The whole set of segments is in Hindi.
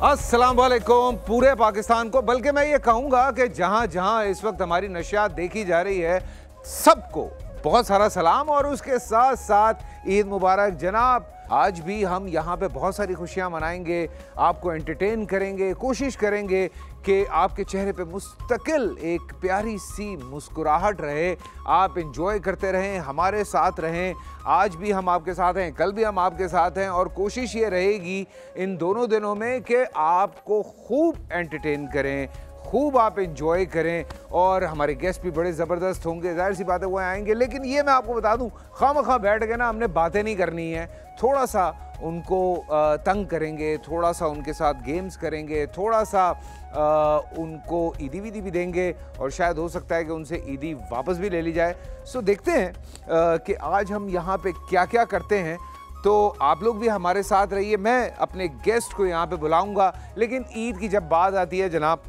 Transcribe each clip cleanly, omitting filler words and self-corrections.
अस्सलाम वालेकुम पूरे पाकिस्तान को, बल्कि मैं ये कहूँगा कि जहाँ जहाँ इस वक्त हमारी नशियात देखी जा रही है सबको बहुत सारा सलाम और उसके साथ साथ ईद मुबारक जनाब। आज भी हम यहाँ पे बहुत सारी खुशियाँ मनाएंगे, आपको एंटरटेन करेंगे, कोशिश करेंगे कि आपके चेहरे पे मुस्तकिल एक प्यारी सी मुस्कुराहट रहे, आप एंजॉय करते रहें, हमारे साथ रहें। आज भी हम आपके साथ हैं, कल भी हम आपके साथ हैं और कोशिश ये रहेगी इन दोनों दिनों में कि आपको खूब एंटरटेन करें, खूब आप एंजॉय करें। और हमारे गेस्ट भी बड़े ज़बरदस्त होंगे, जाहिर सी बात है वो आएंगे, लेकिन ये मैं आपको बता दूं खामखा बैठ के ना हमने बातें नहीं करनी है, थोड़ा सा उनको तंग करेंगे, थोड़ा सा उनके साथ गेम्स करेंगे, थोड़ा सा उनको ईदी वीदी भी देंगे और शायद हो सकता है कि उनसे ईदी वापस भी ले ली जाए। सो देखते हैं कि आज हम यहाँ पे क्या क्या करते हैं। तो आप लोग भी हमारे साथ रहिए, मैं अपने गेस्ट को यहाँ पे बुलाऊंगा, लेकिन ईद की जब बात आती है जनाब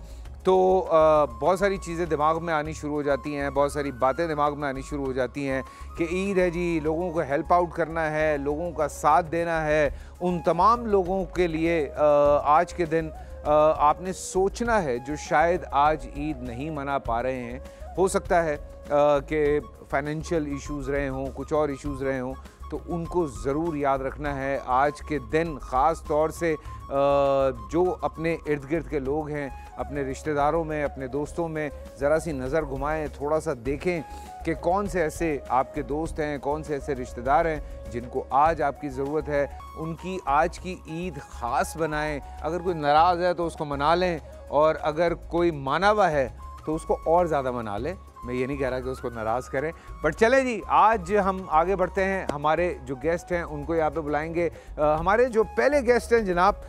तो बहुत सारी चीज़ें दिमाग में आनी शुरू हो जाती हैं, बहुत सारी बातें दिमाग में आनी शुरू हो जाती हैं कि ईद है जी, लोगों को हेल्प आउट करना है, लोगों का साथ देना है। उन तमाम लोगों के लिए आज के दिन आपने सोचना है जो शायद आज ईद नहीं मना पा रहे हैं। हो सकता है कि फाइनेंशियल इश्यूज़ रहे हों, कुछ और इश्यूज़ रहे हों, तो उनको ज़रूर याद रखना है आज के दिन। ख़ास तौर से जो अपने इर्द गिर्द के लोग हैं, अपने रिश्तेदारों में, अपने दोस्तों में ज़रा सी नज़र घुमाएं, थोड़ा सा देखें कि कौन से ऐसे आपके दोस्त हैं, कौन से ऐसे रिश्तेदार हैं जिनको आज आपकी ज़रूरत है। उनकी आज की ईद ख़ास बनाएं। अगर कोई नाराज़ है तो उसको मना लें, और अगर कोई माना हुआ है तो उसको और ज़्यादा मना लें। मैं ये नहीं कह रहा कि उसको नाराज़ करें, बट चलें जी, आज हम आगे बढ़ते हैं। हमारे जो गेस्ट हैं उनको यहाँ पे बुलाएंगे। हमारे जो पहले गेस्ट हैं जनाब,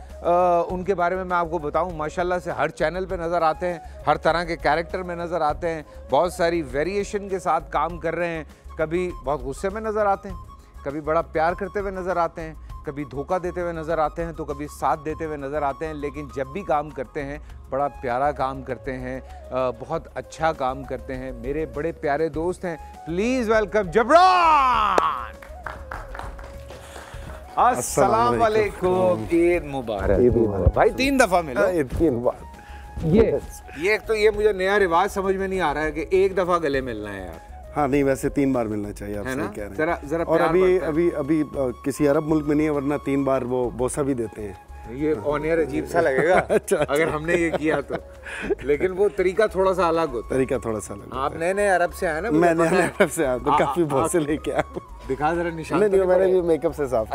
उनके बारे में मैं आपको बताऊं, माशाल्लाह से हर चैनल पे नज़र आते हैं, हर तरह के कैरेक्टर में नज़र आते हैं, बहुत सारी वेरिएशन के साथ काम कर रहे हैं। कभी बहुत गुस्से में नज़र आते हैं, कभी बड़ा प्यार करते हुए नज़र आते हैं, कभी धोखा देते हुए नज़र आते हैं, तो कभी साथ देते हुए नज़र आते हैं। लेकिन जब भी काम करते हैं बड़ा प्यारा काम करते हैं, बहुत अच्छा काम करते हैं। मेरे बड़े प्यारे दोस्त हैं, प्लीज़ वेलकम जबरान। अस्सलाम वालेकुम, ईद मुबारक भाई। 3 दफ़ा मिला, 3 बार। ये एक तो ये मुझे नया रिवाज समझ में नहीं आ रहा है कि 1 दफ़ा गले मिलना है यार। हाँ नहीं, वैसे 3 बार मिलना चाहिए, आप सही कह रहे हैं। जरा और अभी किसी अरब मुल्क में नहीं है, वरना 3 बार वो बोसा भी देते हैं। ये ऑन एयर अजीब सा लगेगा अगर हमने ये किया तो, लेकिन वो तरीका थोड़ा सा अलग होता है। आप नए अरब से आए ना? मैं नए अरब से आया तो काफी बोसे लेके आया। दिखा जरा निशान। नहीं, मैंने भी मेकअप से साफ।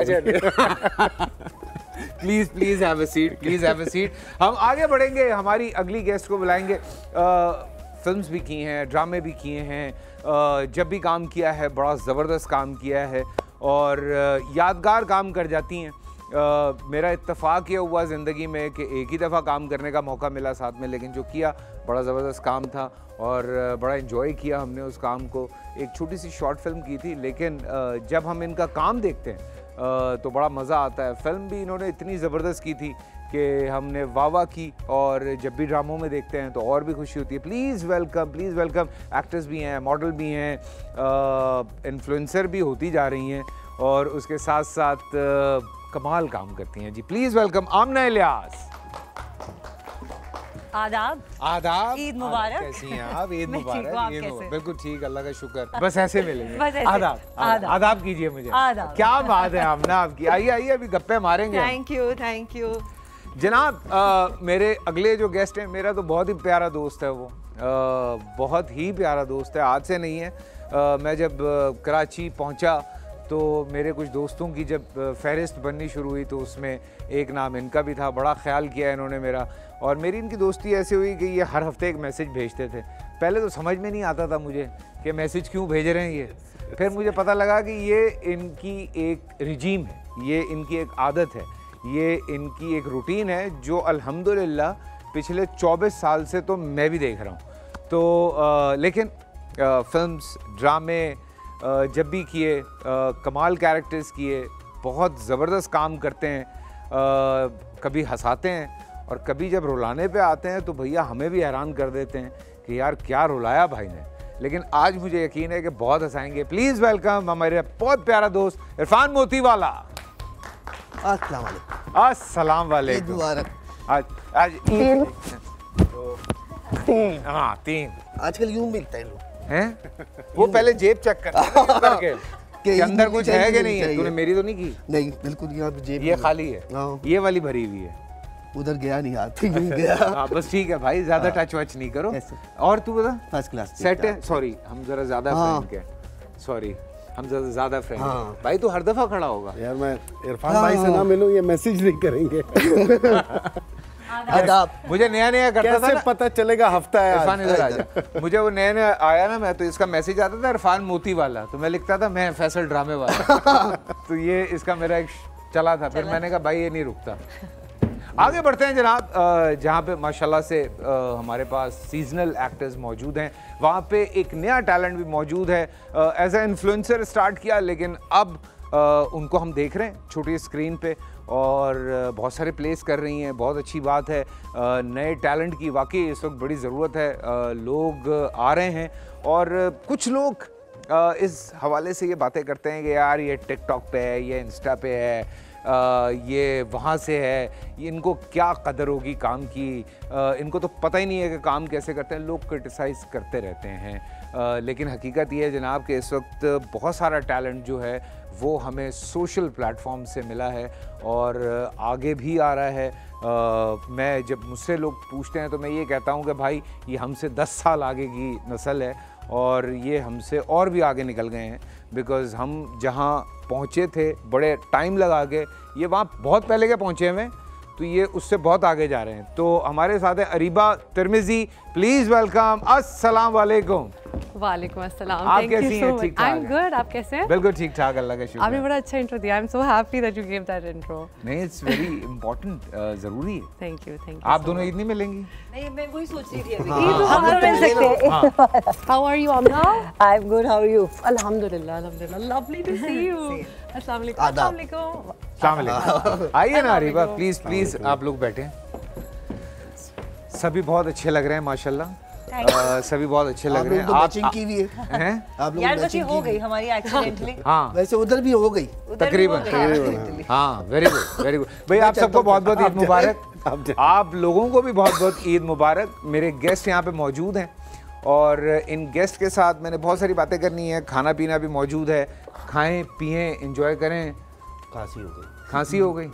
Please have a seat, please have a seat. हम आगे बढ़ेंगे, हमारी अगली गेस्ट को बुलाएंगे। फिल्म्स भी की हैं, ड्रामे भी किए हैं, जब भी काम किया है बड़ा ज़बरदस्त काम किया है और यादगार काम कर जाती हैं। मेरा इत्तेफाक ये हुआ ज़िंदगी में कि एक ही दफ़ा काम करने का मौका मिला साथ में, लेकिन जो किया बड़ा ज़बरदस्त काम था और बड़ा एंजॉय किया हमने उस काम को। एक छोटी सी शॉर्ट फिल्म की थी, लेकिन जब हम इनका काम देखते हैं तो बड़ा मज़ा आता है। फिल्म भी इन्होंने इतनी ज़बरदस्त की थी कि हमने वाह की, और जब भी ड्रामों में देखते हैं तो और भी खुशी होती है। Please welcome. एक्टर्स भी हैं, मॉडल भी हैं, इन्फ्लुएंसर भी होती जा रही हैं और उसके साथ साथ कमाल काम करती हैं जी। प्लीज़ वेलकम आमना इलियास। आदाब, ईद मुबारक। कैसी हैं आप? ईद मुबारक। बिल्कुल ठीक, अल्लाह का शुक्र। बस ऐसे मिलेंगे। आदाब कीजिए मुझे। क्या बात है आमना आपकी। आइए अभी गप्पे मारेंगे। थैंक यू जनाब। मेरे अगले जो गेस्ट हैं, मेरा तो बहुत ही प्यारा दोस्त है वो, बहुत ही प्यारा दोस्त है, आज से नहीं है। मैं जब कराची पहुंचा तो मेरे कुछ दोस्तों की जब फहरिस्त बननी शुरू हुई तो उसमें एक नाम इनका भी था। बड़ा ख्याल किया इन्होंने मेरा, और मेरी इनकी दोस्ती ऐसी हुई कि ये हर हफ्ते एक मैसेज भेजते थे। पहले तो समझ में नहीं आता था मुझे कि मैसेज क्यों भेज रहे हैं ये, फिर मुझे पता लगा कि ये इनकी एक रिजीम है, ये इनकी एक आदत है, ये इनकी एक रूटीन है जो अल्हम्दुलिल्लाह पिछले 24 साल से तो मैं भी देख रहा हूँ। तो लेकिन फिल्म्स, ड्रामे जब भी किए, कमाल कैरेक्टर्स किए, बहुत ज़बरदस्त काम करते हैं। कभी हंसाते हैं और कभी जब रुलाने पे आते हैं तो भैया हमें भी हैरान कर देते हैं कि यार क्या रुलाया भाई ने, लेकिन आज मुझे यकीन है कि बहुत हंसाएंगे। प्लीज़ वेलकम हमारे बहुत प्यारा दोस्त इरफान मोतीवाला। अस्सलाम वालेकुम। अस्सलाम वालेकुम। ईद मुबारक। आज तीन। हाँ 3। आजकल यूं मिलता है लोग हैं? वो पहले जेब चेक करके कि अंदर कुछ है कि नहीं है। तूने मेरी तो नहीं की? नहीं बिल्कुल, यहाँ पे जेब ये खाली है, ये वाली भरी हुई है। उधर गया नहीं, हाथ यूं गया। हाँ बस ठीक है भाई, ज्यादा टच वच नहीं करो। और तू बता? फर्स्ट क्लास सेट है। सॉरी हम जरा ज्यादा फ्रेंड के, सॉरी हम ज्यादा फ्रेंड भाई। तू हर दफा खड़ा होगा यार। मैं इरफान भाई से ना मिलूं, ये मैसेज नहीं करेंगे। मुझे नया करता था ना, पता चलेगा हफ्ता है। इरफान इधर आ जा। मुझे वो नया आया ना, मैं तो इसका मैसेज आता था इरफान मोती वाला, तो मैं लिखता था मैं फैसल ड्रामे वाला। तो ये इसका मेरा एक चला था, फिर मैंने कहा भाई ये नहीं रुकता। आगे बढ़ते हैं जनाब, जहाँ पे माशाल्लाह से हमारे पास सीजनल एक्टर्स मौजूद हैं, वहाँ पे एक नया टैलेंट भी मौजूद है। एज ए इन्फ्लुएंसर स्टार्ट किया, लेकिन अब उनको हम देख रहे हैं छोटी स्क्रीन पे और बहुत सारे प्लेस कर रही हैं। बहुत अच्छी बात है। नए टैलेंट की वाकई इस वक्त बड़ी ज़रूरत है। लोग आ रहे हैं और कुछ लोग इस हवाले से ये बातें करते हैं कि यार ये टिकटॉक पे है, ये इंस्टा पे है, ये वहाँ से है, इनको क्या कदर होगी काम की, इनको तो पता ही नहीं है कि काम कैसे करते हैं। लोग क्रिटिसाइज़ करते रहते हैं, लेकिन हकीकत ये है जनाब कि इस वक्त बहुत सारा टैलेंट जो है वो हमें सोशल प्लेटफॉर्म से मिला है और आगे भी आ रहा है। मैं जब मुझसे लोग पूछते हैं तो मैं ये कहता हूँ कि भाई ये हमसे 10 साल आगे की नस्ल है और ये हमसे और भी आगे निकल गए हैं। बिकॉज़ हम जहाँ पहुँचे थे बड़े टाइम लगा के, ये वहाँ बहुत पहले के पहुँचे हुए, तो ये उससे बहुत आगे जा रहे हैं। तो हमारे साथ है अरीबा तिर्मिज़ी, प्लीज़ वेलकम। अस्सलाम वालेकुम। वालेकुम अस्सलाम। आप कैसी हैं? ठीक ठाक? आई एम गुड, आप कैसे हैं? बिल्कुल ठीक ठाक, अल्लाह का शुक्र। आपने बड़ा अच्छा इंट्रो दिया। I am so happy that you give that intro. नहीं, इट्स वेरी इंपॉर्टेंट, जरूरी है। थैंक यू आप दोनों ईद नहीं मिलेंगी? नहीं, मैं वही सोच रही थी अभी। हम तो मिल सकते हैं। How are you Amna? I am good, how are you? अल्हम्दुलिल्लाह अल्हम्दुलिल्लाह। Lovely to see you. अस्सलाम वालेकुम। आदाब। अस्सलाम वालेकुम। आइए ना अरीबा, प्लीज प्लीज आप लोग बैठे। सभी बहुत अच्छे लग रहे हैं माशाल्लाह। सभी बहुत अच्छे लग रहे हैं। आप मैचिंग की भी है आप लोग? यार वैसे हो गई हमारी एक्सीडेंटली। हाँ वैसे उधर भी हो गई तकरीबन। हाँ वेरी गुड वेरी गुड भाई। आप सबको बहुत बहुत ईद मुबारक। आप लोगों को भी बहुत बहुत ईद मुबारक। मेरे गेस्ट यहाँ पे मौजूद हैं और इन गेस्ट के साथ मैंने बहुत सारी बातें करनी है। खाना पीना भी मौजूद है, खाएं पिएं एंजॉय करें। खांसी हो गई, खांसी हो गई।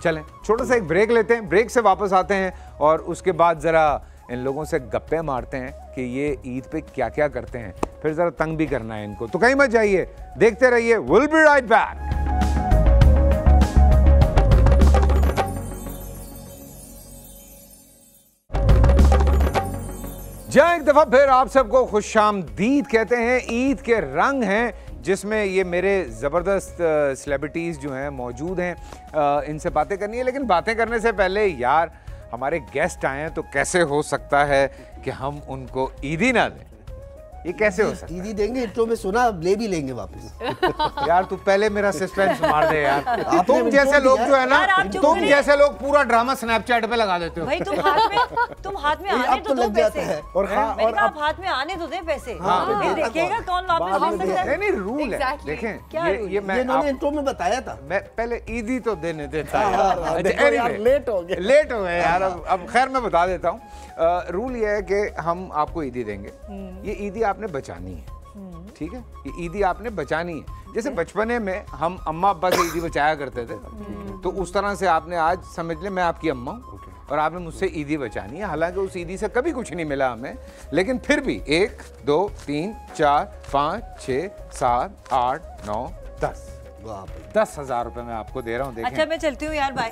चलें छोटा सा एक ब्रेक लेते हैं, ब्रेक से वापस आते हैं और उसके बाद ज़रा इन लोगों से गप्पे मारते हैं कि ये ईद पे क्या क्या करते हैं, फिर ज़रा तंग भी करना है इनको। तो कहीं मत जाइए, देखते रहिए, विल बी राइट बैक। जहाँ एक दफ़ा फिर आप सबको खुशामदीद कहते हैं। ईद के रंग हैं जिसमें ये मेरे ज़बरदस्त सेलिब्रिटीज़ जो हैं मौजूद हैं। इनसे बातें करनी है, लेकिन बातें करने से पहले यार हमारे गेस्ट आए हैं तो कैसे हो सकता है कि हम उनको ईदी ना दें? ये कैसे हो सकता है? ईदी देंगे, इंट्रो में सुना, ले भी लेंगे वापस। यार तू पहले मेरा सस्पेंस मार दे यार। तुम जैसे लोग जो है ना, तुम जैसे लोग पूरा ड्रामा स्नैपचैट पे लगा देते हो भाई। तुम हाथ में आने तो दो पैसे। और आप हाथ में आने तो दे पैसे। देखिएगा कौन वापस ले सकता है। नहीं रूल है, देखें ये मैं इंट्रो में बताया था। मैं पहले ईदी तो देने देता है। लेट हो गए यार। अब खैर मैं बता देता हूँ, रूल ये है कि हम आपको ईदी देंगे। ये ईदी आपने बचानी है, ठीक है? ये ईदी आपने बचानी है। जैसे बचपने में हम अम्मा अब्बा से ईदी बचाया करते थे, तो उस तरह से आपने आज समझ ले मैं आपकी अम्मा हूँ और आपने मुझसे ईदी बचानी है। हालांकि उस ईदी से कभी कुछ नहीं मिला हमें, लेकिन फिर भी 1 2 3 4 5 6 7 8 9 10 10,000 रुपए मैं आपको दे रहा हूँ। अच्छा मैं चलती हूँ यार, बाय।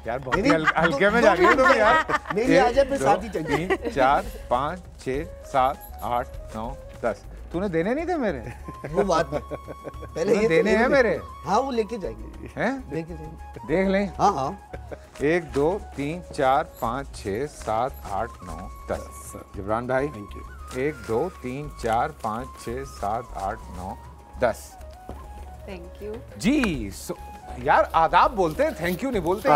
यार बहुत ही हल्के में जा रही हो तुम यार। मेरी आजा पे साथ ही चलिए। 3 4 5 6 7 8 9 10 तूने देने नहीं थे मेरे? वो बात नहीं, पहले ये देने हैं मेरे। हाँ वो लेके जाएंगे, हैं? लेके जाएंगे, देख लें। हाँ हाँ। 1 2 3 4 5 6 7 8 9 10 जबरान भाई, थैंक यू। 1 2 3 4 5 6 7 8 9 10 थैंक यू जी। यार आदाब बोलते हैं, थैंक यू नहीं बोलते।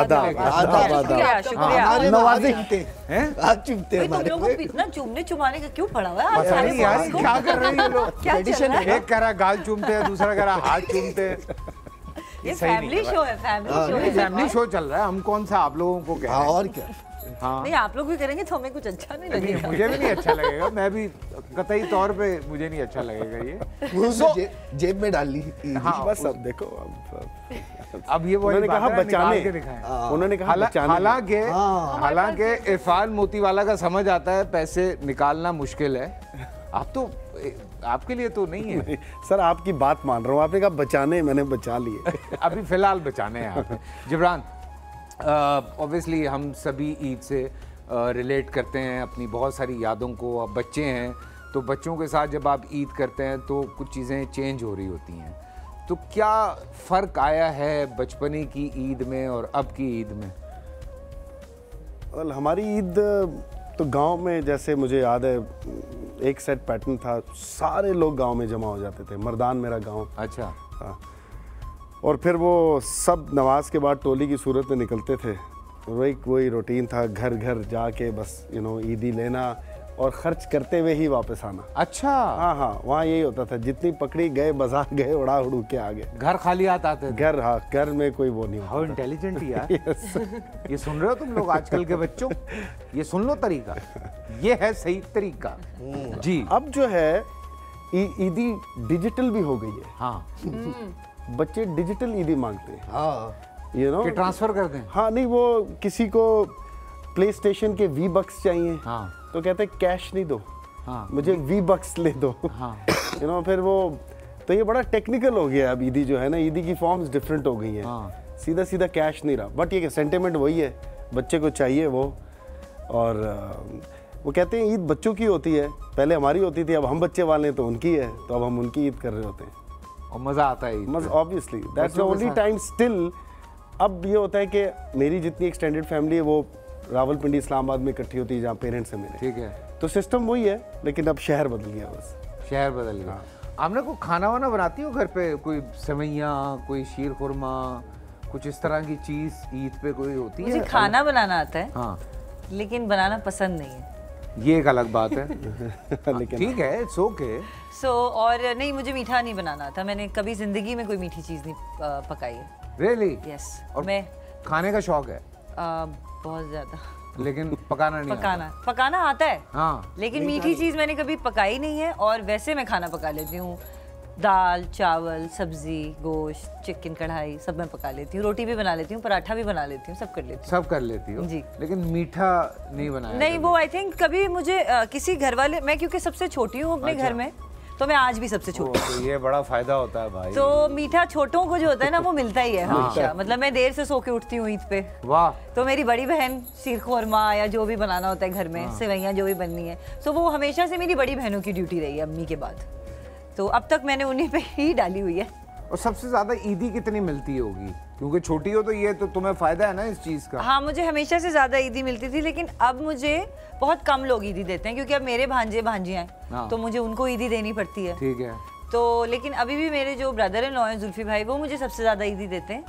शुक्रिया। नवाज़ते हैं, आज चुमते हैं। तुम लोगों को इतना चूमने चुमाने का क्यों पड़ा हुआ है? पता नहीं यार क्या कर रहे हैं ये लोग। क्या चल रहा है? एक कह रहा गाल चूमते हैं, दूसरा कह रहा हाथ चूमते हैं। ये सही नहीं फैमिली शो है, फैमिली शो चल रहा है, हम कौन सा आप लोगों को कह रहे हैं? और क्या। हाँ नहीं आप लोग भी करेंगे तो हमें कुछ अच्छा नहीं लगेगा। मुझे भी नहीं अच्छा लगेगा, मैं भी कतई तौर पे मुझे नहीं अच्छा लगेगा ये। मुंह से जेब में डाल ली। हाँ बस अब देखो अब ये वो उन्होंने कहा बचाने, उन्होंने कहा बचाने। हालांकि इरफान मोतीवाला का समझ आता है पैसे निकालना मुश्किल है, आप तो आपके लिए तो नहीं है। सर आपकी बात मान रहा हूँ, आपने कहा बचाने, मैंने बचा लिए। अभी फिलहाल बचाने हैं आप। जिब्रान, ऑब्वियसली हम सभी ईद से रिलेट करते हैं अपनी बहुत सारी यादों को। अब बच्चे हैं तो बच्चों के साथ जब आप ईद करते हैं तो कुछ चीज़ें चेंज हो रही होती हैं, तो क्या फ़र्क आया है बचपने की ईद में और अब की ईद में? well, हमारी ईद तो गांव में, जैसे मुझे याद है एक सेट पैटर्न था, सारे लोग गांव में जमा हो जाते थे। मर्दान मेरा गांव। अच्छा। हाँ, और फिर वो सब नमाज के बाद टोली की सूरत में निकलते थे। वही रूटीन था, घर घर जाके बस ईदी लेना और खर्च करते हुए ही वापस आना। अच्छा। हाँ, वहाँ यही होता था, जितनी पकड़ी गए बाजार गए, उड़ा उड़ू के आ गए। घर खाली हाथ आते थे? घर, हाँ, घर में कोई वो नहीं। हाउ इंटेलिजेंट यार। ये सुन रहे हो तुम लोग आजकल के बच्चों, ये सुन लो तरीका, ये है सही तरीका जी। अब जो है ईदी डिजिटल भी हो गई है। हाँ, बच्चे डिजिटल ईदी मांगते हैं। हाँ, कि ट्रांसफर कर दें। हाँ, नहीं, वो किसी को प्ले स्टेशन के वी बक्स चाहिए। हाँ, तो कहते हैं कैश नहीं दो, हाँ, मुझे वी बक्स ले दो। हाँ, फिर वो तो ये बड़ा टेक्निकल हो गया अब। ईदी जो है ना, ईदी की फॉर्म्स डिफरेंट हो गई हैं। हाँ। सीधा सीधा कैश नहीं रहा, बट ये सेंटिमेंट वही है, बच्चे को चाहिए वो। और वो कहते हैं ईद बच्चों की होती है, पहले हमारी होती थी, अब हम बच्चे वाले हैं तो उनकी है, तो अब हम उनकी ईद कर रहे होते हैं और मज़ा आता है। मज़ा obviously, that's the only time still. अब ये होता है कि मेरी जितनी एक्सटेंडेड फैमिली है वो रावलपिंडी इस्लामाबाद में इकट्ठी होती है, जहाँ पेरेंट्स हैं मेरे। ठीक है, तो सिस्टम वही है, लेकिन अब शहर बदल गया बस। शहर बदल गया। आपने कोई खाना वाना बनाती हो घर पे, कोई सेवैयाँ, कोई शीर खुरमा, कुछ इस तरह की चीज़ ईद पे कोई होती है? मुझे खाना बनाना आता है, हाँ, लेकिन बनाना पसंद नहीं है। ये एक अलग बात है। लेकिन ठीक है, इट्स ओके। और नहीं, मुझे मीठा नहीं बनाना आता। मैंने कभी जिंदगी में कोई मीठी चीज़ नहीं पकाई है। रियली? यस। और मैं खाने का शौक है? बहुत ज्यादा। लेकिन पकाना नहीं पकाना आता है। हाँ, लेकिन मीठी चीज़ मैंने कभी पकाई नहीं है। और वैसे मैं खाना पका लेती हूँ, दाल, चावल, सब्जी, गोश्त, चिकन, कढ़ाई सब मैं पका लेती हूँ। रोटी भी बना लेती हूँ, पराठा भी बना लेती हूँ, सब कर लेती हूँ। सब कर लेती हो जी। लेकिन मीठा नहीं बनाया? नहीं, वो आई थिंक कभी मुझे किसी घर वाले, मैं क्योंकि सबसे छोटी हूँ अपने घर में, तो मैं आज भी सबसे छोटी हूँ। तो ये बड़ा फायदा होता है भाई। तो मीठा छोटों को जो होता है ना, वो मिलता ही है हमेशा। मतलब मैं देर से सो के उठती हूँ ईद पे। वाह। तो मेरी बड़ी बहन शीर खुरमा या जो भी बनाना होता है घर में, सेवैयाँ जो भी बननी है, तो वो हमेशा से मेरी बड़ी बहनों की ड्यूटी रही है अम्मी के बाद। तो अब तक मैंने उन्हीं पे ही डाली हुई है। और सबसे ज्यादा ईदी कितनी मिलती होगी, क्योंकि छोटी हो तो ये तो तुम्हें फायदा है ना इस चीज का? हाँ, मुझे हमेशा से ज्यादा ईदी मिलती थी, लेकिन अब मुझे बहुत कम लोग ईदी देते हैं, क्योंकि अब मेरे भांजे भांजियाँ हैं, तो मुझे उनको ईदी देनी पड़ती है। ठीक है। तो लेकिन अभी भी मेरे जो ब्रदर इन लॉ हैं, जुल्फी भाई, वो मुझे सबसे ज्यादा ईदी देते हैं।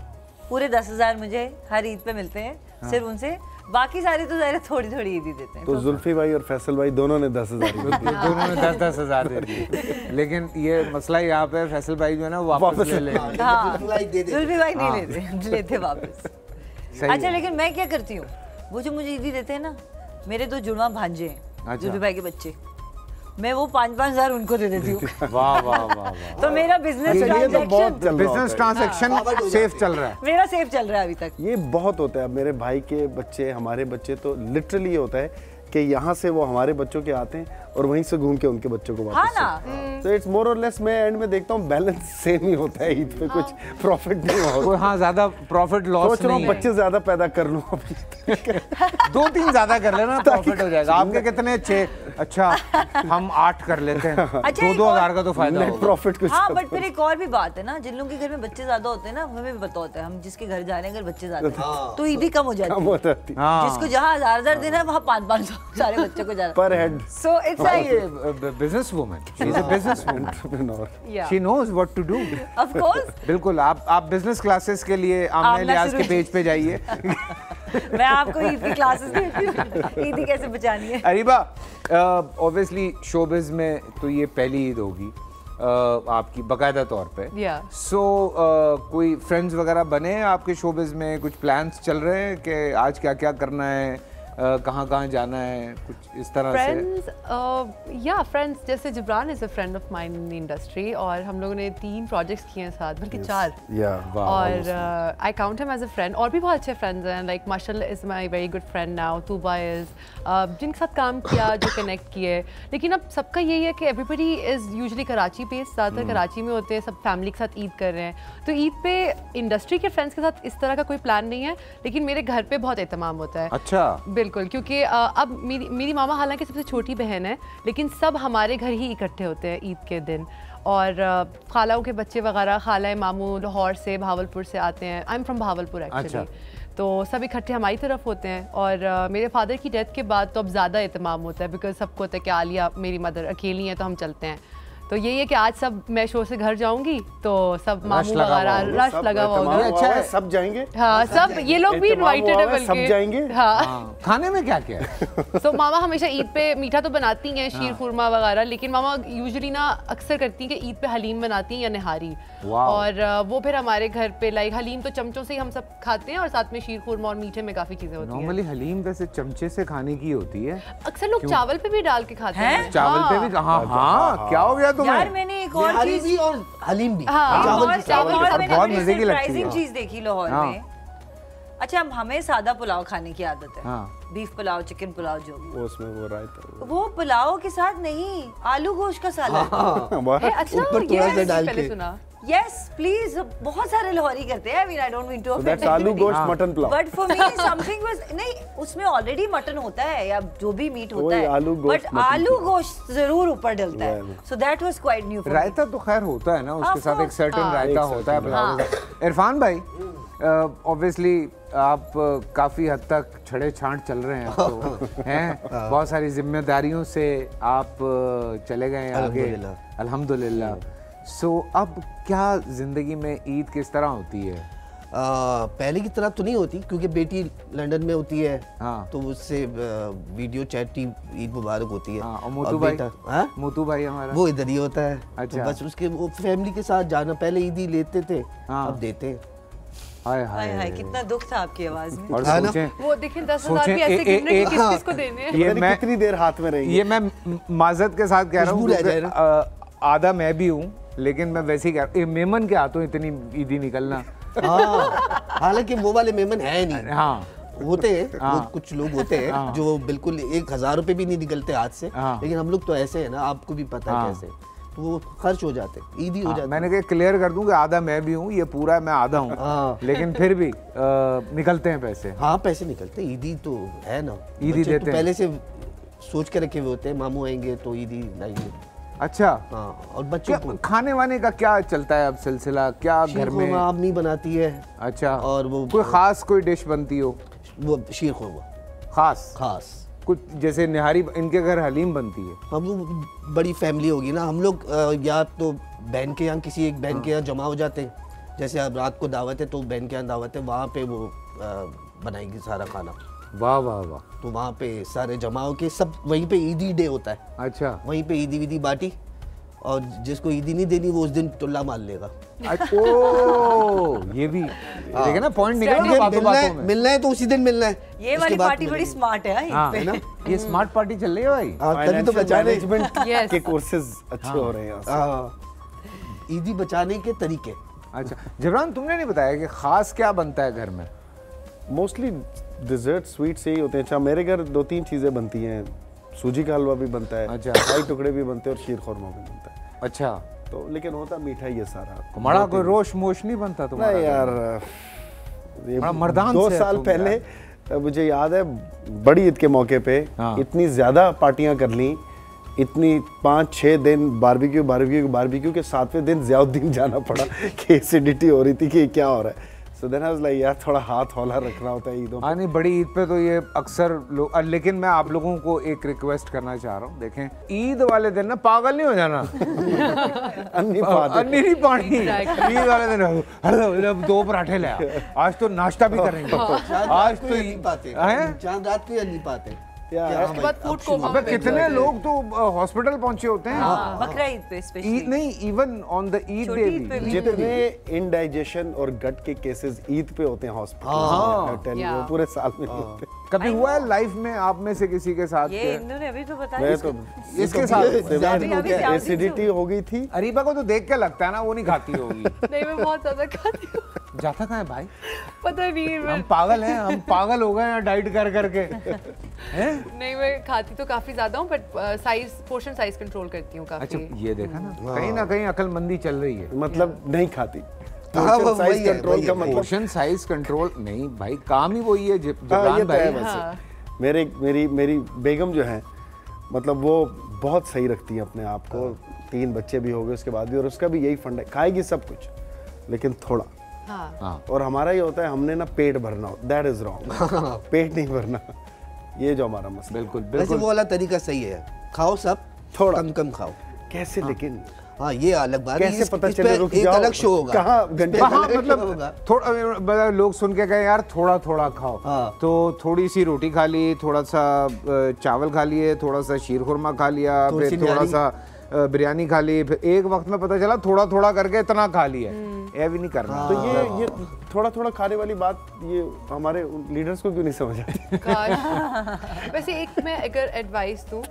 पूरे 10,000 मुझे हर ईद पे मिलते हैं, सिर्फ उनसे। बाकी सारे तो ज़रा थोड़ी थोड़ी ईदी देते हैं। तो जुल्फी भाई और फैसल भाई दोनों ने 10,000 दोनों ने 10-10 हज़ार दे दिए। लेकिन ये मसला यहाँ पे फैसल भाई जो है ना वापस ले लेंगे। हाँ, जुल्फी भाई नहीं लेते वापस। अच्छा, लेकिन मैं क्या करती हूँ, वो जो मुझे ईदी देते हैं ना, मेरे 2 जुड़वा भांजे हैं, जुल्फी भाई के बच्चे, मैं वो 5-5 हज़ार उनको दे देती हूँ। वाह वाह वाह। तो मेरा बिजनेस ट्रांजैक्शन सेफ चल रहा है। मेरा सेफ चल रहा है अभी तक। ये बहुत होता है। अब मेरे भाई के बच्चे, हमारे बच्चे, तो लिटरली ये होता है कि यहाँ से वो हमारे बच्चों के आते हैं और वहीं से घूम के उनके बच्चों को वापस। हाँ ना। तो इट्स मोर और लेस, मैं एंड में देखता हूँ बैलेंस सेम ही होता है। ईद पे कुछ प्रॉफिट नहीं होता। हाँ, ज्यादा प्रॉफिट लॉस सोच रहा हूँ बच्चे ज्यादा पैदा कर लूँ अभी। 2-3 ज्यादा कर लेना, प्रॉफिट हो जाएगा। आपके कितने 6? अच्छा, हम 8 कर लेते हैं। 2-2 हज़ार का तो फायदा होगा। प्रॉफिट कुछ। हाँ, बट फिर एक और भी बात है ना, जिन लोगों के घर में बच्चे ज्यादा होते हैं ना, हमें भी पता होता है, हम जिसके घर जा रहे हैं अगर बच्चे ज्यादा हैं तो ईदी कम हो जाती है। जिसको जहाँ 1,000 देना है वहाँ 500 सारे बच्चों को जाना पर head. So it's like business woman, she is a business woman, she knows what to do. Of course. बिल्कुल। आप बिजनेस क्लासेस के लिए आमने लिहाज के पेज पे जाइए। मैं आपको ईद की क्लासेस देती हूँ, ईदी कैसे बचानी है। अरीबा, ऑब्वियसली शोबिज में तो ये पहली ईद होगी, आपकी बकायदा तौर पे। Yeah. सो कोई फ्रेंड्स वगैरह बने हैं आपके शोबिज में? कुछ प्लान्स चल रहे हैं कि आज क्या क्या करना है, कहाँ कहाँ जाना है, कुछ इस तरह फ्रेंड्स या फ्रेंड्स, जैसे Jibran is a friend of mine in the industry, और हम लोगों ने 3 प्रोजेक्ट्स किए हैं साथ, बल्कि 4। और I count him as a friend. और भी बहुत अच्छे फ्रेंड्स हैं, like Marshal is my very good friend now, Tuba is, जिनके साथ काम किया, जो कनेक्ट किए। लेकिन अब सबका यही है कि everybody is usually Karachi based, ज़्यादातर कराची में होते हैं, सब फैमिली के साथ ईद कर रहे हैं। तो ईद पे इंडस्ट्री के फ्रेंड्स के साथ इस तरह का कोई प्लान नहीं है, लेकिन मेरे घर पे बहुत एहतमाम होता है। अच्छा, बिल्कुल, क्योंकि अब मेरी मामा हालांकि सबसे छोटी बहन है, लेकिन सब हमारे घर ही इकट्ठे होते हैं ईद के दिन। और खालाओं के बच्चे वगैरह, खाला मामू लाहौर से, भावलपुर से आते हैं। I am from Bahawalpur actually. तो सब इकट्ठे हमारी तरफ होते हैं। और मेरे फादर की डेथ के बाद तो अब ज़्यादा एहतमाम होता है, बिकॉज सबको होता है कि आलिया मेरी मदर अकेली हैं तो हम चलते हैं। तो यही है कि आज सब मैं शो से घर जाऊंगी तो सब मामू वगैरह रश लगा हुआ होगा। अच्छा है, सब जाएंगे। हाँ, सब ये लोग भी इनवाइटेड है, बल्कि सब जाएंगे। हाँ। खाने में क्या क्या है? तो मामा हमेशा ईद पे मीठा तो बनाती हैं, शीर खुरमा वगैरह, लेकिन मामा यूजुअली ना अक्सर करती हैं कि ईद पे हलीम बनाती हैं या निहारी। और वो फिर हमारे घर पे लाइक हलीम तो चमचों से ही हम सब खाते हैं, और साथ में शीर खुरमा और मीठे में काफी चीजें होती हैं। नॉर्मली हलीम वैसे चमचे से खाने की होती है, अक्सर लोग चावल पे भी डाल के खाते हैं। चावल पे भी। हाँ, क्या हो गया तुम्हें? यार मैंने एक और निहारी चीज भी और हलीम भी। हाँ, चावल और की चावल और की। मैंने बहुत बड़ी मजे की लगती है। सरप्राइजिंग चीज देखी लाहौर हाँ। में। अच्छा, हमें सादा पुलाव खाने की आदत है। हाँ। बीफ पुलाव, चिकन पुलाव, जो भी। उसमें वो रायता, वो पुलाव के साथ नहीं, आलू गोश्त का सालन। अच्छा, ऊपर थोड़ा सा ये डाल पहले के। सुना। यस प्लीज, बहुत सारे लाहौरी करते हैं। I mean I don't mean to offend aloo gosht mutton pulao. But for me something was नहीं, उसमें ऑलरेडी मटन होता है या जो भी मीट होता है, आलू गोश्त बट मटन आलू गोश्त जरूर ऊपर डलता है। So that was quite new for me. रायता तो खैर होता है ना, उसके Of साथ एक course, सर्टेन रायता होता है पुलाव के साथ। इरफान भाई, ऑब्वियसली आप काफी हद तक छड़े छांट चल रहे हैं अब तो, हैं? बहुत सारी जिम्मेदारियों से आप चले गए आगे, अल्हम्दुलिल्लाह। सो अब क्या जिंदगी में ईद किस तरह होती है? पहले की तरह तो नहीं होती, क्योंकि बेटी लंदन में होती है। हाँ। तो उससे वीडियो चैट ईद मुबारक होती है। हाँ, और मोतू भाई? हाँ? मोतू भाई हमारा वो इधर ही होता है। अच्छा। तो बस उसके वो फैमिली के साथ जाना, पहले ईदी लेते थे, हाँ। अब देते हैं। हाय हाय हाय, कितना दुख था आपकी आवाज में। और हाँ ना? सोचें, वो देखिए 10,000 भी सोचें, ऐसे गिन रहे हैं कि हाँ। किस-किस को देने हैं। ये मैं कितनी देर हाथ में रहेंगे? ये मैं माजरत के साथ कह रहा हूँ, खुशबू रह जाए क्योंकि आधा मैं भी हूँ, लेकिन मैं वैसे ही कह रहा हूँ, मेमन के हाथों इतनी ईदी निकलना। हाँ, हालांकि वो वाले मेमन है नहीं। हाँ, होते हैं, वो कुछ लोग होते हैं जो बिल्कुल 1,000 रुपए भी नहीं निकलते हाथ से। हाँ। लेकिन हम लोग तो ऐसे हैं ना, आपको भी पता है कैसे, तो वो खर्च हो जाते, ईदी हो जाती। मैंने कहा क्लियर कर दूं कि आधा मैं भी हूँ, ये पूरा मैं आधा हूँ, हाँ। लेकिन फिर भी निकलते हैं पैसे। हाँ, पैसे निकलते, ईदी तो है ना। ईदी बच्चे देते तो हैं। पहले से सोच के रखे हुए होते हैं, मामू आएंगे तो ईदी लाएंगे। अच्छा, हाँ, और बच्चों क्या को खाने वाने का क्या चलता है अब सिलसिला? क्या घर में? शीर नहीं बनाती है। अच्छा, और वो कोई खास कोई डिश बनती हो? वो शीर खुरमा खास खास। कुछ जैसे निहारी, इनके घर हलीम बनती है। हम लोग बड़ी फैमिली होगी ना, हम लोग या तो बहन के यहाँ, किसी एक बहन के यहाँ जमा हो जाते हैं। जैसे अब रात को दावत है तो बहन के यहाँ दावत है, वहाँ पे वो बनाएगी सारा खाना। वाह वाह वाह। तो वहाँ पे सारे जमा हो के सब, वहीं पे ईदी डे होता है। अच्छा, वहीं पे ईदी विदी बाटी, और जिसको ईदी नहीं देनी वो उस दिन टुल्ला मार लेगा। ओ, ये भी देखे ना, पॉइंट निकला ना बातों बातों में। मिलना है तो उसी दिन मिलना है। ये वाली पार्टी बड़ी स्मार्ट है। हाँ, इन पे। ये स्मार्ट पार्टी चल रही है भाई। तभी तो बचाने मैनेजमेंट Yes. के कोर्सेज अच्छे हो रहे हैं यहाँ से। हाँ, ईदी बचाने के तरीके। अच्छा, जबरान तुमने नहीं बताया कि खास क्या बनता है घर में? मोस्टली डिजर्ट स्वीट से ही होते हैं। अच्छा, मेरे घर 2-3 चीज़ें बनती हैं। सूजी का हलवा भी बनता है, अच्छा। शाही टुकड़े भी बनते हैं, और शीर खुरमा भी बनता है। अच्छा, तो लेकिन होता मीठा ही है सारा। तुम्हारा कोई रोश मोश नहीं बनता तुम्हारा? नहीं यार, ये बड़ा मर्दान 2 से साल तुम पहले मुझे याद है, बड़ी ईद के मौके पे हाँ। इतनी ज़्यादा पार्टियां कर ली, इतनी 5-6 दिन बारबेक्यू के 7वें दिन ज़ियाउद्दीन जाना पड़ा कि एसिडिटी हो रही थी कि क्या हो रहा है। So then I was like, यार थोड़ा हाथ हौला रखना होता है ईदों पे। हाँ नहीं, बड़ी ईद पे तो ये अक्सर लोग, लेकिन मैं आप लोगों को एक रिक्वेस्ट करना चाह रहा हूँ, देखें ईद वाले दिन ना पागल नहीं हो जाना। अन्नी पाते। अन्नी नहीं पानी। ईद वाले दिन 2 पराठे ले आ, आज तो नाश्ता भी करेंगे। आज तो नहीं पाते, हैं? चांद रात को या नहीं पाते। उसके बाद फूड कोमा अबे कितने लोग तो हॉस्पिटल पहुंचे होते हैं। बकरा ईद पे स्पेशली। नहीं, even on the Eid day भी जितने इंडाइजेशन और गट के केसेस ईद पे होते हैं हॉस्पिटल, वो पूरे साल में होते हैं। कभी हुआ है लाइफ में आप में से किसी के साथ? ये इन्होंने अभी तो बताया। मैं तो इसके साथ एसिडिटी हो गई थी। अरीबा को तो देख के लगता है ना वो नहीं खाती होगी। नहीं, मैं बहुत ज्यादा खाती हूँ। जाता कहाँ है भाई? पता नहीं, हम पागल हैं, हम पागल हो गए हैं डाइट कर करके। हैं? नहीं, मैं खाती तो काफी ज्यादा हूँ, but size, portion size control करती हूँ काफी। अच्छा, ये देखा ना कहीं अक्लमंदी चल रही है। मतलब नहीं खाती। पोर्शन साइज कंट्रोल का मतलब पोर्शन साइज कंट्रोल नहीं भाई, काम ही वही है जिब्रान भाई। मेरी बेगम जो है, मतलब वो बहुत सही रखती है अपने आप को। 3 बच्चे भी हो गए उसके बाद भी, और उसका भी यही फंड है, खाएगी सब कुछ लेकिन थोड़ा। हाँ। और हमारा ये होता है, हमने ना पेट भरना हो, दैट इज रॉन्ग। पेट नहीं भरना, ये जो हमारा मसला। बिल्कुल वैसे बिल्कुल वो वाला तरीका सही है, खाओ सब, थोड़ा कम कम खाओ। कैसे? लेकिन हाँ, ये अलग बात है। कैसे पता इस चले? पे रुक एक जाओ, अलग शो होगा। कहाँ घंटे? मतलब थोड़ा लोग सुन के कहे यार थोड़ा थोड़ा खाओ। तो थोड़ी सी रोटी खा ली, थोड़ा सा चावल खा लिए, थोड़ा सा शीर खुरमा खा लिया, फिर थोड़ा सा बिरयानी खा ली, फिर एक वक्त में पता चला थोड़ा थोड़ा करके इतना खा लिया। ये भी नहीं करना। तो ये थोड़ा थोड़ा खाने वाली बात ये हमारे लीडर्स को क्यों नहीं समझ आती? वैसे एक मैं अगर एडवाइस दूं,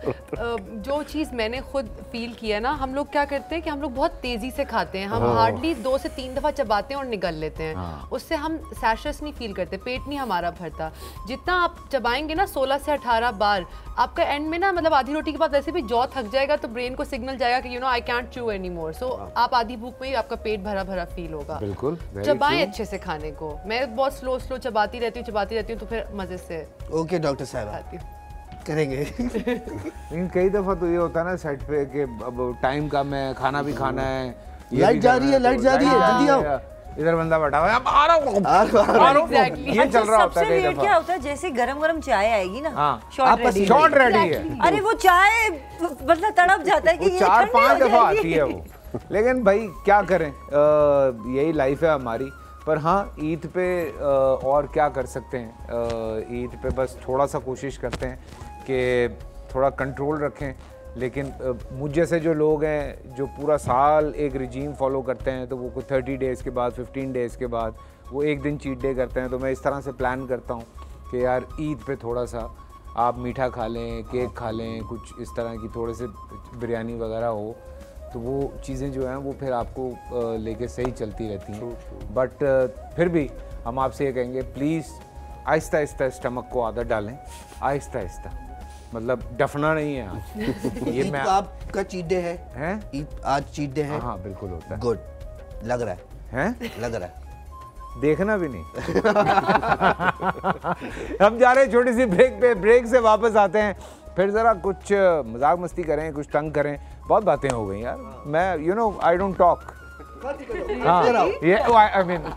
जो चीज़ मैंने खुद फील किया ना, हम लोग क्या करते हैं कि हम लोग बहुत तेज़ी से खाते हैं। हम हार्डली 2 से 3 दफ़ा चबाते हैं और निगल लेते हैं। उससे हम सैशस नहीं फील करते, पेट नहीं हमारा भरता। जितना आप चबाएंगे ना 16 से 18 बार, आपका एंड में ना, मतलब आधी रोटी के बाद वैसे भी जॉ थक जाएगा, तो ब्रेन को सिग्नल जाएगा कि I can't chew any more. So आप आधी भूख में ही आपका पेट भरा भरा फील होगा। बिल्कुल चबाएं अच्छे से खाने को। मैं बहुत स्लो चबाती रहती हूँ, तो फिर मजे से। ओके डॉक्टर साहब, करेंगे। लेकिन कई दफा तो ये होता है ना सेट पे कि अब टाइम कम है, खाना भी खाना है, लाइट जा रही है, जल्दी आओ। इधर बंदा बैठा हुआ है, अब आ रहा हूँ। ये चल रहा होता है कई दफा। क्या होता है, जैसे गरम चाय आएगी ना, शॉर्ट रेडी है। अरे वो चाय मतलब तड़प जाता है कि ये 4-5 दफा आती है वो। लेकिन भाई क्या करें, यही लाइफ है हमारी। पर हाँ, ईद पे और क्या कर सकते हैं? ईद पे बस थोड़ा सा कोशिश करते हैं कि थोड़ा कंट्रोल रखें। लेकिन मुझ जैसे जो लोग हैं जो पूरा साल एक रिजीम फॉलो करते हैं, तो वो कुछ 30 डेज़ के बाद, 15 डेज़ के बाद वो एक दिन चीट डे करते हैं। तो मैं इस तरह से प्लान करता हूँ कि यार ईद पे थोड़ा सा आप मीठा खा लें, केक खा लें, कुछ इस तरह की थोड़े से बिरयानी वगैरह हो, तो वो चीज़ें जो हैं वो फिर आपको लेके सही चलती रहती हैं। बट फिर भी हम आपसे ये कहेंगे, प्लीज़ आहिस्ता आहिस्ता स्टमक को आदत डालें, आहिस्ता आहिस्ता, मतलब डफना नहीं है आज। ये मैं आपका चीट डे है? आज चीट डे है? हाँ बिल्कुल होता है। गुड, लग रहा है, लग रहा है। देखना भी नहीं। हम जा रहे हैं छोटी सी ब्रेक पे, ब्रेक से वापस आते हैं, फिर जरा कुछ मजाक मस्ती करें, कुछ तंग करें। बहुत बातें हो गई यार, मैं आई डोंट टॉक। हाँ, ये आई मीन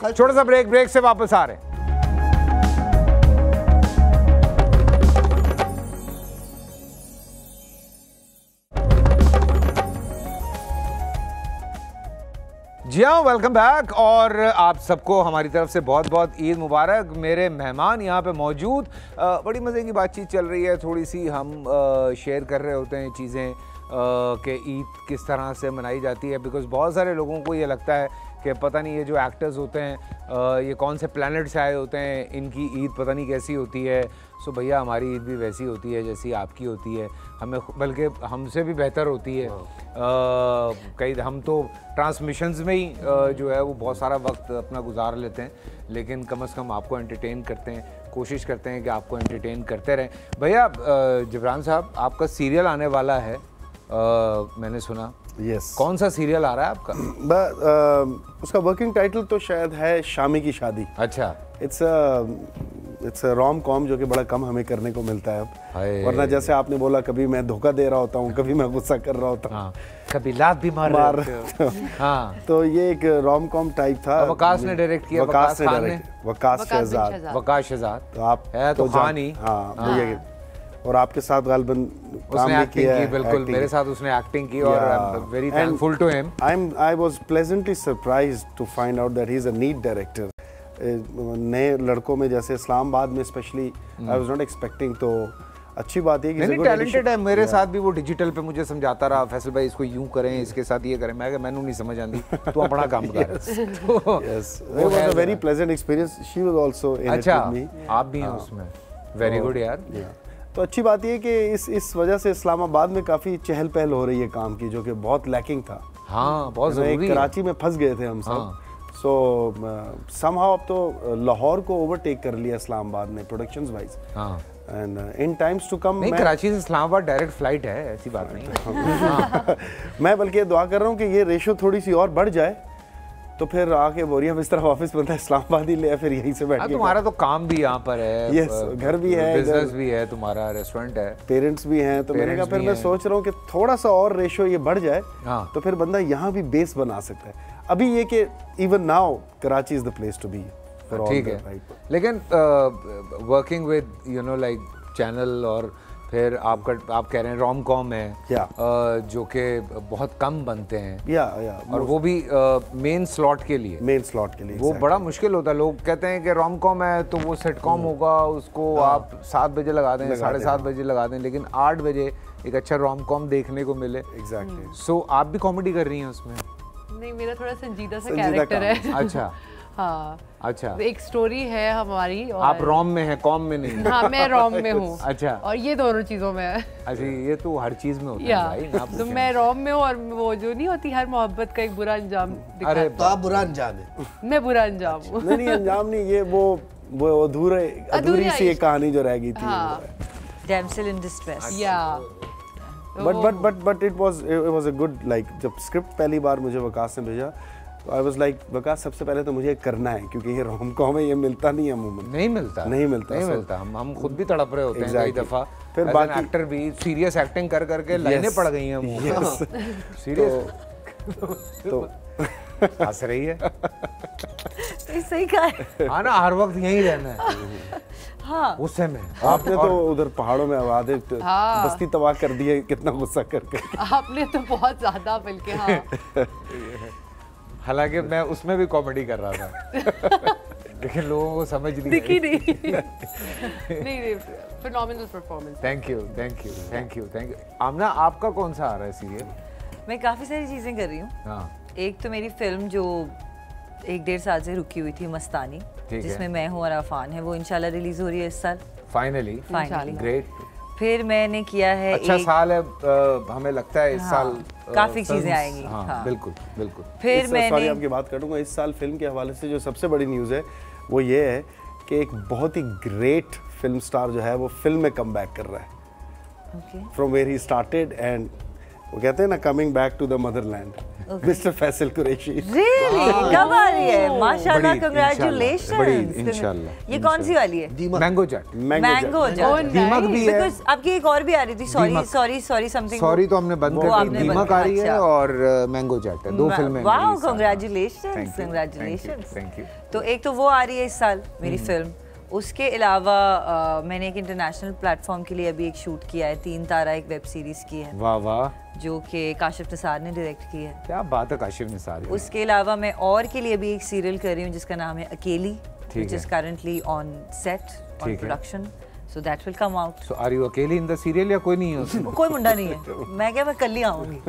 छोटा सा ब्रेक से वापस आ रहे हैं। जी हाँ, वेलकम बैक। और आप सबको हमारी तरफ से बहुत बहुत ईद मुबारक। मेरे मेहमान यहाँ पे मौजूद, बड़ी मज़े की बातचीत चल रही है, थोड़ी सी हम शेयर कर रहे होते हैं चीज़ें कि ईद किस तरह से मनाई जाती है। बिकॉज़ बहुत सारे लोगों को ये लगता है कि पता नहीं ये जो एक्टर्स होते हैं ये कौन से प्लैनेट से आए होते हैं, इनकी ईद पता नहीं कैसी होती है। सो भैया, हमारी ईद भी वैसी होती है जैसी आपकी होती है, हमें बल्कि हमसे भी बेहतर होती है। कई हम तो ट्रांसमिशंस में ही जो है वो बहुत सारा वक्त अपना गुजार लेते हैं, लेकिन कम से कम आपको एंटरटेन करते हैं, कोशिश करते हैं कि आपको एंटरटेन करते रहें। भैया जिब्रान साहब, आपका सीरियल आने वाला है, मैंने सुना। यस। कौन सा सीरियल आ रहा है आपका? उसका वर्किंग टाइटल तो शायद है शामी की शादी। अच्छा। इट्स रोम कॉम, जो कि बड़ा कम हमें करने को मिलता है अब। वरना जैसे आपने बोला, कभी मैं धोखा दे रहा होता हूँ, कभी मैं गुस्सा कर रहा होता हूँ, कभी लात भी मार रहे हाँ। तो ये एक रोम कॉम टाइप था। वकास ने डायरेक्ट किया, वकास शहजाद। वकास शहजाद तो आप है तो खान ही। हाँ, और आपके साथ गालिबन उसने एक्टिंग की। बिल्कुल, मेरे साथ उसने एक्टिंग की और I am very thankful to him. I was pleasantly surprised to find out that he is a neat director. नए लड़कों में, जैसे इस्लामाबाद में specially I was not expecting, तो अच्छी बात है कि नहीं टैलेंटेड है। मेरे साथ भी वो डिजिटल पे मुझे समझाता रहा, फैसल भाई इसको यूं करें, इसके साथ ये करें, मैं कहा मैनू नहीं समझ आती, तू अपना काम कर। Yes, it was a very pleasant experience, she was also in it with me. आप भी हैं उसमें, वेरी गुड यार। तो अच्छी बात ये कि इस वजह से इस्लामाबाद में काफ़ी चहल पहल हो रही है काम की, जो कि बहुत लैकिंग था। हाँ, बहुत ज़रूरी है। कराची में फंस गए थे हम सब, सो समहाउ अब तो लाहौर को ओवरटेक कर लिया इस्लामाबाद ने प्रोडक्शंस वाइज। हाँ, and in times to come. नहीं, कराची से इस्लामाबाद डायरेक्ट फ्लाइट है, ऐसी बात नहीं। मैं बल्कि दुआ कर रहा हूँ कि ये रेशो थोड़ी सी और बढ़ जाए, तो फिर आके बोरिया बिस्तर वापस बनता है इस्लामाबाद ही ले, फिर यहीं से बैठ के। तुम्हारा तो काम भी यहाँ पर है, यस, घर भी है, बिजनेस भी है, तुम्हारा रेस्टोरेंट है, पेरेंट्स भी हैं, तो मैंने कहा फिर मैं सोच रहा हूँ कि थोड़ा सा और रेशो ये बढ़ जाए, तो फिर बंदा यहाँ भी बेस बना सकता है। अभी ये कि even now Karachi is the place to be for all. ठीक है, लेकिन working with you know like channel, और फिर आप कह रहे हैं रोम कॉम है, जो कि बहुत कम बनते हैं, और वो भी मेन स्लॉट के लिए, वो बड़ा मुश्किल होता है। लोग कहते हैं कि रोम कॉम है तो वो सिटकॉम होगा, उसको आप 7 बजे लगा दें, 7:30 बजे लगा दें, लेकिन 8 बजे एक अच्छा रोम कॉम देखने को मिले। एग्जैक्टली। सो आप भी कॉमेडी कर रही हैं उसमें? नहीं, मेरा थोड़ा संजीदा सा कैरेक्टर है। अच्छा। हाँ, अच्छा, एक स्टोरी है हमारी। और आप रोम में हैं, कॉम में नहीं? हाँ, मैं रोम में हूँ। अच्छा, और ये दोनों चीजों में है। अच्छा, ये तो हर चीज में होता है भाई ना। तो मैं रोम में हूँ, और वो जो नहीं होती हर मोहब्बत का एक बुरा अंजाम दिखाता। अरे तो आप बुरा अंजाम है। मैं बुरा अंजाम हूँ। नहीं, अंजाम नहीं, ये वो अधूरी सी एक कहानी जो रह गई थी। Damsel in distress. या but it was a good, like जब स्क्रिप्ट पहली बार मुझे वकास ने भेजा, तो आई वाज लाइक वकास सबसे पहले तो मुझे करना है, क्योंकि ये रोम कॉम है, ये मिलता नहीं है अमूमन। नहीं मिलता। हम खुद भी तड़प रहे होते हैं कई दफा, फिर बाकी एक्टर भी सीरियस एक्टिंग कर करके लाइनें पड़ गई हैं मुंह में। सीरियस तो हंस रही है। सही कहा है। हाँ ना, हर वक्त यहीं रहना है। हाँ, गुस्से में आपने तो उधर पहाड़ों में आवाज़ें बस्ती तबाह कर दी है, कितना गुस्सा करके। आपने तो बहुत ज्यादा, बल्कि हाँ। हालांकि मैं उसमें भी कॉमेडी कर रहा था, लेकिन लोगों को समझ नहीं दिखी नहीं। Phenomenal performance. Thank you. Amna, आपका कौन सा आ रहा है सीरियल? मैं काफ़ी सारी चीज़ें कर रही हूँ। हाँ। एक तो मेरी फिल्म जो 1-1.5 साल से रुकी हुई थी, मस्तानी, जिसमें मैं हूँ और अफान है, वो इंशाल्लाह रिलीज हो रही है इस साल। फाइनली। ग्रेट। फिर मैंने किया है, अच्छा साल है, हमें लगता है इस साल काफी चीजें आएंगी। हाँ, बिल्कुल। फिर मैंने सॉरी आपकी बात करूंगा, इस साल फिल्म के हवाले से जो सबसे बड़ी न्यूज़ है वो ये है कि एक बहुत ही ग्रेट फिल्म स्टार जो है वो फिल्म में कम बैक कर रहा है, from where he started, and वो कहते हैं ना, coming back to the motherland, mister Faisal Qureshi. Really? कब आ रही है? माशाल्लाह, कांग्रेचुलेशंस। इंशाल्लाह। ये कौन सी वाली है? मैंगो जट। दीमक भी है। बिकॉज़ आपकी एक और भी आ रही थी, सॉरी समथिंग। सॉरी तो हमने बंद कर दी। दीमक आ रही है और मैंगो जट है, 2 फिल्में। Wow, congratulations. Thank you. तो एक तो वो आ रही है इस साल मेरी फिल्म। उसके अलावा मैंने एक इंटरनेशनल प्लेटफॉर्म के लिए अभी एक शूट किया है, 3 तारा एक वेब सीरीज की है। वाह वाह, जो कि काशिफ निसार ने डायरेक्ट की है। क्या बात है, काशिफ निसार। उसके अलावा मैं और के लिए अभी एक सीरियल कर रही हूँ जिसका नाम है Akeli, which is currently on set, on production, so that will come out. So are you Akeli in the serial या कोई नहीं है उसमें? कोई मुंडा नहीं है, मैं कल ही आऊंगी।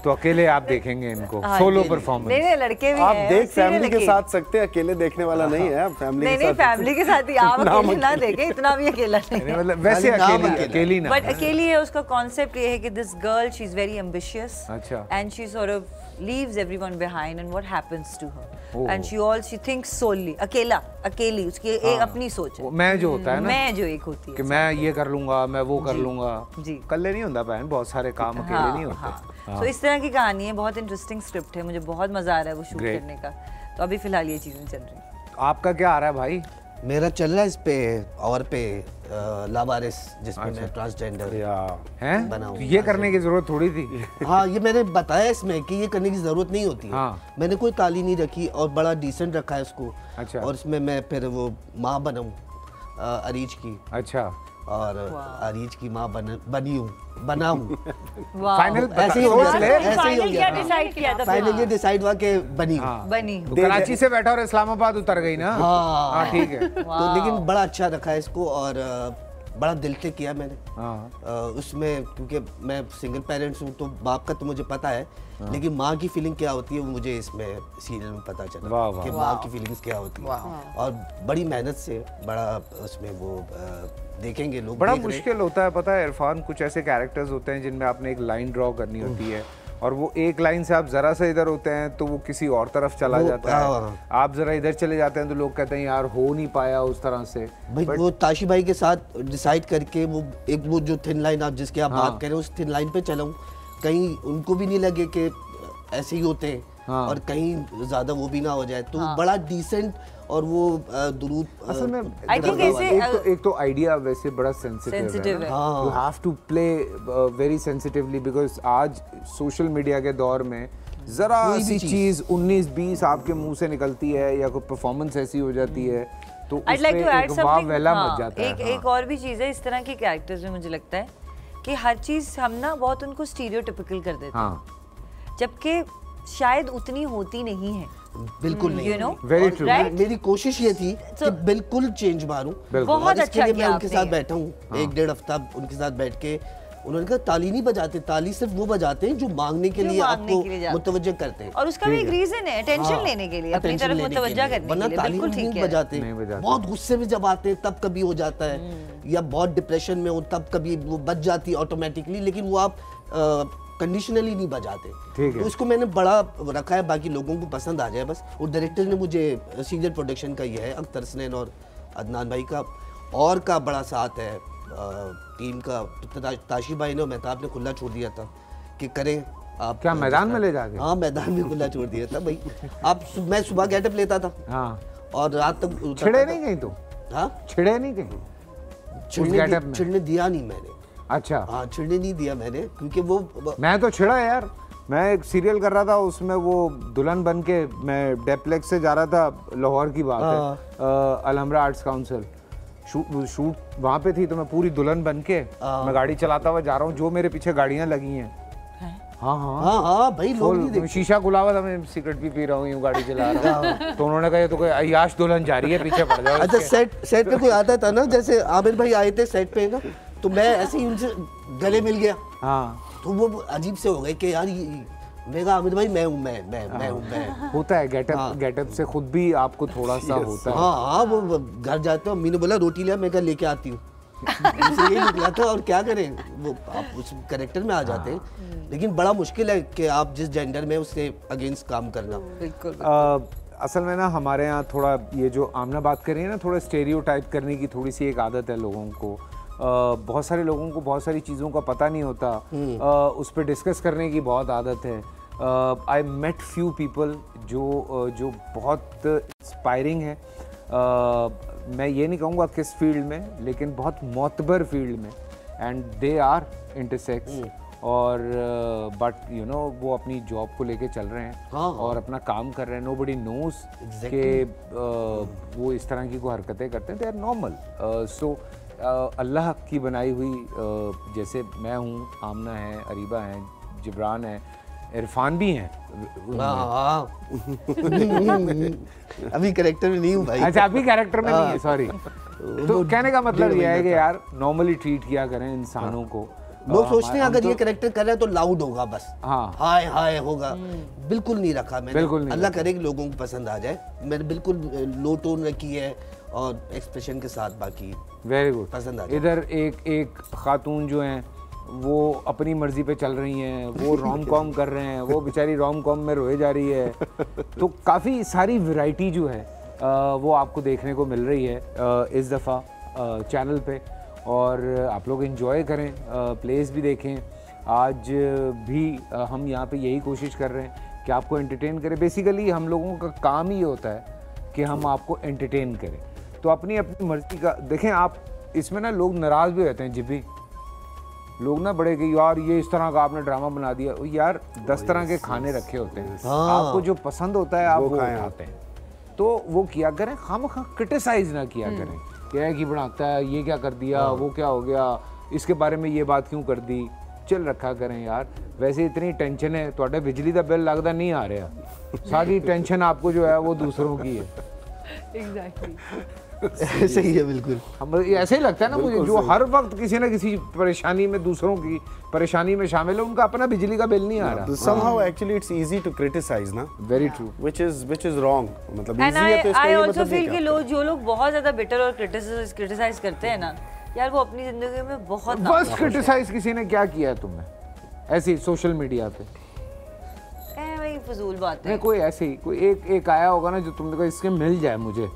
तो अकेले आप देखेंगे इनको, सोलो परफॉर्मेंस? नहीं, लड़के भी आप देख फैमिली के साथ सकते हैं, अकेले देखने वाला नहीं है। आप फैमिली के साथ, नहीं, फैमिली के साथ ही आप अकेले ना देखें, इतना भी अकेला नहीं। मतलब वैसे अकेली ना, बट अकेली है। उसका कॉन्सेप्ट ये है कि this girl, she is very ambitious, अच्छा, and she sort of leaves everyone behind and what happens to her, and she thinks solely, अकेली, उसकी एक अपनी सोच है। मैं जो होता है ना, मैं जो एक होती है कि मैं ये कर लूंगा, मैं वो कर लूंगा जी। कल्ले नहीं होता बहन, बहुत सारे काम अकेले नहीं होते। तो इस तरह की कहानी है, बहुत इंटरेस्टिंग स्क्रिप्ट है, मुझे बहुत मजा आ रहा है वो शूट करने का। तो अभी फिलहाल ये चीजें चल रही हैं। आपका क्या आ रहा है भाई? मेरा चल रहा है इस पे और पे लावारिस, जिसमें मैं ट्रांसजेंडर हैं बना हूं। ये करने की जरूरत थोड़ी थी। हाँ, ये मैंने बताया इसमें कि ये करने की जरूरत नहीं होती है। हाँ। मैंने कोई काली नहीं रखी और बड़ा डिसेंट रखा है उसको। अच्छा। और इसमें मैं फिर वो माँ बनाऊँ अरीज की। अच्छा। और अरीज की माँ बना हूँ। फाइनल ऐसे ही हो गया, ऐसे ही हो गया। डिसाइड किया था फाइनली डिसाइड हुआ कि बनी तो कराची से बैठा और इस्लामाबाद उतर गई ना। हाँ ठीक है। तो लेकिन बड़ा अच्छा रखा है इसको और बड़ा दिल से किया मैंने उसमें, क्योंकि मैं सिंगल पेरेंट्स हूँ तो बाप का तो मुझे पता है, लेकिन माँ की फीलिंग क्या होती है वो मुझे इसमें सीरियल में पता चला कि माँ की फीलिंग्स क्या होती है। और बड़ी मेहनत से बड़ा उसमें वो देखेंगे लोग। बड़ा मुश्किल होता है, पता है इरफान, कुछ ऐसे कैरेक्टर्स होते हैं जिनमें आपने एक लाइन ड्रॉ करनी होती है और वो एक लाइन से आप जरा सा इधर होते हैं तो वो किसी और तरफ चला जाता है, आप जरा इधर चले जाते हैं तो लोग कहते हैं यार हो नहीं पाया उस तरह से। भाई वो ताशी भाई के साथ डिसाइड करके वो एक वो जो थिन लाइन आप जिसकी आप बात कर रहे हैं उस थिन लाइन पे चलाऊं, कहीं उनको भी नहीं लगे कि ऐसे ही होते हैं और कहीं ज्यादा वो भी ना हो जाए, तो बड़ा डिसेंट और वो दुरूद असल में आई थिंक ऐसे एक तो आइडिया वैसे बड़ा सेंसिटिव है, you have to play very sensitively because आज सोशल मीडिया के दौर में जरा सी चीज 19-20 आपके मुंह से निकलती है या कोई परफॉर्मेंस ऐसी हो जाती है तो उसपे एक वाह वेला मच जाता है। एक और भी चीज है इस तरह के कैरेक्टर्स में, मुझे लगता है कि हर चीज हम ना बहुत उनको स्टीरियोटिपिकल कर देते हैं, जबकि शायद उतनी होती नहीं है। बिल्कुल नहीं, you know? Very true. मेरी कोशिश ये थी कि बिल्कुल चेंज मारूं। बहुत अच्छा किया। मैं उनके साथ बैठा हूँ 1-1.5 हफ्ता उनके साथ बैठ के, उन्होंने कहा ताली नहीं बजाते, ताली सिर्फ वो बजाते हैं जो मांगने के लिए आपको मुतवज्जो करते हैं, और उसका भी एक रीजन है, अटेंशन लेने के लिए, अपनी तरफ मुतवज्जो करने के लिए। बिल्कुल ठीक है, बजाते बहुत गुस्से में जब आते हैं तब कभी हो जाता है, या बहुत डिप्रेशन में हो तब कभी वो बज जाती है ऑटोमेटिकली, लेकिन वो आप कंडीशनली नहीं बजाते। तो इसको मैंने बड़ा रखा है बाकी लोगों को पसंद आ जाए बस। और डायरेक्टर ने मुझे सीरियल प्रोडक्शन का ये है, अख्तर हसनैन और अदनान भाई का और का बड़ा साथ है टीम का। ताशी भाई ने मेहताब ने खुला छोड़ दिया था कि करें आप क्या मैदान में ले जाके? हाँ मैदान में खुला छोड़ दिया था भाई। आप मैं सुबह गेटअप लेता था और रात तक छिड़े नहीं कहीं, तो हाँ छिड़े नहीं कहीं, छिड़ने दिया नहीं मैंने। अच्छा हाँ छिड़ने नहीं दिया मैंने, क्योंकि वो मैं तो छिड़ा यार। मैं एक सीरियल कर रहा था उसमें वो दुल्हन बन के, मैं डेप्लेक्स से जा रहा था, लाहौर की बात है, अलहमरा आर्ट्स काउंसिल शूट वहाँ पे थी, तो मैं पूरी दुल्हन बन के मैं गाड़ी चलाता हुआ जा रहा हूँ, जो मेरे पीछे गाड़ियाँ लगी हैं। हाँ भाई लोग नहीं देखते। शीशा खुला हुआ था, मैं सिगरेट भी पी रहा हूँ, यूँ गाड़ी चला रहा हूँ, तो उन्होंने कहा तो कोई अय्याश दुल्हन जा रही है, पीछे पड़ जाओ। अच्छा सेट पे कोई आता था ना, जैसे आमिर भाई आए थे सेट पे ना, तो मैं ऐसे ही उनसे गले मिल गया। तो वो अजीब से हो गए कि यार मैं कहा आमिर भाई मैं हूँ, मैं होता है गेटअप से खुद भी आपको थोड़ा सा होता है। हाँ वो घर जाते हो, अम्मी ने बोला रोटी लिया, मैं कहा लेके आती हूँ। यही निकला था, और क्या करें, वो आप उस कैरेक्टर में आ जाते हैं। लेकिन बड़ा मुश्किल है कि आप जिस जेंडर में उसके अगेंस्ट काम करना। बिल्कुल असल में ना हमारे यहाँ थोड़ा ये जो आमना बात कर रही है ना, थोड़ा स्टेरियोटाइप करने की थोड़ी सी एक आदत है लोगों को। बहुत सारे लोगों को बहुत सारी चीज़ों का पता नहीं होता, उस पर डिस्कस करने की बहुत आदत है। आई मेट फ्यू पीपल जो बहुत इंस्पायरिंग है। मैं ये नहीं कहूँगा किस फील्ड में, लेकिन बहुत मोतबर फील्ड में, एंड दे आर इंटरसेक्स, और बट यू नो वो अपनी जॉब को लेके चल रहे हैं और अपना काम कर रहे हैं। नोबडी नोज कि वो इस तरह की कोई हरकतें करते हैं, दे आर नॉर्मल। सो अल्लाह की बनाई हुई, जैसे मैं हूँ, आमना है, अरीबा हैं, जिब्रान है, इरफान भी हैं। अभी कैरेक्टर में नहीं हूँ भाई। अच्छा अभी कैरेक्टर में नहीं है, सॉरी। तो कहने का मतलब ये है कि यार नॉर्मली ट्रीट किया करें इंसानों को। लोग सोचते हैं अगर ये कैरेक्टर कर रहा है तो लाउड होगा, बस हाय हाय होगा। बिल्कुल नहीं रखा मैंने, अल्लाह करे कि लोगों को पसंद आ जाए। मैंने बिल्कुल लो टोन रखी है और एक्सप्रेशन के साथ, बाकी वेरी गुड पसंद आ। इधर एक खातून जो हैं वो अपनी मर्जी पे चल रही हैं, वो रोम कॉम कर रहे हैं, वो बेचारी रोम कॉम में रोए जा रही है। तो काफ़ी सारी वैरायटी जो है वो आपको देखने को मिल रही है इस दफ़ा चैनल पे, और आप लोग एंजॉय करें, प्लेस भी देखें। आज भी हम यहाँ पे यही कोशिश कर रहे हैं कि आपको एंटरटेन करें। बेसिकली हम लोगों का काम ही होता है कि हम आपको एंटरटेन करें, तो अपनी अपनी मर्ज़ी का देखें आप। इसमें ना लोग नाराज़ भी रहते हैं, जब भी लोग ना बड़े कि यार ये इस तरह का आपने ड्रामा बना दिया। यार 10 तरह के खाने रखे होते हैं, आपको जो पसंद होता है आप वो खाते हैं, तो वो किया करें, खामखा क्रिटिसाइज ना किया करें। क्या है कि बनाता है, ये क्या कर दिया, वो क्या हो गया, इसके बारे में ये बात क्यों कर दी। चल रखा करें यार, वैसे इतनी टेंशन है, थोड़ा बिजली का बिल लगता नहीं आ रहा, सारी टेंशन आपको जो है वो दूसरों की है। एग्जैक्टली सही है, बिल्कुल। हम ऐसे ही लगता है ना मुझे, जो हर वक्त किसी ना किसी परेशानी में, दूसरों की परेशानी में शामिल है, उनका अपना बिजली का बिल नहीं आ रहा। Somehow actually it's easy to criticize ना। Very true। Which is wrong। मतलब And easy है तो इसका I ये also मतलब नहीं feel कि जो लोग बहुत ज्यादा बिटर और क्रिटिसाइज करते हैं ना यार, वो अपनी जिंदगी में बहुत बस क्रिटिसाइज किसी ने क्या किया है तुम्हें ऐसी सोशल मीडिया पे? वही फजूल बात है। कोई ऐसे ही कोई एक आया होगा ना जो तुमने कहा इसके मिल जाए मुझे,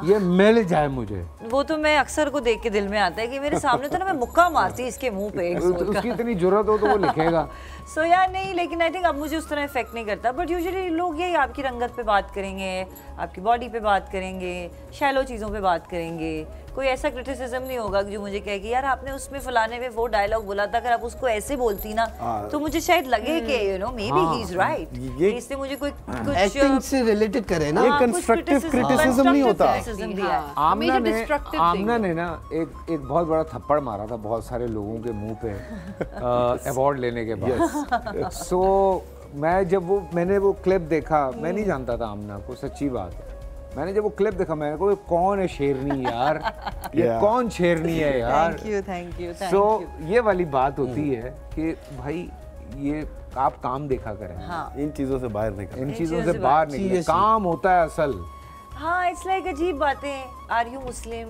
ये मिल जाए मुझे। वो तो मैं अक्सर को देख के दिल में आता है कि मेरे सामने तो ना मैं मुक्का मारती इसके मुंह पे उसकी इतनी जरूरत हो तो वो लिखेगा। सो यार नहीं, लेकिन आई थिंक अब मुझे उस तरह इफेक्ट नहीं करता। बट यूजुअली लोग यही आपकी रंगत पे बात करेंगे, आपकी बॉडी पे बात करेंगे, शैलो चीज़ों पे बात करेंगे। कोई ऐसा क्रिटिसिज्म नहीं होगा जो मुझे कहे कि यार आपने उसमें फलाने में वो डायलॉग बोला था, अगर आप उसको ऐसे बोलती ना तो मुझे शायद लगे कि you know may be he is right, इससे मुझे कोई कुछ एक्टिंग से रिलेटेड करे ना, ये कंस्ट्रक्टिव क्रिटिसिज्म नहीं होता। आमना ने ना एक बहुत बड़ा थप्पड़ मारा था बहुत सारे लोगों के मुंह पे अवार्ड लेने के बाद। सो मैं जब मैंने वो क्लिप देखा, मैं नहीं जानता था आमना को, सच्ची बात है। मैंने जब वो क्लिप देखा मैंने कहा कौन है शेरनी यार, ये कौन शेरनी है यार। Thank you. सो ये वाली बात होती है कि भाई ये आप काम देखा करें। हाँ। इन चीजों से बाहर निकल, इन चीजों से बाहर निकले, काम होता है असल। हाँ, इट्स लाइक अजीब बातें। Are you Muslim,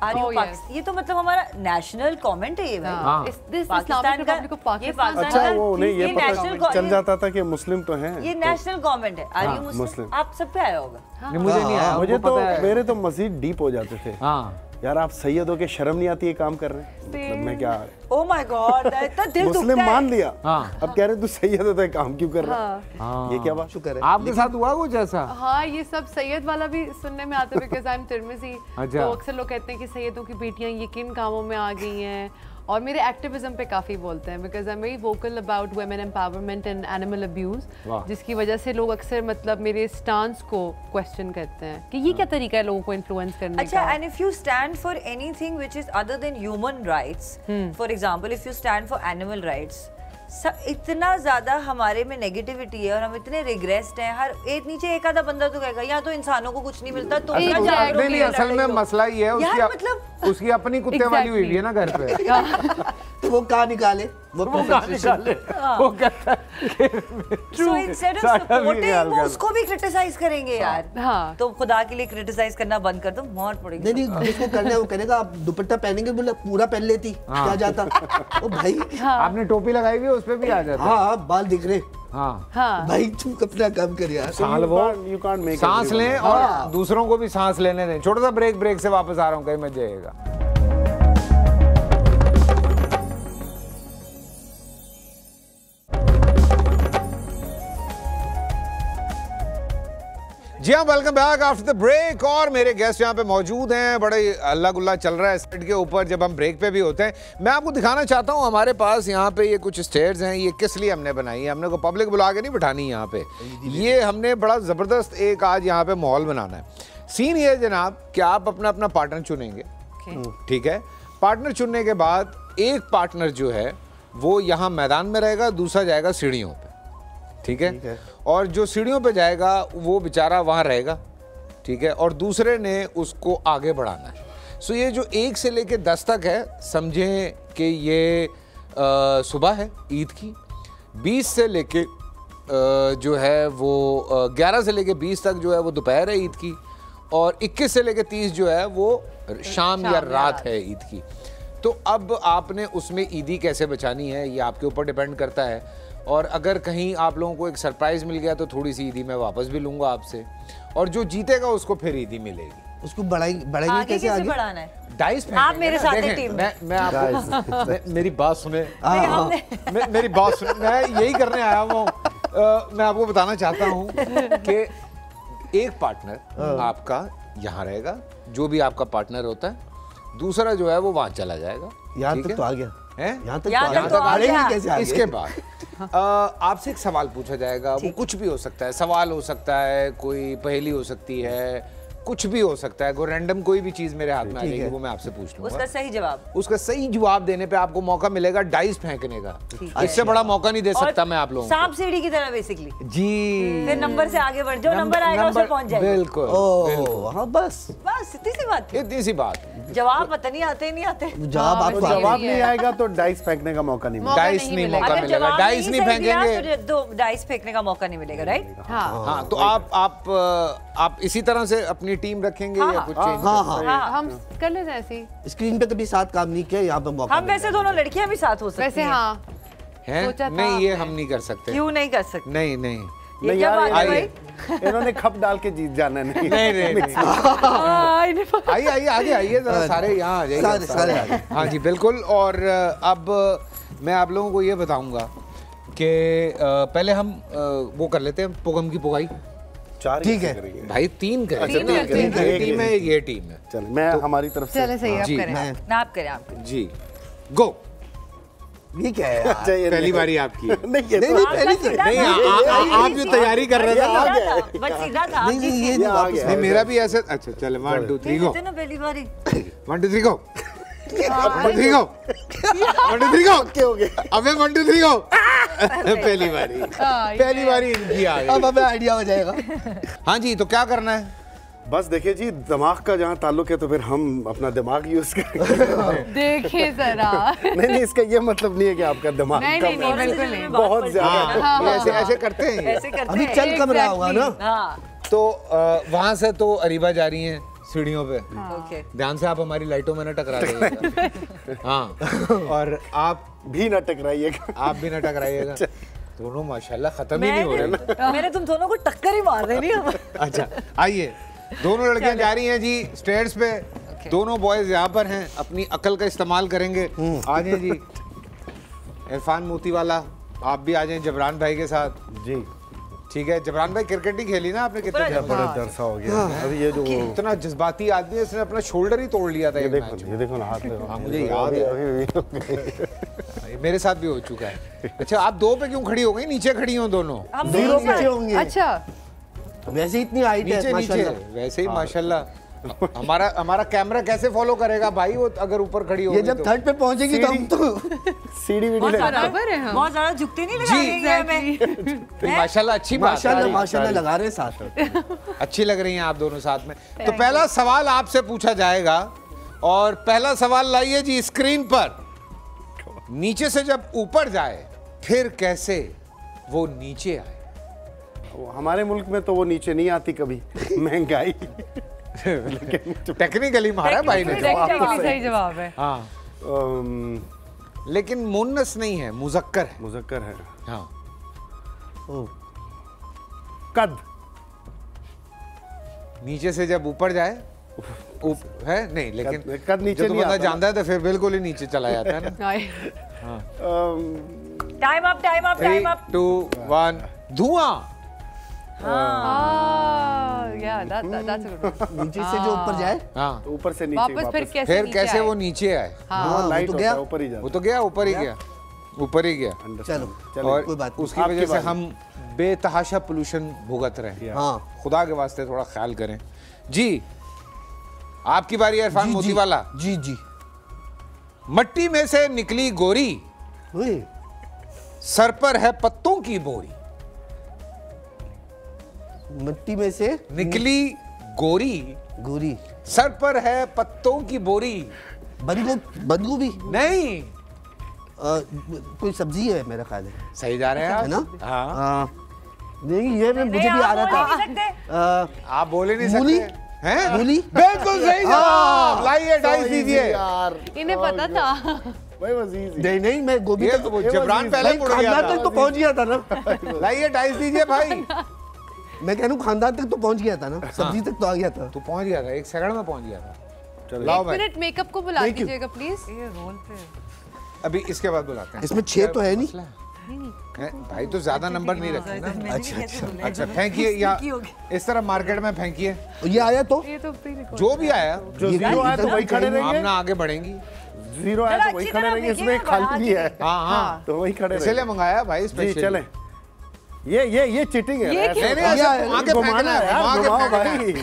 are you Pakistan, ये तो मतलब हमारा नेशनल कमेंट है ये भाई। पाकिस्तान का ये अच्छा वो उन्हें ये पता चल जाता था कि मुस्लिम तो हैं, ये नेशनल कमेंट है। आर यू मुस्लिम, आप सब पे आया होगा। मुझे नहीं आया, मुझे तो मेरे तो मजीद डीप हो जाते थे। हाँ यार आप सैयद हो के शर्म नहीं आती ये काम कर रहे हैं, मतलब मैं क्या, ओह माय गॉड, इतना दिल दुखता है। मुस्लिम मान लिया, हाँ। अब कह रहे तू सैयद हो तो काम क्यों कर रहा है, ये क्या बात शुक्र है। आपके साथ हुआ कुछ ऐसा? हाँ, ये सब सैयद वाला भी सुनने में आता है बिकॉज़ आई एम तिरमिजी। अच्छा। तो अक्सर लोग कहते हैं कि सैयदों की बेटियां ये किन कामों में आ गई हैं, और मेरे एक्टिविज्म पे काफ़ी बोलते हैं because I am very vocal about women empowerment and animal abuse, जिसकी वजह से लोग अक्सर मतलब मेरे स्टांस को क्वेश्चन करते हैं कि ये क्या तरीका है लोगों को इन्फ्लुएंस करने का। अच्छा, and if you stand for anything which is other than human rights, for example if you stand for animal rights, इतना ज्यादा हमारे में नेगेटिविटी है और हम इतने रिग्रेस्ड हैं। हर एक नीचे एक आधा बंदा तो कहेगा यहाँ तो इंसानों को कुछ नहीं मिलता, तो नहीं, असल में मसला ये है उसकी अपनी कुत्ते वाली हुई है ना घर पे। तो वो कहाँ निकाले, वो कहता है सो इंस्टेड ऑफ सपोर्टिंग वो उसको भी क्रिटिसाइज करेंगे यार। हाँ। तो खुदा के लिए क्रिटिसाइज करना बंद कर दो, मार पड़ेगी। नहीं, जिसको करना है वो करेगा। आप दुपट्टा पहनेंगे बोले पूरा पहन लेती, क्या जाता। ओ भाई आपने टोपी लगाई हुई है, उस पे भी आ जाता। हाँ, बाल दिख रहे। हाँ भाई तुम अपना काम कर यार। सांस लें और दूसरों को भी सांस लेने दें। छोटा सा ब्रेक से वापस आ रहा हूँ, कहीं मत जाइएगा। जी हाँ, welcome back after the break. और मेरे गेस्ट यहाँ पे मौजूद हैं। बड़े अल्लाह गुल्ला चल रहा है सेट के ऊपर जब हम ब्रेक पे भी होते हैं। मैं आपको दिखाना चाहता हूँ हमारे पास यहाँ पे ये कुछ स्टेयर्स हैं। ये किस लिए हमने बनाई है? हमने को पब्लिक बुला के नहीं बिठानी यहाँ पे। ये हमने बड़ा ज़बरदस्त एक आज यहाँ पे माहौल बनाना है। सीन ये जनाब कि आप अपना अपना पार्टनर चुनेंगे, ठीक है। पार्टनर चुनने के बाद एक पार्टनर जो है वो यहाँ मैदान में रहेगा, दूसरा जाएगा सीढ़ियों पे, ठीक है। और जो सीढ़ियों पे जाएगा वो बेचारा वहाँ रहेगा, ठीक है। और दूसरे ने उसको आगे बढ़ाना है। सो ये जो 1 से लेके 10 तक है, समझें कि ये सुबह है ईद की। 20 से लेके जो है वो 11 से लेके 20 तक जो है वो दोपहर है ईद की। और 21 से लेके 30 जो है वो शाम या रात है ईद की। तो अब आपने उसमें ईदी कैसे बचानी है ये आपके ऊपर डिपेंड करता है। और अगर कहीं आप लोगों को एक सरप्राइज मिल गया तो थोड़ी सी ईदी मैं वापस भी लूंगा आपसे। और जो जीतेगा उसको फिर ईदी मिलेगी। उसको बढ़ाएंगे कैसे आगे? बढ़ाना है डाइस आप मेरे साथ हैं टीम। मैं आपको मेरी बात सुने, मेरी बात सुने। मैं यही करने आया हूँ। मैं आपको बताना चाहता हूँ कि एक पार्टनर आपका यहाँ रहेगा, जो भी आपका पार्टनर होता है। दूसरा जो है वो वहाँ चला जाएगा। यहाँ तक तो आ गया है, यहाँ तक आ गया। कैसे आगे? इसके बाद आपसे एक सवाल पूछा जाएगा। वो कुछ भी हो सकता है, सवाल हो सकता है, कोई पहेली हो सकती है, कुछ भी हो सकता है, कोई रैंडम कोई भी चीज मेरे हाथ में आ जाएगी, वो मैं आपसे पूछ लूंगा। उसका सही जवाब, उसका सही जवाब देने पे आपको मौका मिलेगा डाइस फेंकने का। इससे बड़ा मौका नहीं दे सकता मैं आप लोगों को। सांप सीढ़ी की तरह बेसिकली जी। फिर नंबर से आगे बढ़, जो नंबर आएगा उस पे पहुंच जाएगा। बिल्कुल। हाँ बस इतनी सी बात थी। इतनी सी बात। जवाब पता नहीं आते नहीं आते। जवाब आपको जवाब नहीं आएगा तो डाइस फेंकने का मौका नहीं मिलेगा। डाइस नहीं मौका मिलेगा, डाइस नहीं फेंकेंगे तो डाइस फेंकने का मौका नहीं मिलेगा, राइट? हाँ, तो आप इसी तरह से अपनी टीम रखेंगे या कुछ चेंज? हाँ, हम कर लेते हैं ऐसे। स्क्रीन पे कभी साथ काम नहीं किया, यहाँ पे मौका हम वैसे दोनों लड़कियां भी साथ हो सकती हैं। वैसे हाँ हैं? नहीं, ये हम नहीं कर सकते। क्यों नहीं कर सकते? नहीं नहीं ये क्या बात है भाई? इन्होंने खप डाल के जीत जाना नहीं। नहीं आइए आइए आगे आइए जरा, सारे यहाँ आ जाइए। सारे हाँ जी बिल्कुल। और अब मैं आप लोगों को ये बताऊंगा कि पहले हम वो कर लेते हैं पुगम की पुगाई। ठीक है भाई, 3 करें। ये टीम है, ये टीम है। चल मैं हमारी तरफ से। चले सही, आप जी, करें। आप करें। जी गो। ये क्या है यार? पहली बारी आपकी है। नहीं ये नहीं तो नहीं पहली से नहीं, आप जो तैयारी कर रहे थे ना, बट सीधा था। नहीं नहीं ये नहीं वापस नहीं मेरा भी ऐसे। अच्छा चले 1 2 3 गो। ना पहली बारी 1 2 3 गो। 1 2 3 गो। 1 2 3 गो। अबे 1 2 3 गो। पहली बारी इनकी आ गई। अब हमें आइडिया हो जाएगा। हाँ जी, तो क्या करना है? बस देखिए जी, दिमाग का जहाँ ताल्लुक है तो फिर हम अपना दिमाग यूज करेंगे। देखिए जरा। नहीं इसका ये मतलब नहीं है कि आपका दिमाग नहीं, कम नहीं, नहीं, है। बिल्कुल नहीं। बहुत ज्यादा। ऐसे ऐसे करते हैं ये। ऐसे करते अभी हैं। चल कम रहा होगा ना। हाँ तो वहां से तो अरीबा जा रही हैं सीढ़ियों पे। ओके। ध्यान से, आप हमारी लाइटों में न टकरा जाइएगा। हाँ, और आप भी न टकराइएगा। आप भी न टकराइएगा। दोनों माशाल्लाह खत्म ही नहीं हो रहे। मैंने तुम दोनों को टक्कर ही मार देनी है। अच्छा आइए, दोनों लड़कियां जा रही हैं जी स्टेयर्स पे। दोनों बॉयज यहाँ पर हैं, अपनी अकल का इस्तेमाल करेंगे। आ जाएं जी इरफान मोतीवाला, आप भी आ जाएं जबरान भाई के साथ। जी ठीक है। जबरान भाई क्रिकेट ही खेली ना आपने कितने दिन? बड़ा दरसा हो गया। अभी ये जो इतना जज्बाती आदमी है, इसने अपना शोल्डर ही तोड़ लिया था ये एक मैच देखो, में। ये देखो ना हाथ में। हाँ, मुझे याद है। ये मेरे साथ भी हो चुका है। अच्छा, आप 2 पे क्यों खड़ी हो गई? नीचे खड़ी हो दोनों। हम जीरो नीचे होंगे। अच्छा, वैसे इतनी हाइट है नीचे माशाल्लाह। वैसे ही माशाल्लाह। हमारा कैमरा कैसे फॉलो करेगा भाई वो, अगर ऊपर खड़ी हो ये जब थर्ड पे पहुंचेगी तो हम तो सीढ़ी वीढ़ी लगा। बराबर है हम। बहुत ज्यादा झुकते नहीं लगाएंगे हमें। तो माशाल्लाह अच्छी बात है। माशाल्लाह लगा रहे हैं साथ। अच्छी लग रही हैं आप दोनों साथ में। तो पहला सवाल आपसे पूछा जाएगा, और पहला सवाल लाइए जी स्क्रीन पर। नीचे से जब ऊपर जाए फिर कैसे वो नीचे आए? हमारे मुल्क में तो वो नीचे नहीं आती कभी, महंगाई। टेक्निकली मारा है भाई ने। टेक्निकली सही जवाब है। हाँ, लेकिन मुन्नस नहीं है, मुजक्कर है। मुजक्कर है। हाँ, कद। नीचे से जब ऊपर जाए है नहीं, लेकिन कद नीचे जब तो नहीं बंदा आता जानता है तो फिर बिल्कुल ही नीचे चला जाता है ना। Time up, time up, 3 time up. 2 1 धुआं। नीचे से जो ऊपर जाए, हाँ, तो ऊपर से नीचे वापस फिर कैसे फिर नीचे कैसे आए? वो नीचे आए? हाँ, लाइट तो होता गया। है, ऊपर ही जाता वो तो गया, ऊपर ही गया, ऊपर ही गया। चलो और कोई बात नहीं। उसकी वजह से हम बेतहाशा पोल्यूशन भुगत रहे हैं। हाँ खुदा के वास्ते थोड़ा ख्याल करें जी। आपकी बारी है इरफान मोतीवाला। जी जी। मट्टी में से निकली गोरी, ओए, सर पर है पत्तों की बोरी। मिट्टी में से निकली गोरी, गोरी, सर पर है पत्तों की बोरी। बंदगोभी नहीं, कोई सब्जी है मेरा ख्याल है। सही जा रहे हैं है ना? आप। हाँ, नहीं ये मुझे भी आ रहा था। आप बोले नहीं मूली? सकते हैं? मूली? बिल्कुल सही जवाब। लाइए डाइस दीजिए। इन्हें पता था। नहीं नहीं, मैं गोभी ये तक वो जबरान पहले भाई, मुड़ गया खानदान था। तक तो पहुंच गया था ना। लाइए डाइस दीजिए भाई। मैं कह रहा हूँ खानदान तक तो पहुंच गया था ना, सब्जी तक तो आ गया था। तू पहुंच गया था, 1 सेकंड में पहुंच गया था। चलो लाओ एक भाई, मिनट मेकअप को बुला दीजिएगा प्लीज। ये रोल पे अभी इसके बाद बुलाते हैं। इसमें 6 तो है नहीं। हैं? भाई तो ज्यादा नंबर नहीं रखे ना। अच्छा अच्छा। अच्छा फेंकिए, या इस तरह मार्केट में फेंकिए। ये आया तो ये तो प्री रिकॉर्ड। जो भी आया, जो जीरो आया तो वही खड़े हम रहेंगे। ना आगे बढ़ेंगी। जीरो आया तो वही खड़े रहेंगे, इसमें खाली है। हाँ हाँ, तो वही खड़े इसलिए रहेंगे। मंगाया भाई जी स्पेशल। चले। ये चीटिंग है। ये ऐसे क्या? नहीं नहीं, ऐसे ये आगे घुमाना फेंकना है है, यार, आगे घुमाओ फेंकना है। भाई।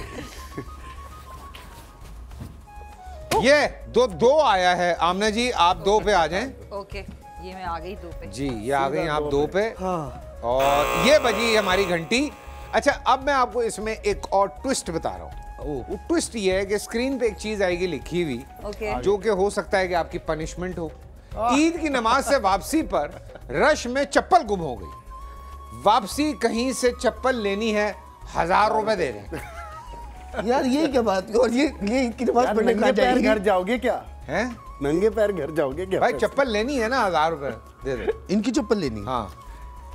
ये दो आया है। आमना जी आप 2 पे आ जाएं। ओके, ये मैं आ गई 2 पे। जी ये आ गई आप 2 पे। हाँ। और ये बजी हमारी घंटी। अच्छा अब मैं आपको इसमें एक और ट्विस्ट बता रहा हूँ। वो ट्विस्ट ये है कि स्क्रीन पे एक चीज आएगी लिखी हुई, जो कि हो सकता है कि आपकी पनिशमेंट हो। ईद की नमाज से वापसी पर रश में चप्पल गुम हो गई। वापसी कहीं से चप्पल लेनी है, 1000 रुपए दे रहे। यार ये क्या बात है? और ये ईद की नमाज पढ़ने नंगे पैर घर जाओगे क्या? हैं? नंगे पैर घर जाओगे क्या? भाई चप्पल लेनी है ना, 1000 रुपए दे दे। इनकी चप्पल लेनी? हाँ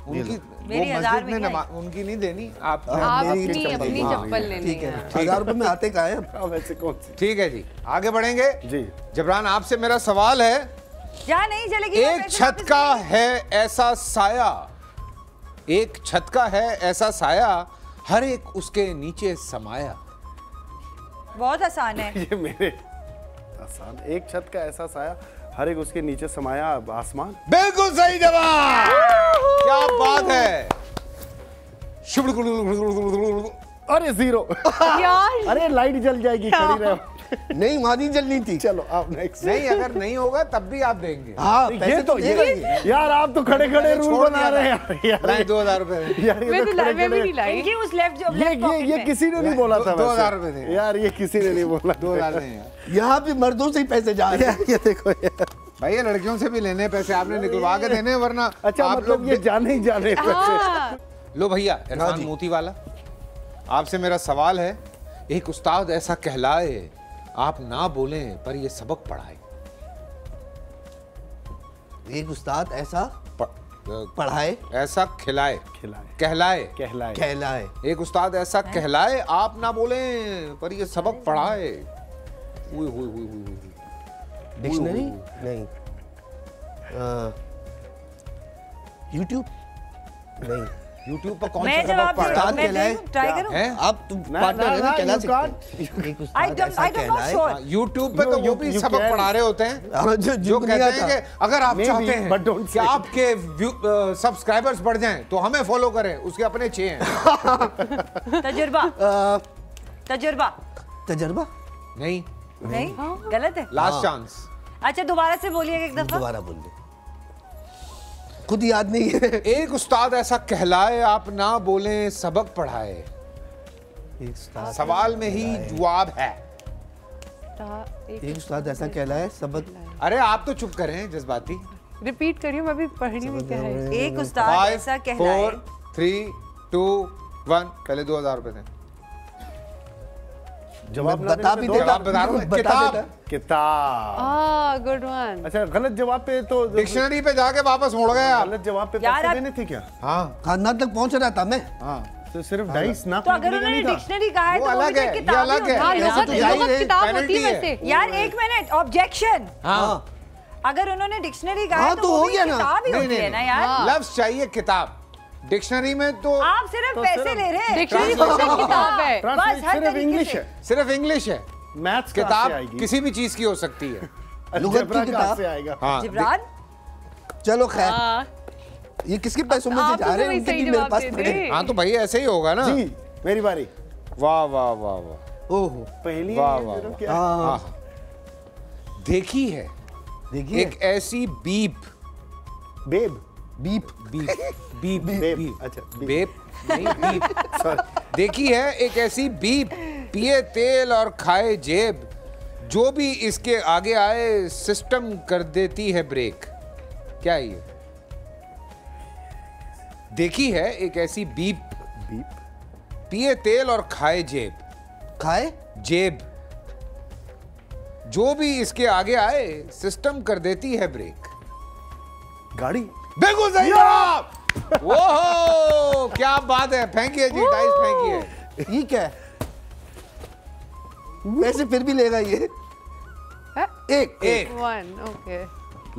उनकी, मेरी वो 1000 मस्जिद में उनकी नहीं देनी, आप अपनी चप्पल लेनी ठीक है। है। 1000 रुपए में आते कहाँ हैं? वैसे कौन सी? ठीक है जी, आगे बढ़ेंगे जी। जबरान आपसे मेरा सवाल है, क्या नहीं चलेगी? एक छत का है ऐसा साया, एक छत का है ऐसा साया, हर एक उसके नीचे समाया। बहुत आसान है ये मेरे आसान। एक छत का ऐसा साया, हर एक उसके नीचे समाया आसमान। बिल्कुल सही जवाब। क्या बात है। अरे 0। यार अरे लाइट जल जाएगी, खड़ी रहो। नहीं वहां नहीं जलनी थी। चलो आप नेक्स्ट। नहीं अगर नहीं होगा तब भी आप देंगे। हाँ ये तो ये यार आप तो खड़े खड़े रूल बना रहे हैं यार। नहीं 2000 रुपए यार ये तो खड़े मैं भी नहीं खड़े। लाई। इनकी उस लेफ्ट जो ये किसी ने नहीं बोला था। 2000 रुपए थे यार, ये किसी ने नहीं बोला। 2000 नहीं। यहाँ पे मर्दों से ही पैसे जा रहे हैं। ये देखो यार। भाई ये लड़कियों से भी लेने पैसे, आपने निकलवा के देने, वरना अच्छा आप मतलब लोग ये जाने ही जाने पैसे। लो भैया इरफान मोती वाला, आपसे मेरा सवाल है, एक उस्ताद ऐसा कहलाए आप ना बोलें पर ये सबक पढ़ाए। एक उस्ताद ऐसा पढ़ाए, ऐसा खिलाए, खिलाए, कहलाए, कहलाए, कहलाए। एक उस्ताद ऐसा कहलाए आप ना बोलें पर ये सबक पढ़ाए। डिक्शनरी नहीं, यूट्यूब नहीं, यूट्यूब पर कौन मैं सा सबक जवाब पढ़ा मैं ट्राई करूं? है? आप तुम पार्टनर है ना, कहला सकते हैं। एक उस्ताद ऐसा I don't know कहलाए। sure. यूट्यूब पे तो वो भी you सबक can. पढ़ा रहे होते हैं, हाँ, जो जिनको कहते नहीं हैं आता। कि अगर आप Maybe, चाहते हैं but don't कि say. आपके सब्सक्राइबर्स बढ़ जाएं तो हमें फॉलो करें, उसके अपने 6 हैं। तजुर्बा तजुर्बा तजर्बा नहीं, नहीं गलत है। Last chance. अच्छा दोबारा से बोलिए एक दफा। दोबारा बोल दे, खुद याद नहीं है। एक उस्ताद ऐसा कहलाए आप ना बोलें सबक पढ़ाए। एक उस्ताद, सवाल में ही जवाब है। एक उस्ताद ऐसा कहलाए सबक। अरे आप तो चुप करें जज्बाती। रिपीट करिए, मैं भी पढ़ रही हूँ क्या है। एक उस्ताद ऐसा 5 कहलाए। 4 3 2 1। पहले 2000 रुपए थे। जवाब मैं बता भी देता, जवाब बता रहा हूँ, बता किताब। देता। किताब। Good one. अच्छा गलत जवाब पे तो डिक्शनरी पे जाके वापस मुड़ गया। गलत जवाब पे यार, पैसे आप- देने थे क्या? हाँ खानदान तक पहुंच रहा था मैं। हाँ तो सिर्फ डाइस ना तो अगर उन्होंने डिक्शनरी कहा है वो तो वो अलग भी है, तो ये किताब ही अलग है। होती हाँ है। लोगों तो की जाहिर है, किताब होती penalty है है। वैसे। यार एक मिनट, ऑब्जेक्शन। हाँ अगर उन्होंने डिक्शनरी कहा हाँ, है तो तो हो वो भी गया ना। किताब ही नहीं, होती है नहीं, ना नहीं। यार। लफ्ज चाहिए किताब। डिक्शनरी में तो आप सिर्फ पैसे ले रहे हैं। डिक्शनरी तो किताब है। बस हर सिर्फ तरीके इंग्लिश से। है, सिर्फ इंग्लिश है। मैथ्स किताब आएगी। किसी भी चीज की हो सकती है। लुगत की अलजेब्रा कहाँ किताब। से आएगा? हाँ जिब्रान चलो खैर, हाँ, ये किसके पैसों में से आप जा तो रहे हैं? वही उनके सही भी मेरे जवाब पास दे पड़े। दे। हाँ तो भाई ऐसे ही होगा ना। जी मेरी बारी। वाह वाह वाह वाह। ओहो, पहली वाह, ये वाह, जरूर वाह। क्या? हाँ, देखी है देखिए एक ऐसी बीप बेब। बीप बीप बीप बेब। बीप अच्छा, बीप। बेप नहीं बीप। सॉरी। देखी है एक ऐसी बीप, पिए तेल और खाए जेब, जो भी इसके आगे आए सिस्टम कर देती है ब्रेक। क्या है ये? देखी है एक ऐसी बीप, बीप। पिए तेल और खाए जेब, खाए जेब, जो भी इसके आगे आए सिस्टम कर देती है ब्रेक। गाड़ी। बिल्कुल सही जवाब। ओहो क्या बात है, फेंकिए जी, डाइस फेंकिए। ये क्या है? वैसे फिर भी लेगा ये। एक एक वन ओके।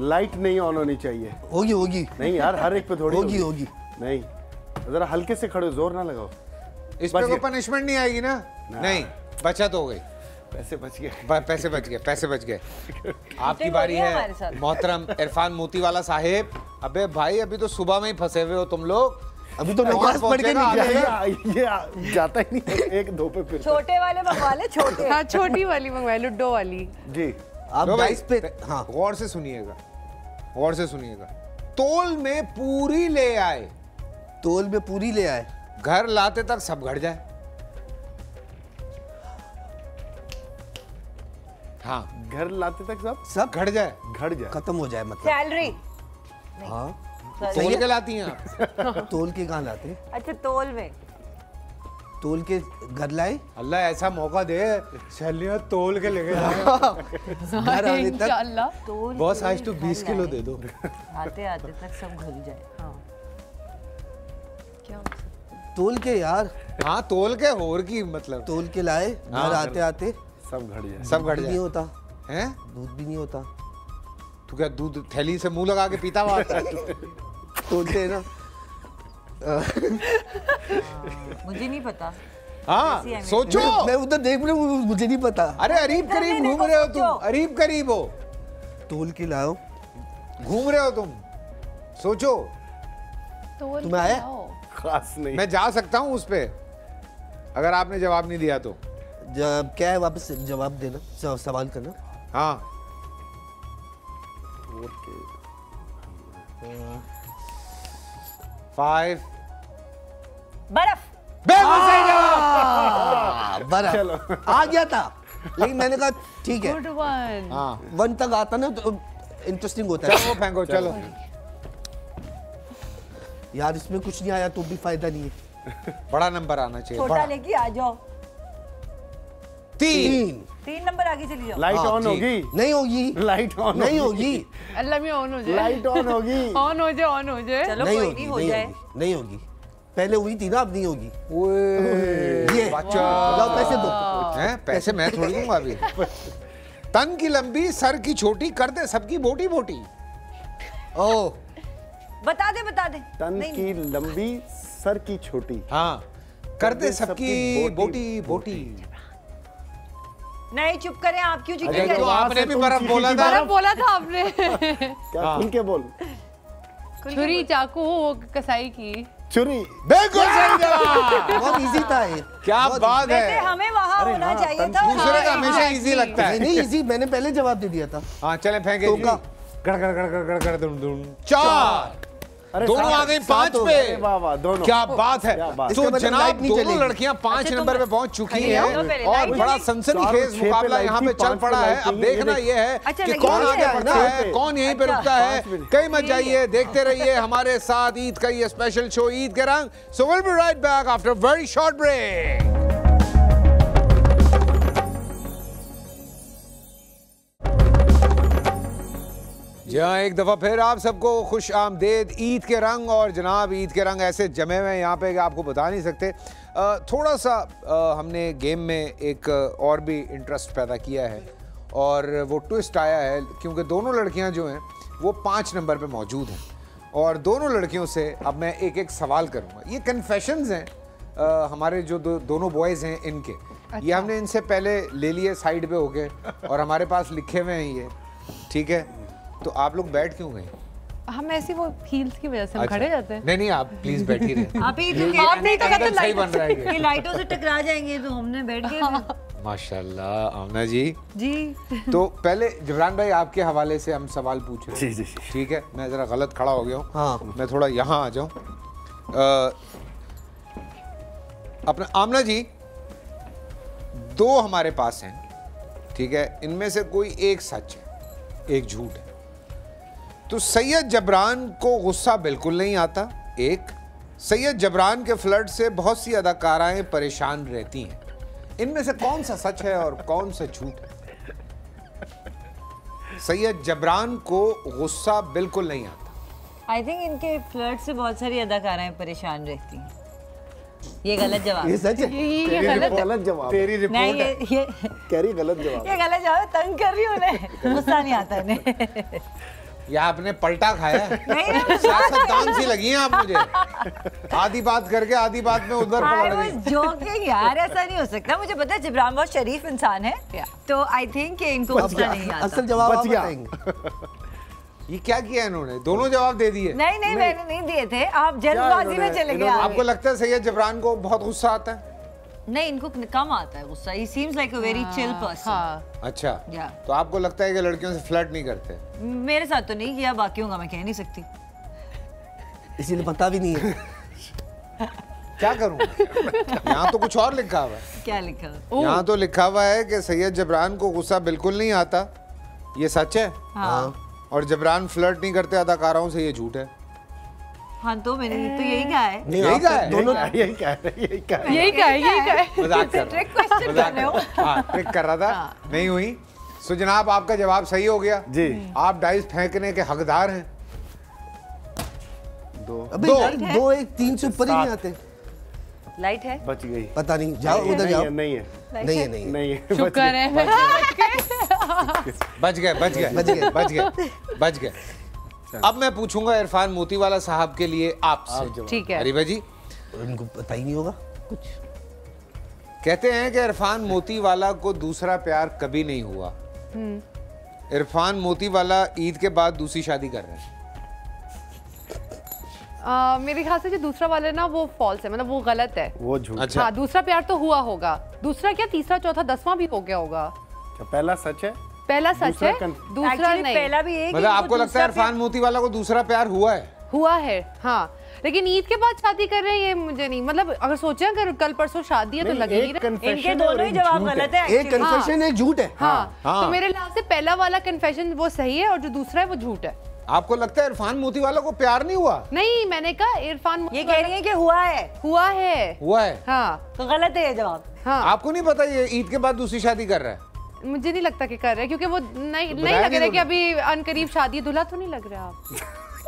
लाइट नहीं ऑन होनी चाहिए। होगी होगी नहीं यार, हर एक पे थोड़ी होगी होगी। नहीं, जरा हल्के से खड़े हो, जोर ना लगाओ। इस पे बच कोई गए। पनिशमेंट नहीं आएगी ना? नहीं, बचत हो गई। पैसे बच गए। पैसे बच गए, पैसे बच गए। आपकी हो बारी गया हमारे है साथ। मोहतरम इरफान मोतीवाला साहेब। अबे भाई अभी तो सुबह में ही फंसे हुए हो तुम लोग। अभी तो नमाज पढ़ के नहीं गया, ये जाता ही नहीं, एक दो पे फिर छोटे वाले मंगवा ले, छोटे। हाँ छोटी वाली मंगवा, लुड्डो वाली जी। आप डाइस पे, हाँ गौर से सुनिएगा, गौर से सुनिएगा। तोल में पूरी ले आए, तोल में पूरी ले आए, घर लाते तक सब घट जाए। हाँ, घर लाते तक सब घट जाए, खत्म हो जाए मतलब। सैलरी। हाँ तोल के लाती हैं आप? तोल के कहाँ लाते? अच्छा तोल में, तोल के घर लाए। अल्लाह ऐसा मौका दे, सैलियां तोल के लेके जाए घर आने तक। इंशाल्लाह। बॉस आज तो 20 किलो दे दो। आते आते तक सब घुल जाए। हाँ क्या तोल के यार, हाँ तोल के, होर की मतलब तोल के लाए, घर आते आते सब घट जाए, सब घट नहीं जाए। होता, हैं? दूध भी नहीं होता। तू क्या दूध थैली से मुंह लगा के पीता हुआ आता है? तोलते हैं ना। मुझे नहीं पता। हाँ सोचो, मैं उधर देख रहा हूँ, मुझे नहीं पता। अरे अरीब करीब घूम रहे हो तुम, अरीब करीब हो, तोल के लाओ, घूम रहे हो तुम, सोचो। तुम्हें आया? खास नहीं। मैं जा सकता हूँ उस पे, अगर आपने जवाब नहीं दिया तो। जब क्या है, वापस जवाब देना, सवाल करना। हाँ 5 बर्फ। बिल्कुल सही जवाब। बर्फ आ गया था, लेकिन मैंने कहा ठीक है, गुड वन। हाँ 1 तक आता ना तो इंटरेस्टिंग होता है। चलो फेंको, चलो। यार इसमें कुछ नहीं आया तो भी फायदा नहीं है। बड़ा नंबर आना चाहिए, छोटा बड़ा। लेके आ जाओ। 3 3 नंबर आगे चली जाओ। लाइट हाँ, ऑन होगी, नहीं होगी, लाइट ऑन नहीं होगी, अल्लाह में ऑन हो जाए, लाइट ऑन होगी, ऑन हो जाए, ऑन हो जाए। चलो नहीं कोई होगी, नहीं, हो नहीं जाए। होगी, नहीं होगी। पहले हुई थी ना, अब नहीं होगी। ये बच्चा। लाओ पैसे दो। हैं? पैसे मैं थोड़ी दूंगा अभी। तन की लंबी, सर की छोटी, कर दे सबकी बोटी बोटी। ओ बता दे तन नहीं, की लंबी, सर की छोटी, हाँ, कर दे सबकी बोटी बोटी। नहीं चुप करें आप, क्यों चुप अरे करें? तो आपने भी बर्फ बोला था। बर्फ बोला था आपने। क्या खुल के बोल, छुरी चाकू वो कसाई की। छुरी। बिल्कुल सही जवाब। बहुत इजी था ये। क्या बात वैसे है, हमें वहाँ अरे होना हाँ, चाहिए तन था। दूसरे का हाँ, हमेशा इजी लगता है। नहीं इजी, मैंने पहले जवाब दे दिया था। हाँ चले फेंके तो जी। का? गड़ गड़ गड़ गड़ गड़ गड़ दुम दुम। 4 अरे दोनों आ गई 5 पे। अरे वाह वाह, दोनों। क्या बात है। क्या बात। तो इसका मतलब जनाब लाइट नहीं दोनों चलेगी। लड़कियां 5 अच्छा, नंबर तुम- पे पहुंच चुकी खड़ी हैं रहो पहले, और लाइट बड़ा नहीं- सनसनीखेज 6 पे मुकाबला लाइट यहाँ थी, पे चल 5 पे पड़ा है। लाइट अब थी, देखना ये ये है अच्छा, कि लगी कौन हुई आगे है बढ़ता ना। है, कौन यहीं पे अच्छा। रुकता है। 5 मिनट। कहीं मत जाइए, देखते रहिए हमारे साथ ईद का ये स्पेशल शो ईद के रंग। So will be right back after very short break. जी हाँ, एक दफ़ा फिर आप सबको खुश आमदेद ईद के रंग। और जनाब ईद के रंग ऐसे जमे हुए हैं यहाँ पे कि आपको बता नहीं सकते। थोड़ा सा हमने गेम में एक और भी इंटरेस्ट पैदा किया है और वो ट्विस्ट आया है क्योंकि दोनों लड़कियाँ जो हैं वो 5 नंबर पे मौजूद हैं और दोनों लड़कियों से अब मैं एक एक सवाल करूँगा। ये कन्फेशंस हैं हमारे जो दोनों बॉयज़ हैं इनके। ये हमने इनसे पहले ले लिए साइड पे होके और हमारे पास लिखे हुए हैं ये, ठीक है। तो आप लोग बैठ क्यों गए? हम ऐसी वो हील्स की वजह से हम अच्छा। खड़े जाते हैं। नहीं नहीं, आप प्लीज बैठ ही रहे। आप ही तो आप नहीं तो कहते सही बन रहा है ये। ये लाइटों से टकरा जाएंगे तो हमने बैठ गए। माशाल्लाह आमना जी। जी तो पहले जबरान भाई आपके हवाले से हम सवाल पूछ रहे हैं। जी जी। ठीक है, मैं जरा गलत खड़ा हो गया हूँ। हाँ। मैं थोड़ा यहाँ आ जाऊँ। अपना आमना जी, 2 हमारे पास हैं, ठीक है। इनमें से कोई एक सच है, एक झूठ है। तो सैयद जबरान को गुस्सा बिल्कुल नहीं आता। एक सैयद जबरान के फ्लर्ट से बहुत सी अदाकाराएं परेशान रहती हैं। इनमें से कौन सा सच है और कौन सा झूठ है? सैयद जबरान को गुस्सा बिल्कुल नहीं आता। आई थिंक इनके फ्लर्ट से बहुत सारी अदाकाराएं परेशान रहती हैं। ये गलत जवाब ये है। सच है। ये गलत है। गलत जवाब, तेरी नहीं रिपोर्ट है। ये कह रही गलत जवाब। ये गलत जवाब है। तंग कर रही हूँ उन्हें, गुस्सा नहीं आता इन्हें। या आपने पलटा खाया है? नहीं ना, सियासतदान सी लगी हैं आप मुझे। आधी बात करके आधी बात में उधर I पलट was गई। joking यार, ऐसा नहीं हो सकता। मुझे पता है जिब्रान बहुत शरीफ इंसान है, तो आई थिंक कि इनको गुस्सा नहीं आता। असल जवाब आप बच गया। बताएंगे। ये क्या किया इन्होंने? दोनों जवाब दे दिए? नहीं मैंने नहीं दिए थे, आप जल्दबाजी में चले गए। आपको लगता है सैयद जबरान को बहुत गुस्सा आता है? नहीं, इनको कम आता है गुस्सा। He seems like a very chill person। अच्छा, या तो आपको लगता है कि लड़कियों से फ्लर्ट नहीं करते? मेरे साथ तो नहीं किया, बाकियों का मैं कह नहीं सकती, इसीलिए पता भी नहीं है। क्या करूं? यहाँ तो कुछ और लिखा हुआ है। क्या लिखा? यहाँ तो लिखा हुआ है कि सैयद जबरान को गुस्सा बिल्कुल नहीं आता, ये सच है। हाँ। और जबरान फ्लर्ट नहीं करते अदाकाराओं से, ये झूठ है। हाँ, तो मैंने तो यही कहा है। यही कहा है, दोनों यही कहा है। मजाक कर रहा था। हाँ, ट्रिक कर रहा था, नहीं हुई। सो जनाब, आपका जवाब सही हो गया जी। आप डाइस फेंकने के हकदार हैं। अबे यार, 2 1 3 से ऊपर ही नहीं आते। लाइट है? बच गई। पता नहीं, जाओ उधर जाओ। नहीं है, नहीं है, नहीं है, नहीं है। शुक्र है। बच गए। अब मैं पूछूंगा इरफान मोतीवाला साहब के लिए आपसे। ठीक है। अरीबा जी, उनको पता ही नहीं होगा कुछ। कहते हैं कि इरफान मोतीवाला को दूसरा प्यार कभी नहीं हुआ। इरफान मोतीवाला ईद के बाद दूसरी शादी कर रहे हैं। मेरे ख्याल से जो दूसरा वाला ना वो फॉल्स है, मतलब वो गलत है। वो झूठ। अच्छा। हाँ, दूसरा प्यार तो हुआ होगा, दूसरा क्या तीसरा चौथा 10वां भी हो गया होगा। पहला सच है, पहला सच है, दूसरा Actually, नहीं। पहला भी एक। मतलब आपको लगता है इरफान मोतीवाला को दूसरा प्यार हुआ है? हुआ है, हाँ, लेकिन ईद के बाद शादी कर रहे हैं ये मुझे नहीं, मतलब अगर सोचे अगर कल परसों शादी है तो लगेगी ना। इनके दोनों ही जवाब गलत है। एक कन्फेशन एक झूठ है। हाँ, तो मेरे लिहाज से पहला वाला कन्फेशन वो सही है और जो दूसरा है वो झूठ है। आपको लगता है इरफान मोतीवाला को प्यार नहीं हुआ? नहीं, मैंने कहा इरफान ये कह रही है कि हुआ है। हुआ है। हुआ है? हाँ, तो गलत है ये जवाब। हाँ। आपको नहीं पता ये ईद के बाद दूसरी शादी कर रहा है? मुझे नहीं लगता कि कर रहे हैं, क्योंकि वो नहीं लग रहा है कि अभी अनकरीब शादी, दूल्हा तो नहीं लग रहा आप।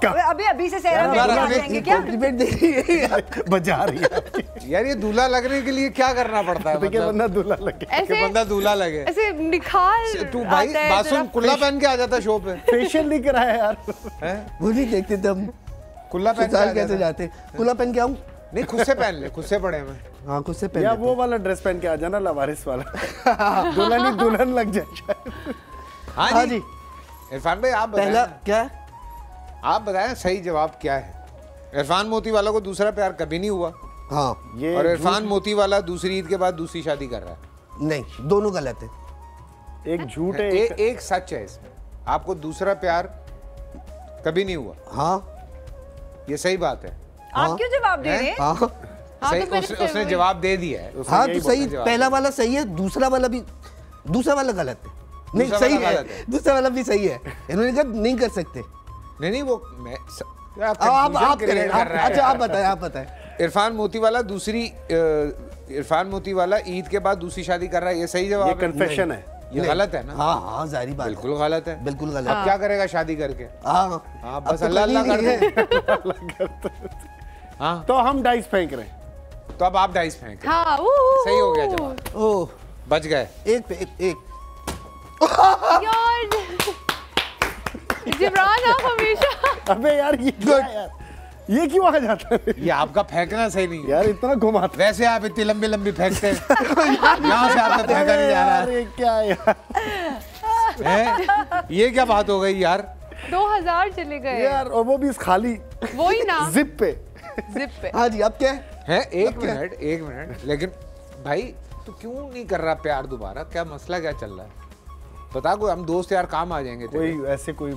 अभी से सहरा में आ जाएंगे क्या? कॉम्प्लीमेंट दे रही है, बजा रही है। यार ये दूल्हा लगने के लिए क्या करना पड़ता है? मतलब बंदा दूल्हा लगे, ऐसे बंदा दूल्हा लगे, ऐसे निखार तू भाई बात सुन, कुल्ला पहन के आ जाता शो पे। फेशियल नहीं कराया यार। वो नहीं देखते थे हम कुल्ला पहन के कैसे जाते। कुल्ला पहन के आऊं? नहीं, खुद से पहन ले, खुद से पड़े में। हाँ, खुद से पहन या लेते। वो वाला ड्रेस पहन के आ जाना, लवारिस वाला। दुल्हन ही दुल्हन लग जाए। हाँ जी। इरफान भाई, आप पहला बताएं, क्या है? आप बताएं सही जवाब क्या है? इरफान मोतीवाला को दूसरा प्यार कभी नहीं हुआ। हाँ, ये और इरफान मोतीवाला दूसरी ईद के बाद दूसरी शादी कर रहा है। नहीं, दोनों गलत है। एक झूठ है, एक सच है इसमें। आपको दूसरा प्यार कभी नहीं हुआ। हाँ, ये सही बात है। आप क्यों जवाब दे रहे हैं? हाँ, सही, उसने जवाब दे दिया है। हाँ, तो सही। पहला वाला सही है, दूसरा वाला गलत है। नहीं, दूसरा सही वाला है, गलत है। दूसरा वाला भी सही है। इन्होंने कहा नहीं कर सकते। नहीं, वो मैं आप करें। अच्छा, आप बताएं। इरफान मोतीवाला ईद के बाद दूसरी शादी कर रहा है, ये सही जवाब है? कन्फेशन है। ये गलत है ना? हाँ, जारी बात है। बिल्कुल गलत है, बिल्कुल गलत। अब क्या करेगा शादी करके? हाँ, बस अल्लाह अल्लाह करते। हाँ, तो हम डाइस फेंक रहे हैं। तो अब आप डाइस फेंक। हाँ, सही हो गया जवाब। ओह, बच गए। एक पे एक। यार जिब्रान, आप हमेशा। अबे यार, ये क्या है यार? ये क्यों आ जाता है? ये आपका फेंकना सही नहीं है यार, इतना घुमाता वैसे। आप इतनी लंबी लंबी फेंकते हैं, यहाँ से आपका फेंका नहीं जा रहा यार। ये क्या यार? है? ये क्या बात हो गई यार? 2000 चले गए यार, और वो भी इस खाली वही ना, जिप पे। हाँ जी, अब क्या है? एक मिनट, लेकिन भाई तू क्यों नहीं कर रहा प्यार दोबारा? क्या मसला, क्या चल रहा है? बता, कोई हम दोस्त यार काम आ जाएंगे तेरे। कोई ऐसे कोई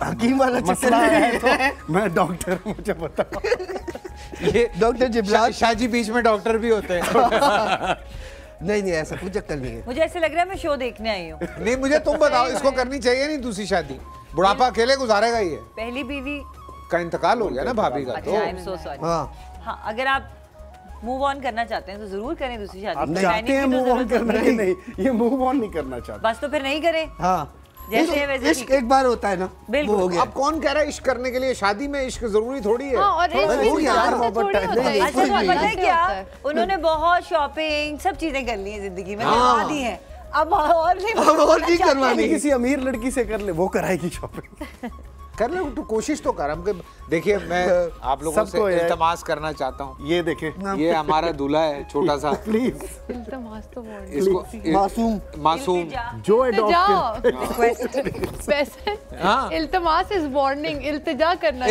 हकीम वाला मसला है तो मैं डॉक्टर हूं, मुझे बताओ। ये डॉक्टर जिब्रान शाजी बीच में डॉक्टर भी होते हैं। नहीं, ऐसा कुछ चक्कर नहीं है। मुझे ऐसे लग रहा है मैं शो देखने आई हूँ। नहीं, मुझे तुम बताओ, इसको करनी चाहिए नहीं दूसरी शादी? बुढ़ापा अकेले गुजारेगा ये? पहली बीवी का इंतकाल हो गया ना भाभी का। अच्छा, आई एम सो सॉरी। हाँ, अगर आप मूव ऑन करना चाहते हैं तो जरूर करें दूसरी शादी। आप चाहते हैं मूव ऑन करना कि नहीं? ये मूव ऑन नहीं करना चाहते। बस तो फिर नहीं करें। हाँ, जैसे वैसे इश्क एक बार होता है ना, वो हो गया। अब कौन कह रहा है इश्क करने के लिए? शादी में इश्क जरूरी थोड़ी है। हाँ, और हो गया यार, अच्छा, तो पता है क्या, उन्होंने बहुत शॉपिंग सब चीजें कर ली है जिंदगी में, करवा दी है। अब और नहीं करवानी। किसी अमीर लड़की से कर ले, वो कराएगी शॉपिंग। कर ले, तू कोशिश तो कर। हम देखिए, मैं आप लोगों से इल्तमास करना चाहता हूँ। ये देखे, ये हमारा दूल्हा है छोटा सा, प्लीज। इल्तमास तो बोल, इसको मासूम जो अडॉप्ट इल्तमास इज वार्निंग, इल्तिजा करना,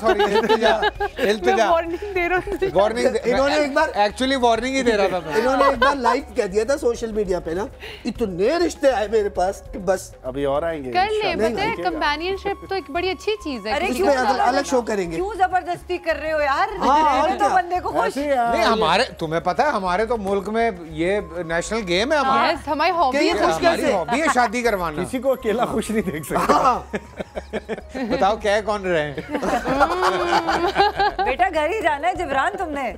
सॉरी इल्तिजा वार्निंग दे रहा हूँ। वार्निंग इन्होंने एक बार एक्चुअली वार्निंग ही दे रहा था मैं। इन्होंने एक बार लाइव कह दिया था सोशल मीडिया पे ना, इतने रिश्ते आए मेरे पास कि बस अभी और आएंगे। कर ले, पता है कंपेनियनशिप तो एक बड़ी अच्छी चीज है। अरे क्यों अलग शो करेंगे? क्यों जबरदस्ती कर रहे हो यार? तो बंदे को खुश। नहीं, हमारे, तुम्हें पता है हमारे तो मुल्क में ये नेशनल गेम है हमारा। हमारी हॉबी है, हमारी हॉबी है शादी करवाना। किसी को अकेला खुश नहीं देख सकता। बताओ क्या कौन रहे हैं? बेटा घर ही जाना है जिब्रान तुमने।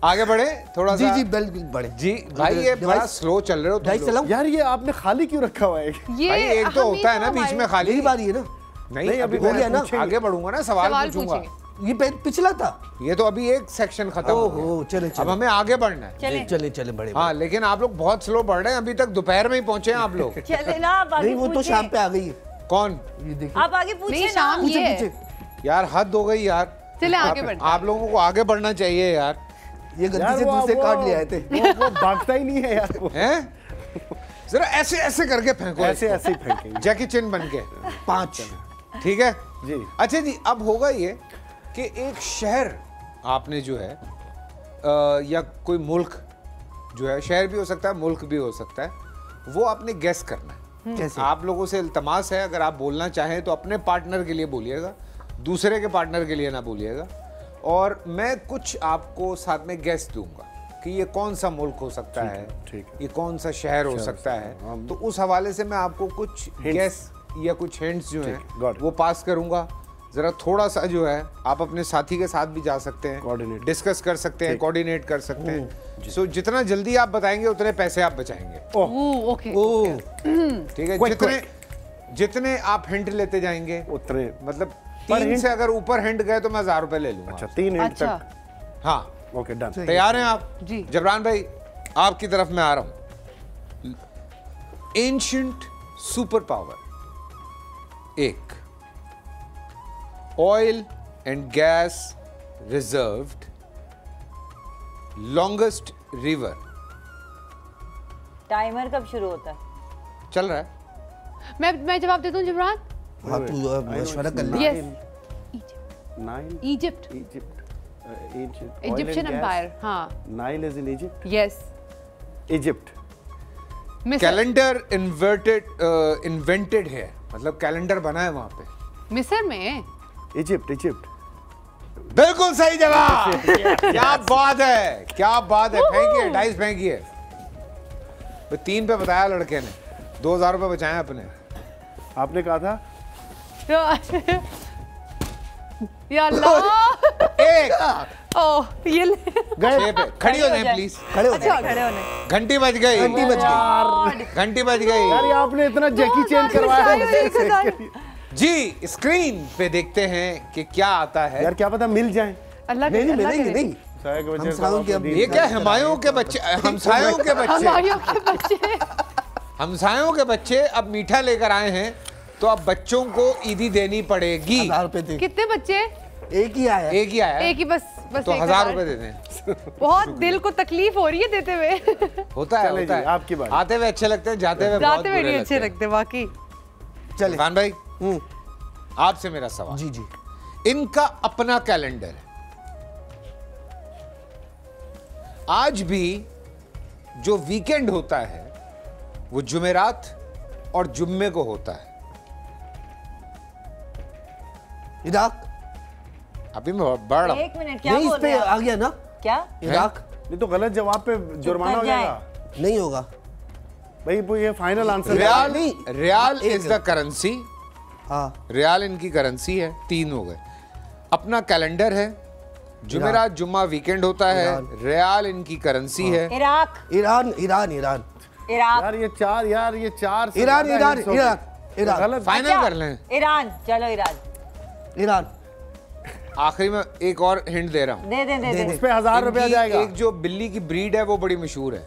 आगे बढ़े थोड़ा सा। जी बिल्कुल बढ़े। जी भाई, ये बड़ा स्लो चल रहे हो तुम लोग। यार ये आपने खाली क्यों रखा हुआ है? भाई एक तो होता है ना बीच में खाली। यही बारी है ना? नहीं अभी हो गया ना, आगे बढ़ूंगा ना, सवाल पूछूंगा। ये पिछला था, ये तो अभी एक सेक्शन खत्म हो गया। चले अब हमें आगे बढ़ना है। चले बड़े। हाँ, लेकिन आप लोग बहुत स्लो बढ़ रहे हैं। अभी तक दोपहर में ही पहुंचे हैं आप लोग। चले ना, नहीं वो तो शाम पे आ गई है। कौन? ये देखिए, आप आगे पूछिए ना। शाम ये है। यार हद हो गई यार। चले आगे बढ़ते हैं। आप लोगों को आगे बढ़ना चाहिए यार। ये गलती से दूसरे कार्ड ले आए थे। वो भागता ही नहीं है यार वो। हैं? जरा ऐसे ऐसे करके फेंको, ऐसे ऐसे फेंकेंगे। जैकी चिन बन के 5। ठीक है जी। अच्छा जी, अब होगा ये कि एक शहर आपने जो है या कोई मुल्क जो है, शहर भी हो सकता है मुल्क भी हो सकता है, वो आपने गेस करना है। कैसे? आप लोगों से इल्तमास है, अगर आप बोलना चाहें तो अपने पार्टनर के लिए बोलिएगा, दूसरे के पार्टनर के लिए ना बोलिएगा। और मैं कुछ आपको साथ में गेस दूंगा कि ये कौन सा मुल्क हो सकता है, ये कौन सा शहर हो सकता है। तो उस हवाले से मैं आपको कुछ गेस या कुछ हिंट्स जो हैं वो पास करूंगा। जरा थोड़ा सा जो है आप अपने साथी के साथ भी जा सकते हैं, डिस्कस कर सकते हैं, कोऑर्डिनेट कर सकते हैं। सो जितना जल्दी आप बताएंगे उतने पैसे आप बचाएंगे। ठीक है, जितने आप हिंट लेते जाएंगे उतने, मतलब 3 से अगर ऊपर हिंट गए तो मैं 1000 रुपए ले लूंगा। अच्छा 3 हिंट तक। हाँ ओके डन। तैयार हैं आप? जी। जबरान भाई आपकी तरफ मैं आ रहा हूं। Ancient super power 1, oil and gas reserved, longest river. Timer कब शुरू होता है? चल रहा है। मैं जवाब देता हूँ जिब्रान। हाँ तू मशवरा कर ले। Yes, 9 Egypt, Egyptian empire. हाँ, Nile is in Egypt. Yes, Egypt. Calendar invented है, मतलब कैलेंडर बना है वहां पे। मिस्र में। इजिप्ट। बिल्कुल सही जवाब। क्या बात है, क्या बात है। फेंकिए, डाइस फेंकिए। 3 पे बताया लड़के ने, 2000 रुपए बचाए अपने। आपने कहा था या अल्लाह। 1 ओह ये गए पे। खड़ी हो जाए प्लीज। खड़े हो अच्छा खड़े होने। घंटी बज गई। घंटी बज गई। घंटी बज गई। यार ये आपने इतना जैकी चैन करवाया। जी स्क्रीन पे देखते हैं कि क्या आता है। यार क्या पता मिल जाए। अल्लाह नहीं ये क्या हमायों के बच्चे, हमसायों के बच्चे, हमसायों के बच्चे अब मीठा लेकर आए हैं, तो अब बच्चों को ईदी देनी पड़ेगी। 1000 रुपए थे। कितने बच्चे? एक ही आया। एक ही आया। एक ही बस तो 1000 रुपए दे दें। बहुत दिल को तकलीफ हो रही है देते हुए। होता है आपकी बात। आते हुए अच्छे लगते हैं, जाते हुए नहीं अच्छे लगते वाकई। चले खान भाई, आपसे मेरा सवाल। जी इनका अपना कैलेंडर है। आज भी जो वीकेंड होता है वो जुमेरात और जुम्मे को होता है। इराक। अभी मैं बढ़ रहा हूं। 1 मिनट, क्या नहीं बोल इस रहे पे हैं आ गया ना। क्या? इराक नहीं तो गलत जवाब पे जुर्माना हो जाएगा। नहीं होगा भाई वो ये final answer. Riyal riyal is the currency. हाँ रियाल इनकी करेंसी है। 3 हो गए। अपना कैलेंडर है, जुमेरात जुम्मा वीकेंड होता है, रियाल इनकी करेंसी है। इराक। ईरान। इराक। यार ये 4 ईरान। गलत। फाइनल कर लें। ईरान। चलो ईरान। आखिरी में एक और हिंट दे रहा हूं। दे। इस पे 1000 रुपया जाएगा। एक जो बिल्ली की ब्रीड है वो बड़ी मशहूर है।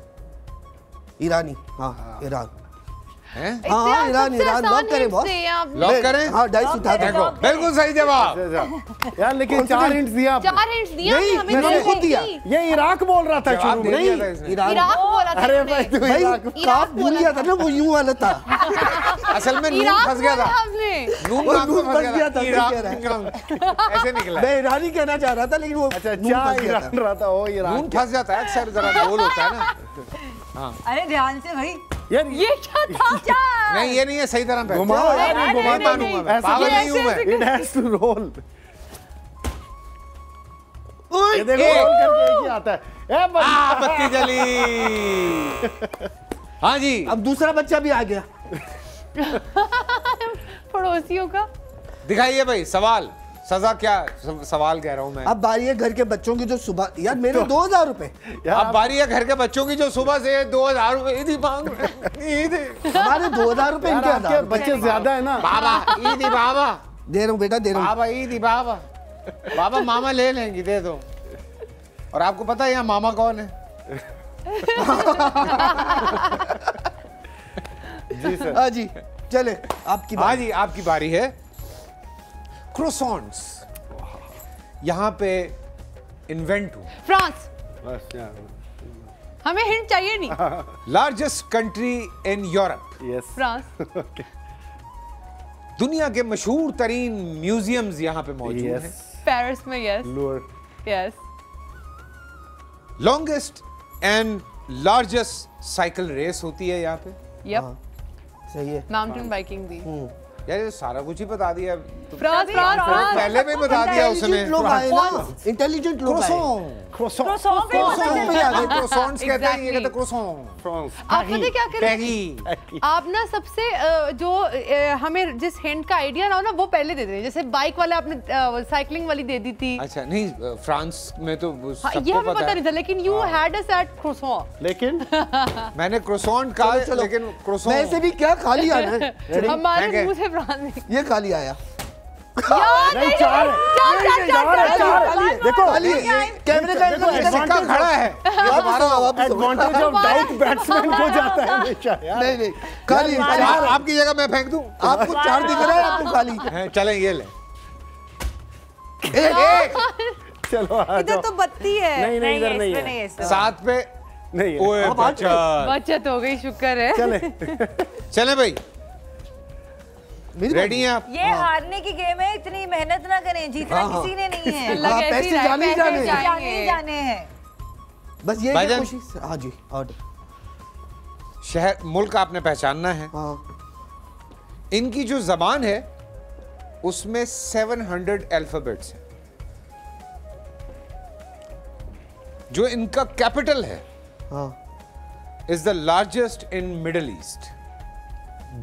ईरानी। हाँ ईरान। हाँ ईरान ईरान लॉक करें बॉस, लॉक करें। हाँ डाइस उठा दो। बिल्कुल सही जवाब यार, लेकिन 4 हिंट्स दिया आपने। 4 हिंट्स दिया नहीं, हमें, मैंने खुद दिया। ये इराक बोल रहा था शुरू में। नहीं इराक बोला था अरे इसने। भाई, तू भाई इराक काफ भूल गया था ना, वो यूं वाला था। असल में नून इराक फंस गया बोला था, हमने। नून और नाक में नून फंस फंस गया गया था, था, इराक सही कह ऐसे निकला। मैं ईरानी कहना चाह रहा था लेकिन वो अच्छा, नून फंस गया ईरान था। रहा था वो इराक। नून फंस जाता है अक्सर, जरा गोल होता है ना। अरे ध्यान से भाई, यार ये क्या था? नहीं ये नहीं है, सही तरह पे घुमाओ यार, नहीं घुमाओ। मानूंगा मैं, ऐसा पागल ये नहीं हूँ मैं। ऐसे- It has to roll। ओए, ये देखो, roll करके एक ही आता है। ए बस। बत्ती जली। हाँ जी, अब दूसरा बच्चा भी आ गया। पड़ोसियों का। दिखाइए भाई सवाल, सजा क्या, सवाल कह रहा हूँ मैं। अब बारी है घर के बच्चों की जो सुबह, यार मेरे 2000 रुपए, अब बारी है घर के बच्चों की जो सुबह से 2000 रुपए ईदी मांग रहे हैं। ईदी हमारे 2000 रुपए यार, इनके आपके 1000 बच्चे ज्यादा है ना। बाबा, ईदी बाबा, दे रहा हूँ बेटा, दे रहा हूँ। बाबा ईदी बाबा, बाबा मामा ले लेंगी, दे दो। और आपको पता है यहाँ मामा कौन है? जी सर। हाँ जी चले आपकी हाँ बारी। जी, आपकी बारी है। क्रोसॉन्ट्स यहाँ पे इन्वेंट हुए। फ्रांस। बस यार। हमें हिंट चाहिए नहीं। Largest country in Europe. Yes. France. दुनिया के मशहूर तरीन म्यूजियम्स यहाँ पे मौजूद हैं। यस। पेरिस में, yes Louvre. Yes. Longest and largest cycle race होती है यहाँ पे। यप, सही है। माउंटेन बाइकिंग भी। यार ये सारा कुछ ही बता दिया। France France France. पहले भी बता दिया उसने। इंटेलिजेंट लोग आए ना, इंटेलिजेंट लोग आए। क्रोसॉन्ट्स कहते हैं, ये कहते हैं क्रोसॉन्ट। फ्रांस। आप पता है क्या करें? पैगी। आप ना सबसे जो हमें जिस हिंट का आइडिया ना हो ना, वो पहले दे दें। जैसे बाइक वाला आपने साइकिलिंग वाली दे दी थी। अच्छा नहीं, फ्रांस में तो हाँ, सबको ये हमें पता पता है। नहीं था, लेकिन यू हैड अस एट क्रोसॉन्ट। लेकिन मैंने क्रोसॉन्ट कहा, चलो, लेकिन क्रोसॉन्ट वैसे भी क्या खाली आना है। हमारे फेंके। मुंह से फ्रांस। ये खाली आया। नहीं, 4 है। चार है। देखो, खाली कैमरे का सिक्का खड़ा है। एडवांटेज ऑफ डाउट बैट्समैन को जाता है हमेशा यार। नहीं नहीं खाली यार, खाली। आप- आपकी जगह मैं फेंक दूं? आपको 4 दिख रहा है, आपको खाली। हैं, चलें ये ले। चलो आ इधर जाओ। तो बत्ती है। नहीं, नहीं, इधर नहीं है। है इसमें। 7 पे नहीं है। ओए अब आ बच्चा। बचत हो गई, शुक्र है। चले। चलें भाई, मेरी रेडी हैं आप? ये हारने की गेम है, इतनी मेहनत ना करें, जीतना हाँ, हाँ। किसी ने नहीं है। अल्लाह हाँ, कैसी पैसे राय, जाने ही पैसे जाने। जाने ही जाने हैं। बस ये भाईजान। कोशिश। हाँ जी ऑर्डर। शहर मुल्क आपने पहचानना है। हाँ इनकी जो जबान है उसमें 700 अल्फाबेट्स हैं। जो इनका कैपिटल है हाँ। Is the largest in middle east.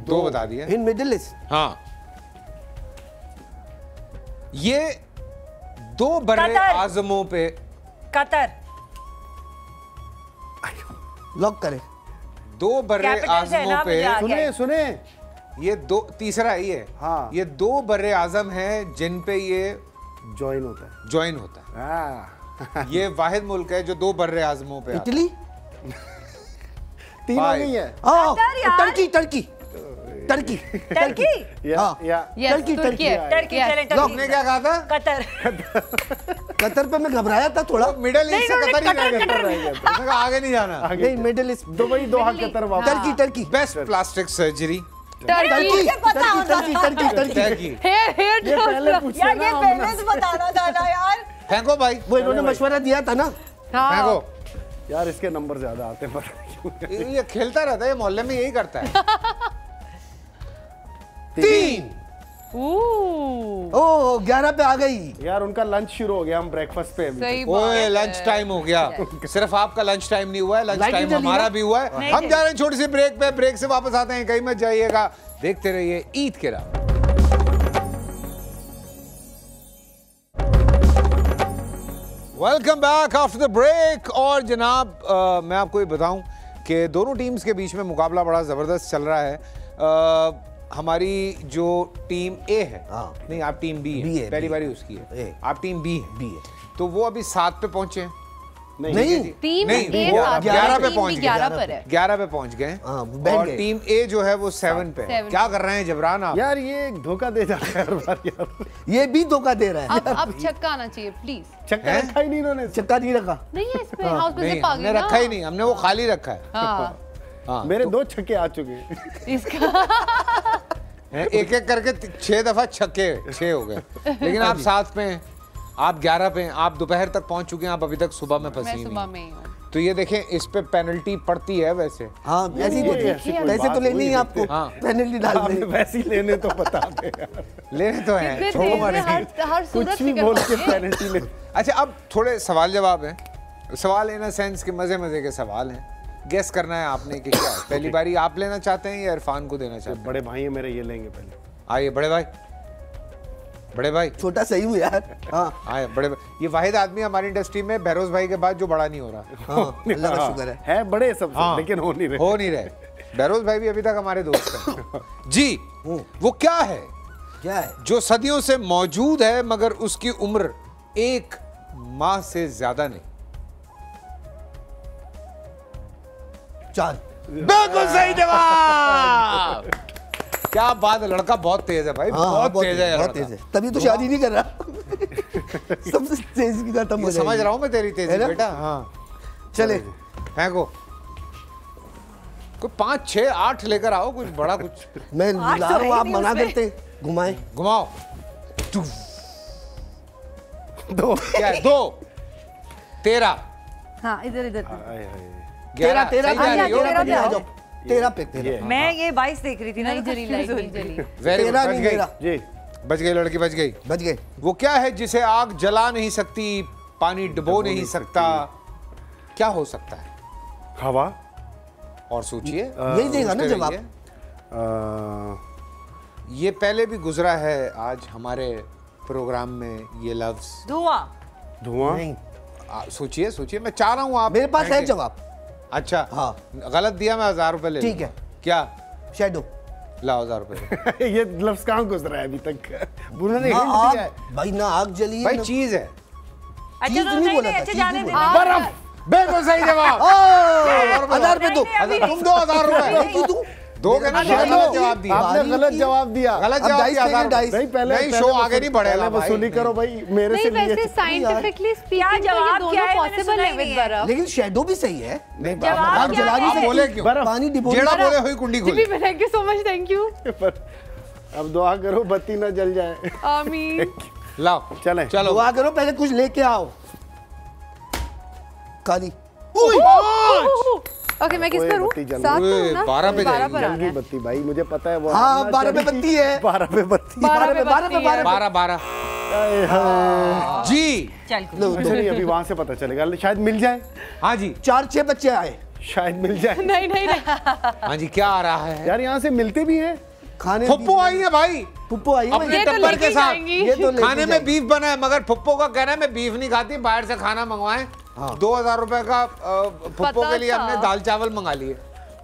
2 बता दिए। In middle east. हाँ, ये 2 बर्रे कतर। आजमों पे। कतर। लॉक करें। 2 बर्रे कैपिटल से आजमों ना पे। मुझे आ गया। सुने सुने। ये 2, तीसरा है ये। हाँ। ये 2 बर्रे आजम हैं जिन पे ये ज्वाइन होता है। ज्वाइन होता हाँ। है। ये वाहिद मुल्क है जो 2 बर्रे आजमों पे आता है। इटली। तीनों Five. नहीं है। हाँ कतर यार। Turkey Turkey Turkey Turkey. हाँ। Yes, टर्की, तुर्की टर्की। है। Turkey Yes. चले आपने क्या कहा था? कतर। कतर पे मैं घबराया था थोड़ा। मिडिल ईस्ट से नहीं, कतर ही कतर, रह कतर गया। उसने कहा आगे नहीं जाना। नहीं middle east. Dubai, Doha, Qatar, वापस। Turkey Turkey best plastic surgery. Turkey मुझे पता होता Turkey Turkey Turkey. Turkey. Hair ये पहले पूछना यार, ये ना पहले हमने। से बताना था ना यार। फेंको भाई, वो इन्होंने मशवरा दिया था ना। फेंको। यार इसके नंबर ज्यादा आते हैं, पता नहीं क्यों। ये खेलता रहता है, ये मोहल्ले में यही करता है। 3। ओ 11 पे आ गई। यार उनका लंच शुरू हो गया, हम ब्रेकफास्ट पे अभी। सही बात ओए है। लंच टाइम हो गया। सिर्फ आपका लंच टाइम नहीं हुआ है, लंच लाइट टाइम नहीं जली हमारा ना? भी हुआ है। नहीं हम जली। जा रहे हैं छोटी सी ब्रेक पे, ब्रेक से वापस आते हैं, कहीं मत जाइएगा, देखते रहिए ईद के रात। Welcome back after the break. और जनाब मैं आपको ये बताऊं कि दोनों टीम्स के बीच में मुकाबला बड़ा ज़बरदस्त चल रहा है। हमारी जो टीम ए है, हाँ। नहीं आप टीम बी B है, है, पहली B। बारी उसकी है, ए। आप टीम बी है। बी है। तो वो अभी 7 पे पहुंचे हैं नहीं टीम नहीं, ए 11 पे पहुंच गए, 11 पर है। 11 पे पहुंच गए और टीम ए जो है वो 7 पे। क्या कर रहे हैं जबरान आप? यार ये धोखा दे जाता है हर बार यार, ये भी धोखा दे रहा है। अब छक्का आना चाहिए प्लीज। चक्का रखा ही नहीं इन्होंने, चक्का नहीं रखा नहीं है इसमें, हाउस में से नहीं, पागल हमने रखा ही नहीं, हमने वो खाली रखा है। हाँ हाँ, मेरे 2 छक्के आ चुके हैं। इसका एक एक करके 6 दफा छक्के 6 हो गए, लेकिन आप 7 पे हैं, आप 11 पे हैं, आप दोपहर तक पहुंच चुके हैं, आप अभी तक सुबह में फंसी मैं सुबह नहीं। में ही हूँ। तो ये देखें, इस पे पेनल्टी पड़ती है वैसे। हाँ ऐसी तो पैसे तो लेनी है आपको, हाँ। पेनल्टी डालने। वैसे ही लेने तो बता दे यार, लेने तो हैं, कितने छोड़ो तेज मत। है, हर सूरत कुछ भी में बोल करते के हैं। पेनल्टी ले। अच्छा, अब थोड़े सवाल जवाब हैं। सवाल इन अ सेंस के मजे मजे के सवाल हैं, गेस करना है आपने कि क्या है। पहली बारी आप लेना चाहते हैं या इरफान को देना चाहते हैं? बड़े भाई है मेरे, ये लेंगे पहले। आइए बड़े भाई, बड़े भाई छोटा सही हूँ यार। हाँ आए बड़े भाई। ये वाहिद आदमी हमारी इंडस्ट्री में बहरोज भाई के बाद जो बड़ा नहीं हो रहा। हाँ अल्लाह का शुक्र है। बड़े सब हाँ, लेकिन हो नहीं रहे। हो नहीं रहे। बहरोज भाई भी अभी तक हमारे दोस्त हैं। जी, वो क्या है क्या है? जो सदियों से मौजूद है मगर उसकी उम्र 1 माह से ज्यादा नहीं? चांद। बिल्कुल सही जवाब। क्या बात है, लड़का बहुत तेज है भाई, बहुत तेज है, बहुत तेज है, तभी तो शादी नहीं कर रहा। सबसे तेज की खत्म हो जाएगी। समझ रहा हूँ मैं तेरी तेजी बेटा। हाँ चले फेंको, कोई 5 6 8 लेकर आओ, कुछ बड़ा कुछ। मैं ला रहा हूँ, आप मना करते हैं। घुमाए घुमाओ। 2 क्या है? 2 13 हाँ इधर इधर 11 तेरह सही जा रही हो। पे आ जाओ, 13 पे 13। मैं ये 22 देख रही थी ना, नहीं जली लाइट नहीं जली। वेरी गुड, 13 बच नहीं गई, मेरा। जी बच गई लड़की, बच गई। बच गए। वो क्या है जिसे आग जला नहीं सकती, पानी डुबो नहीं सकता? क्या हो सकता है? हवा। और सोचिए, यही देगा ना सोचते जवाब। रहिए। ये पहले भी गुजरा है आज हमारे प्रोग्राम में ये लफ्ज। धुआं। धुआं। नहीं सोचिए सोचिए, मैं चाह रहा हूँ आप। मेरे पास है फेंकें। जवाब। अच्छा हाँ। गलत दिया, मैं 1000 रुपए ले ठीक लूंगा। है। क्या? शैडो। लाओ 1000 रुपए। ये लफ्ज कहाँ गुजरा है अभी तक? उन्होंने ना hint आग, दिया है। भाई ना आग जली है भाई ना- चीज है। अच्छा चीज़ तो नहीं नहीं बोला नहीं था, अच्छे चीज़ जाने नहीं देना। बोला। बर्फ। बिल्कुल सही जवाब। 1000 पे दो। तुम दो 1000 रुपए क्यों दूं? दोगे ना? मेरा गलत जवाब दिया। आपने गलत जवाब दिया। गलत अब जवाब डाइस दिया। लेंगे, 1000 डाइस। नहीं पहले नहीं, शो आगे नहीं बढ़ेगा भाई। वसूली करो भाई मेरे नहीं से वैसे लिए। साइंटिफिकली स्पीकिंग जवाब तो ये क्या दोनों है? मैंने पॉसिबल सुना है ही विद नहीं है। बर्फ। लेकिन शैडो भी सही है। नहीं, जवाब आप क्या जला नहीं है? सकते। बोले क्यों? बर्फ। पानी डिबो। जेड़ा बोले हुई कुंडी खोली। जी thank you so much, thank you. पर अब दुआ करो बत्ती ना जल जाए। आमीन। लाओ चलें। चलो। दुआ करो, पहले कुछ लेके आओ। काली। ओके मैं किस ओए, पर हूँ? बत्ती जल 7 गई। पर हूँ ना? 12 पे 12 जाएगी, पर जल आना गई है। बत्ती भाई, मुझे पता है वो। हाँ 12 पे बत्ती है। 12 पे बत्ती। 12 पे 12 पे बत्ती है। 12 जी। चल अच्छा नहीं, अभी वहां से पता चलेगा, शायद मिल जाए। हाँ जी। 4-6 बच्चे आए शायद मिल जाए। नहीं नहीं नहीं हाँ जी, क्या आ रहा है? यार यहाँ से मिलते भी हैं। खाने। फुप्पो आई है भाई पुप्पो आई है अपने ये तो टब्बर लेके के साथ। जाएंगी। ये तो लेके खाने में जाएंगी। बीफ बना है, मगर फुप्पो का कहना है मैं बीफ नहीं खाती, बाहर से खाना मंगवाएं। 2000 रुपए का फुप्पो पता के लिए था। हमने दाल चावल मंगा लिए।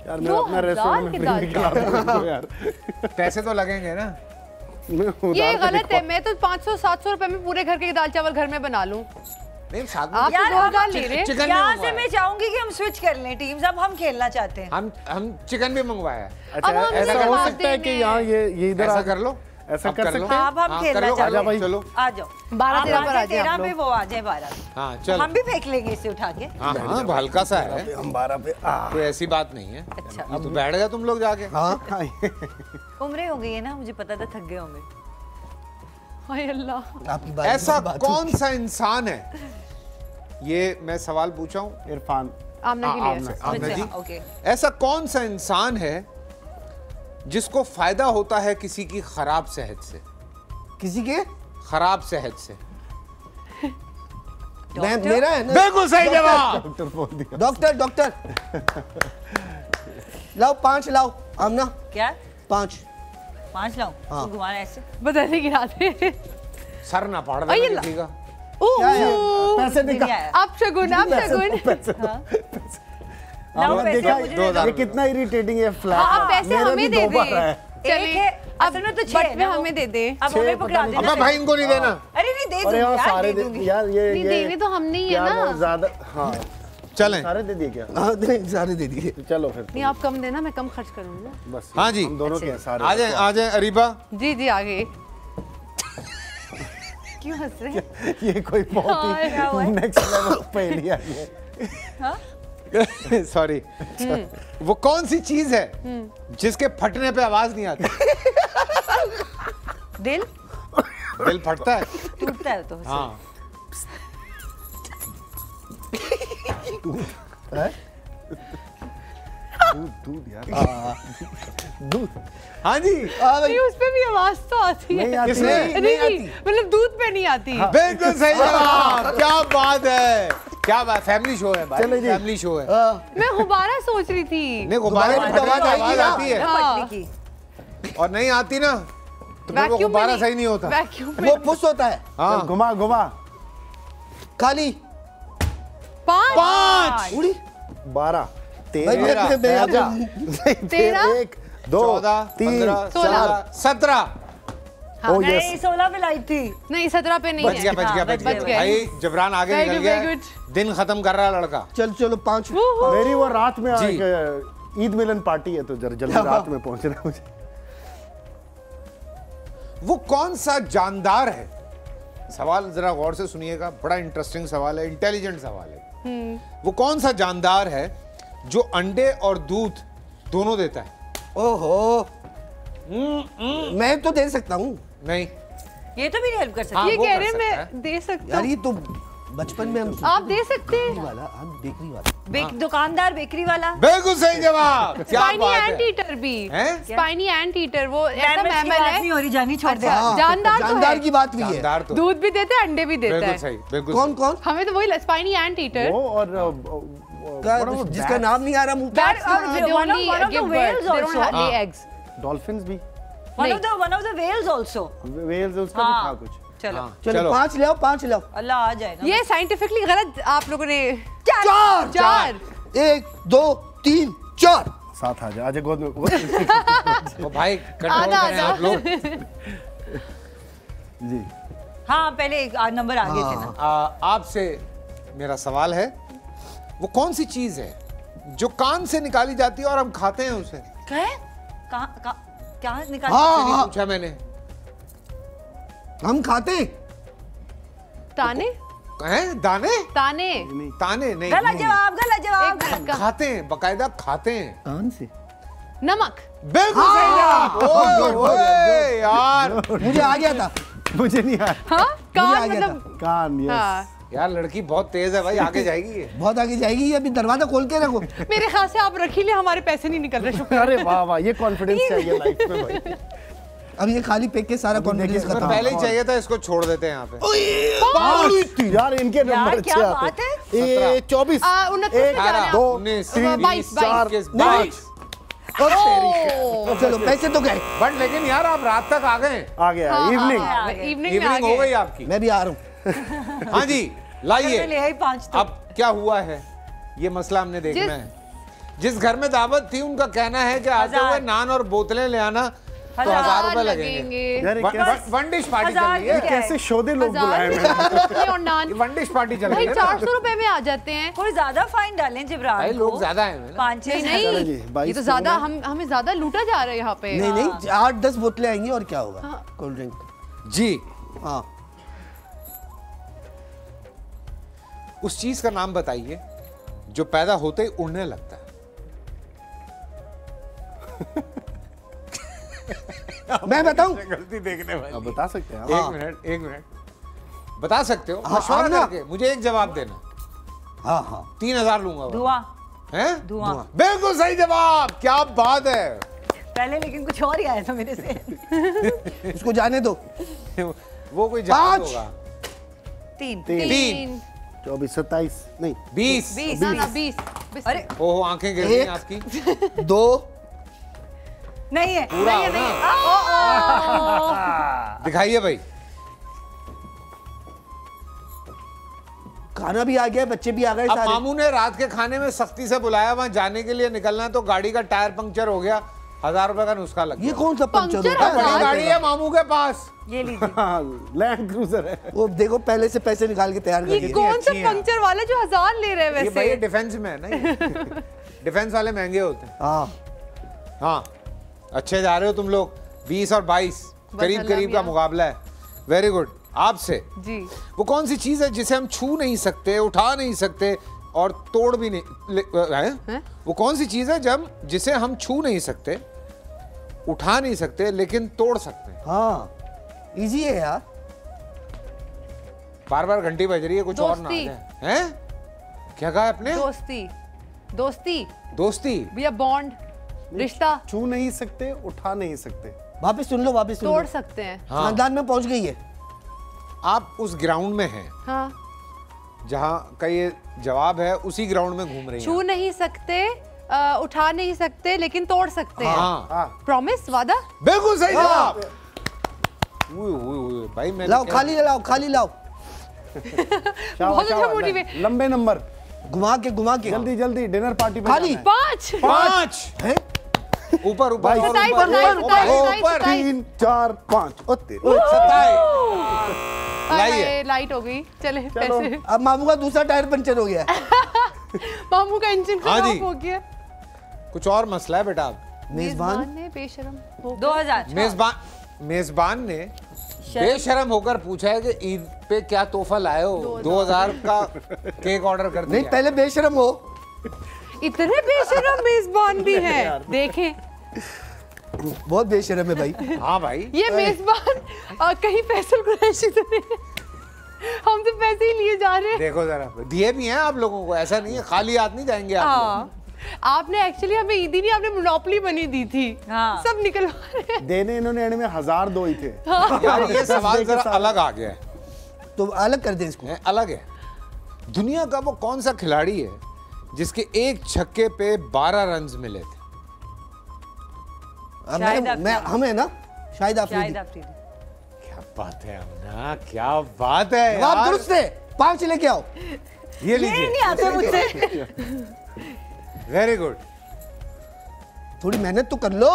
यार मैं अपना रेस्टोरेंट में फ्री खिला दूंगा यार। पैसे तो लगेंगे ना। मैं उधार ये पे गलत है। मैं तो 500-700 रुपए में पूरे घर के दाल चावल घर में बना लूं। नहीं साथ में आप तो यार, 2000 ले रहे हैं। चिकन भी यहाँ से मंगवाया। मैं चाहूंगी कि हम स्विच कर लें टीम्स, अब हम खेलना चाहते हैं। हम चिकन भी मंगवाया है। अच्छा अब हम ऐसा इसे हो जवाब सकता है कि देंगे। यहाँ ये इधर ऐसा आ- कर लो, ऐसा अब कर सकते लो। हैं? हाँ, अब हम हाँ, खेलना कर लो, चाहते कर लो, हैं। चलो। आ जाओ। 12-13 आप पर आ जाए 13 आप पे, लोग। वो आ जाए 12। हाँ चलो। हम भी फेंक लेंगे इसे उठा के। हाँ हाँ हल्का सा है, हम 12 पे कोई ऐसी बात नहीं है। अच्छा। ये तो बैठ गया तुम लोग जाके। हाँ उम्रें हो गई है ना, मुझे पता था थक गए होंगे। हाय अल्लाह। आपकी बात ऐसा कौन सा इंसान है, ये मैं सवाल पूछा हूँ इरफान। आमना के लिए। आमना जी, अच्छा, ओके। ऐसा कौन सा इंसान है जिसको फायदा होता है किसी की खराब सेहत से? किसी के खराब सेहत से। मेरा है ना। बिल्कुल सही जवाब। डॉक्टर बोल दिया। डॉक्टर लाओ 5 लाओ आमना। क्या 5 5 लाऊं? हाँ। तू घुमाना ऐसे। बताने की रात है। सर ना फाड़ अय्या देना ला। किसी का। पैसे नहीं दिखा। आया। आप शगुन आप शगुन। लाओ आपने पैसे देखा मुझे दो दे हजार। ये कितना इरिटेटिंग है फ्लैट। हाँ, आप पैसे मेरे हमें भी दे 2 बार दें। आया है। एक है असल में तो 6 है ना, हमें दे दे। अब हमें पकड़ा देना। अब भाई इनको नहीं देना। अरे नहीं दे दूंगी यार, यार, सारे दे दूंगी यार ये देने तो हमने ही है ना ज्यादा। हाँ चलें सारे दे दिए क्या? हाँ सारे दे दिए। चलो फिर नहीं, आप कम देना, मैं कम खर्च करूंगा बस। हाँ जी, हम दोनों के हैं सारे। आ जाए अरीबा। जी जी आगे। क्यों हंस रहे हैं? ये कोई बहुत ही नेक्स्ट लेवल पहेली है ये। सॉरी। वो कौन सी चीज है जिसके फटने पे आवाज नहीं आती? दिल दिल फटता है, टूटता है तो। हाँ। दूध यार। दूध। हाँ जी, नहीं, उस पे भी आवाज तो आती है। नहीं आती। किसमें? नहीं, मतलब दूध पे नहीं आती। बिल्कुल सही जवाब। क्या बात है, क्या बात। फैमिली शो है भाई, चलो जी। फैमिली शो है। मैं गुब्बारा सोच रही थी। नहीं, गुब्बारे में फटने पे आवाज आती है, पटने की। और नहीं आती ना तो फिर वो गुब्बारा सही नहीं होता। वैक्यूम में वो पुश होता है। हाँ, चल, घुमा घुमा। खाली 5 उड़ी 12 भाई, 13 मैं यहाँ पे 13 1 2 14 3 15 16 17। ओ यस। नहीं 16 पे लाई थी। नहीं, 17 पे नहीं बच गया, है। बच गया, हाँ, बच गया बच गया। भाई। जबरान आगे Very निकल good, गया। very good. दिन खत्म कर रहा है लड़का। चलो 5। मेरी वो रात में जी। ईद मिलन पार्टी है तो जल्दी रात में पहुंचना है मुझे। वो कौन सा जानदार है? सवाल जरा गौर से सुनिएगा, बड़ा इंटरेस्टिंग सवाल है, इंटेलिजेंट सवाल है। वो कौन सा जानदार है जो अंडे और दूध दोनों देता है? ओहो, मैं तो दे सकता हूँ नहीं, ये तो भी नहीं हेल्प कर सकती। हाँ, ये वो कह कर रहे सकता मैं है। दे सकता यार। हूँ। ये तो बचपन में हम आप दे सकते हैं। वाला, हम बेकरी वाला। दुकानदार बेकरी वाला। बिल्कुल सही जवाब। क्या स्पाइनी बात एंट है। ईटर भी। हैं? स्पाइनी एंट ईटर, वो ऐसा मैम, इसकी मैमल बात है। नहीं हो रही, जानी छोड़ दे। अच्छा, जानदार तो जानदार है। की बात भी है। जानदार तो दूध भी देता है, अंडे भी देता बिल्कुल है। सही, बिल्कुल कौन सही। कौन हमें तो वही स्पाइनी एंट ईटर। वो और जिसका नाम नहीं आ रहा मुंह पे। one of the whales also. Dolphins भी। one of the whales also. Whales उसका भी था कुछ। चलो चलो 5 ले आओ, 5 ले आओ। अल्लाह आ जाए ना। ये साइंटिफिकली गलत आप लोगों ने। चार। चार। 1 2 3 4। साथ आ जा, आजा गोद में। ओ भाई, कंट्रोल आधा करें आप लोग। जी हाँ पहले एक नंबर आगे थे ना। आपसे मेरा सवाल है, वो कौन सी चीज है जो कान से निकाली जाती है और हम खाते हैं उसे? क्या निकाल? हाँ पूछा मैंने। हम खाते ताने। हैं? दाने? ताने। ताने नहीं, गलत जवाब, गलत जवाब। खाते हैं, बकायदा खाते हैं। कान से। नमक। बिल्कुल सही जवाब। ओए, ओए, यार मुझे आ गया था। मुझे नहीं आया। हाँ, आ कान गया मतलब। कान यस। हाँ, यार लड़की बहुत तेज है भाई, आगे जाएगी ये। बहुत आगे जाएगी ये, अभी दरवाजा खोल के रखो। मेरे ख्याल से आप रख ही ले, हमारे पैसे नहीं निकल रहे। शुक्र। अरे वाह वाह, ये कॉन्फिडेंस चाहिए लाइफ में भाई। अब ये खाली पेट के सारा कॉन्फिडेंस इसमें खत्म। पहले ही चाहिए था, इसको छोड़ देते हैं यहाँ पे। यार इनके नंबर अच्छे क्या आते बात है? हैं। 24 29 पे जा रहे हैं 2 आप। 19 22, 21 22। चलो पैसे तो गए। बट लेकिन यार आप रात तक आ गए। आ गया इवनिंग। इवनिंग में इवनिंग हो गई आपकी। मैं भी आ रहा हूँ। हाँ जी, लाइए। ले आई 5 तो। अब क्या हुआ है, ये मसला हमने देखना है। जिस घर में दावत थी उनका कहना है कि आते हुए नान और बोतलें ले आना, तो 1000 रुपए लगेंगे। यार वन डिश पार्टी चल रही है। कैसे शोधे लोग बुलाए मैंने। और नान। वन डिश पार्टी चल भाई रही है ना। 400 रुपए में आ जाते हैं। कोई ज्यादा फाइन डालें जिब्रान भाई को। लोग ज्यादा हैं ना। 5-6 चलो जी, नहीं, 22 ये तो ज्यादा हमें ज्यादा लूटा जा रहा है यहाँ पे। नहीं नहीं 8-10 बोतलें आएंगी और क्या होगा। Cold drink. जी, हाँ उस चीज का नाम बताइए जो पैदा होते ही उड़ने लगता है। मैं बताऊं? गलती देखने वाली। आप बता सकते हैं आप। एक मिनट बता सकते हो, हाँ, मशवरा ना। करके मुझे एक जवाब देना। हाँ हाँ 3000 लूंगा। धुआं। हैं? धुआं। बिल्कुल सही जवाब। क्या बात है। पहले लेकिन कुछ और ही आया था मेरे से। उसको जाने दो। वो कोई जवाब 5 होगा। 3 3 24 27 नहीं 20 20। अरे ओहो, आंखें गिर गई एक। आपकी। 2 नहीं है। पूरा हो ना। दिखाइए भाई। खाना भी आ गया, बच्चे भी आ गए अब सारे। मामू ने रात के खाने में सख्ती से बुलाया, वहां जाने के लिए निकलना है तो गाड़ी का टायर पंक्चर हो गया, 1000 रुपए का नुस्खा लग ये कौन सा पंचर पंचर होता है? बड़ी गाड़ी है मामू के पास, ये लीजिए। लैंड क्रूजर है। वो देखो पहले से पैसे निकाल के तैयार ये कर कौन सा अच्छी है। पंक्चर वाला जो 1000 ले रहे हैं ये भाई वैसे? डिफेंस में है ना ये। डिफेंस वाले महंगे होते हैं। हाँ हाँ अच्छे जा रहे हो तुम लोग, 20 और 22 करीब अल्लाह करीब का मियां। मुकाबला है। Very good. आपसे जी वो कौन सी चीज है जिसे हम छू नहीं सकते, उठा नहीं सकते और तोड़ भी नहीं है? वो कौन सी चीज है जब जिसे हम छू नहीं सकते, उठा नहीं सकते लेकिन तोड़ सकते हैं? हाँ इजी है यार। बार बार घंटी बज रही है, कुछ और ना आ दोस्ती। जाए। हैं? क्या कहा आपने? दोस्ती दोस्ती दोस्ती। भैया, बॉन्ड, रिश्ता। छू नहीं सकते, उठा नहीं सकते। वापस सुन लो, वापस सुन लो। तोड़ सकते हैं। हाँ। खानदान में पहुंच गई है। आप उस ग्राउंड में हैं हाँ, जहाँ का ये जवाब है, उसी ग्राउंड में घूम रही छू हैं। नहीं सकते, उठा नहीं सकते लेकिन तोड़ सकते हैं। हाँ प्रॉमिस, वादा। बिल्कुल सही जवाब। भाई मैं लाओ खाली लाओ, खाली लाओ। बहुत अच्छा मोटिवेट। लंबे नंबर, घुमा के जल्दी जल्दी डिनर पार्टी पे खाली। जाना है। 5 5 है। ऊपर ऊपर बाईस, और सताईस, ऊपर, सताईस, ऊपर, सताईस, ऊपर। सताईस। 3 4 5 और 3। 27। लाइए। लाइट हो गई। चले चलो। पैसे। अब मामू का दूसरा टायर पंचर हो गया है। मामू का इंजन हाँ खराब जी। हो गया। कुछ और मसला है बेटा। मेजबान ने बेशरम हो 2000। मेजबान ने बेशरम होकर पूछा है कि ईद पे क्या तोहफा लाए हो। 2000 का केक ऑर्डर कर नहीं, दिया। पहले बेशरम हो। इतने बेशरम मेजबान भी हैं। देखें, बहुत बेशरम है भाई। हाँ भाई, ये मेजबान कहीं फैसल कुरैशी तो नहीं, हम तो पैसे ही लिए जा रहे हैं। देखो जरा, दिए भी हैं आप लोगों को, ऐसा नहीं है खाली हाथ नहीं जाएंगे आप लोग। हाँ, आपने एक्चुअली हमें ईदी नहीं, आपने मोनोपोली बनी दी थी। हाँ। सब निकलवा रहे हैं। देने इन्होंने एंड में 1000 दो ही थे। यार ये सवाल जरा अलग आ गया है। तो अलग कर दे इसको। अलग है। दुनिया का वो कौन सा खिलाड़ी है जिसके एक छक्के पे 12 रन्स मिले थे? मैं हमें ना शाहिद शाहिद आफरीदी। आफरीदी। क्या बात है अमना, क्या बात है जवाब यार। दुरुस्त है। 5 लेके आओ। ये ये लीजिए। नहीं आते मुझसे। Very good. थोड़ी मेहनत तो कर लो।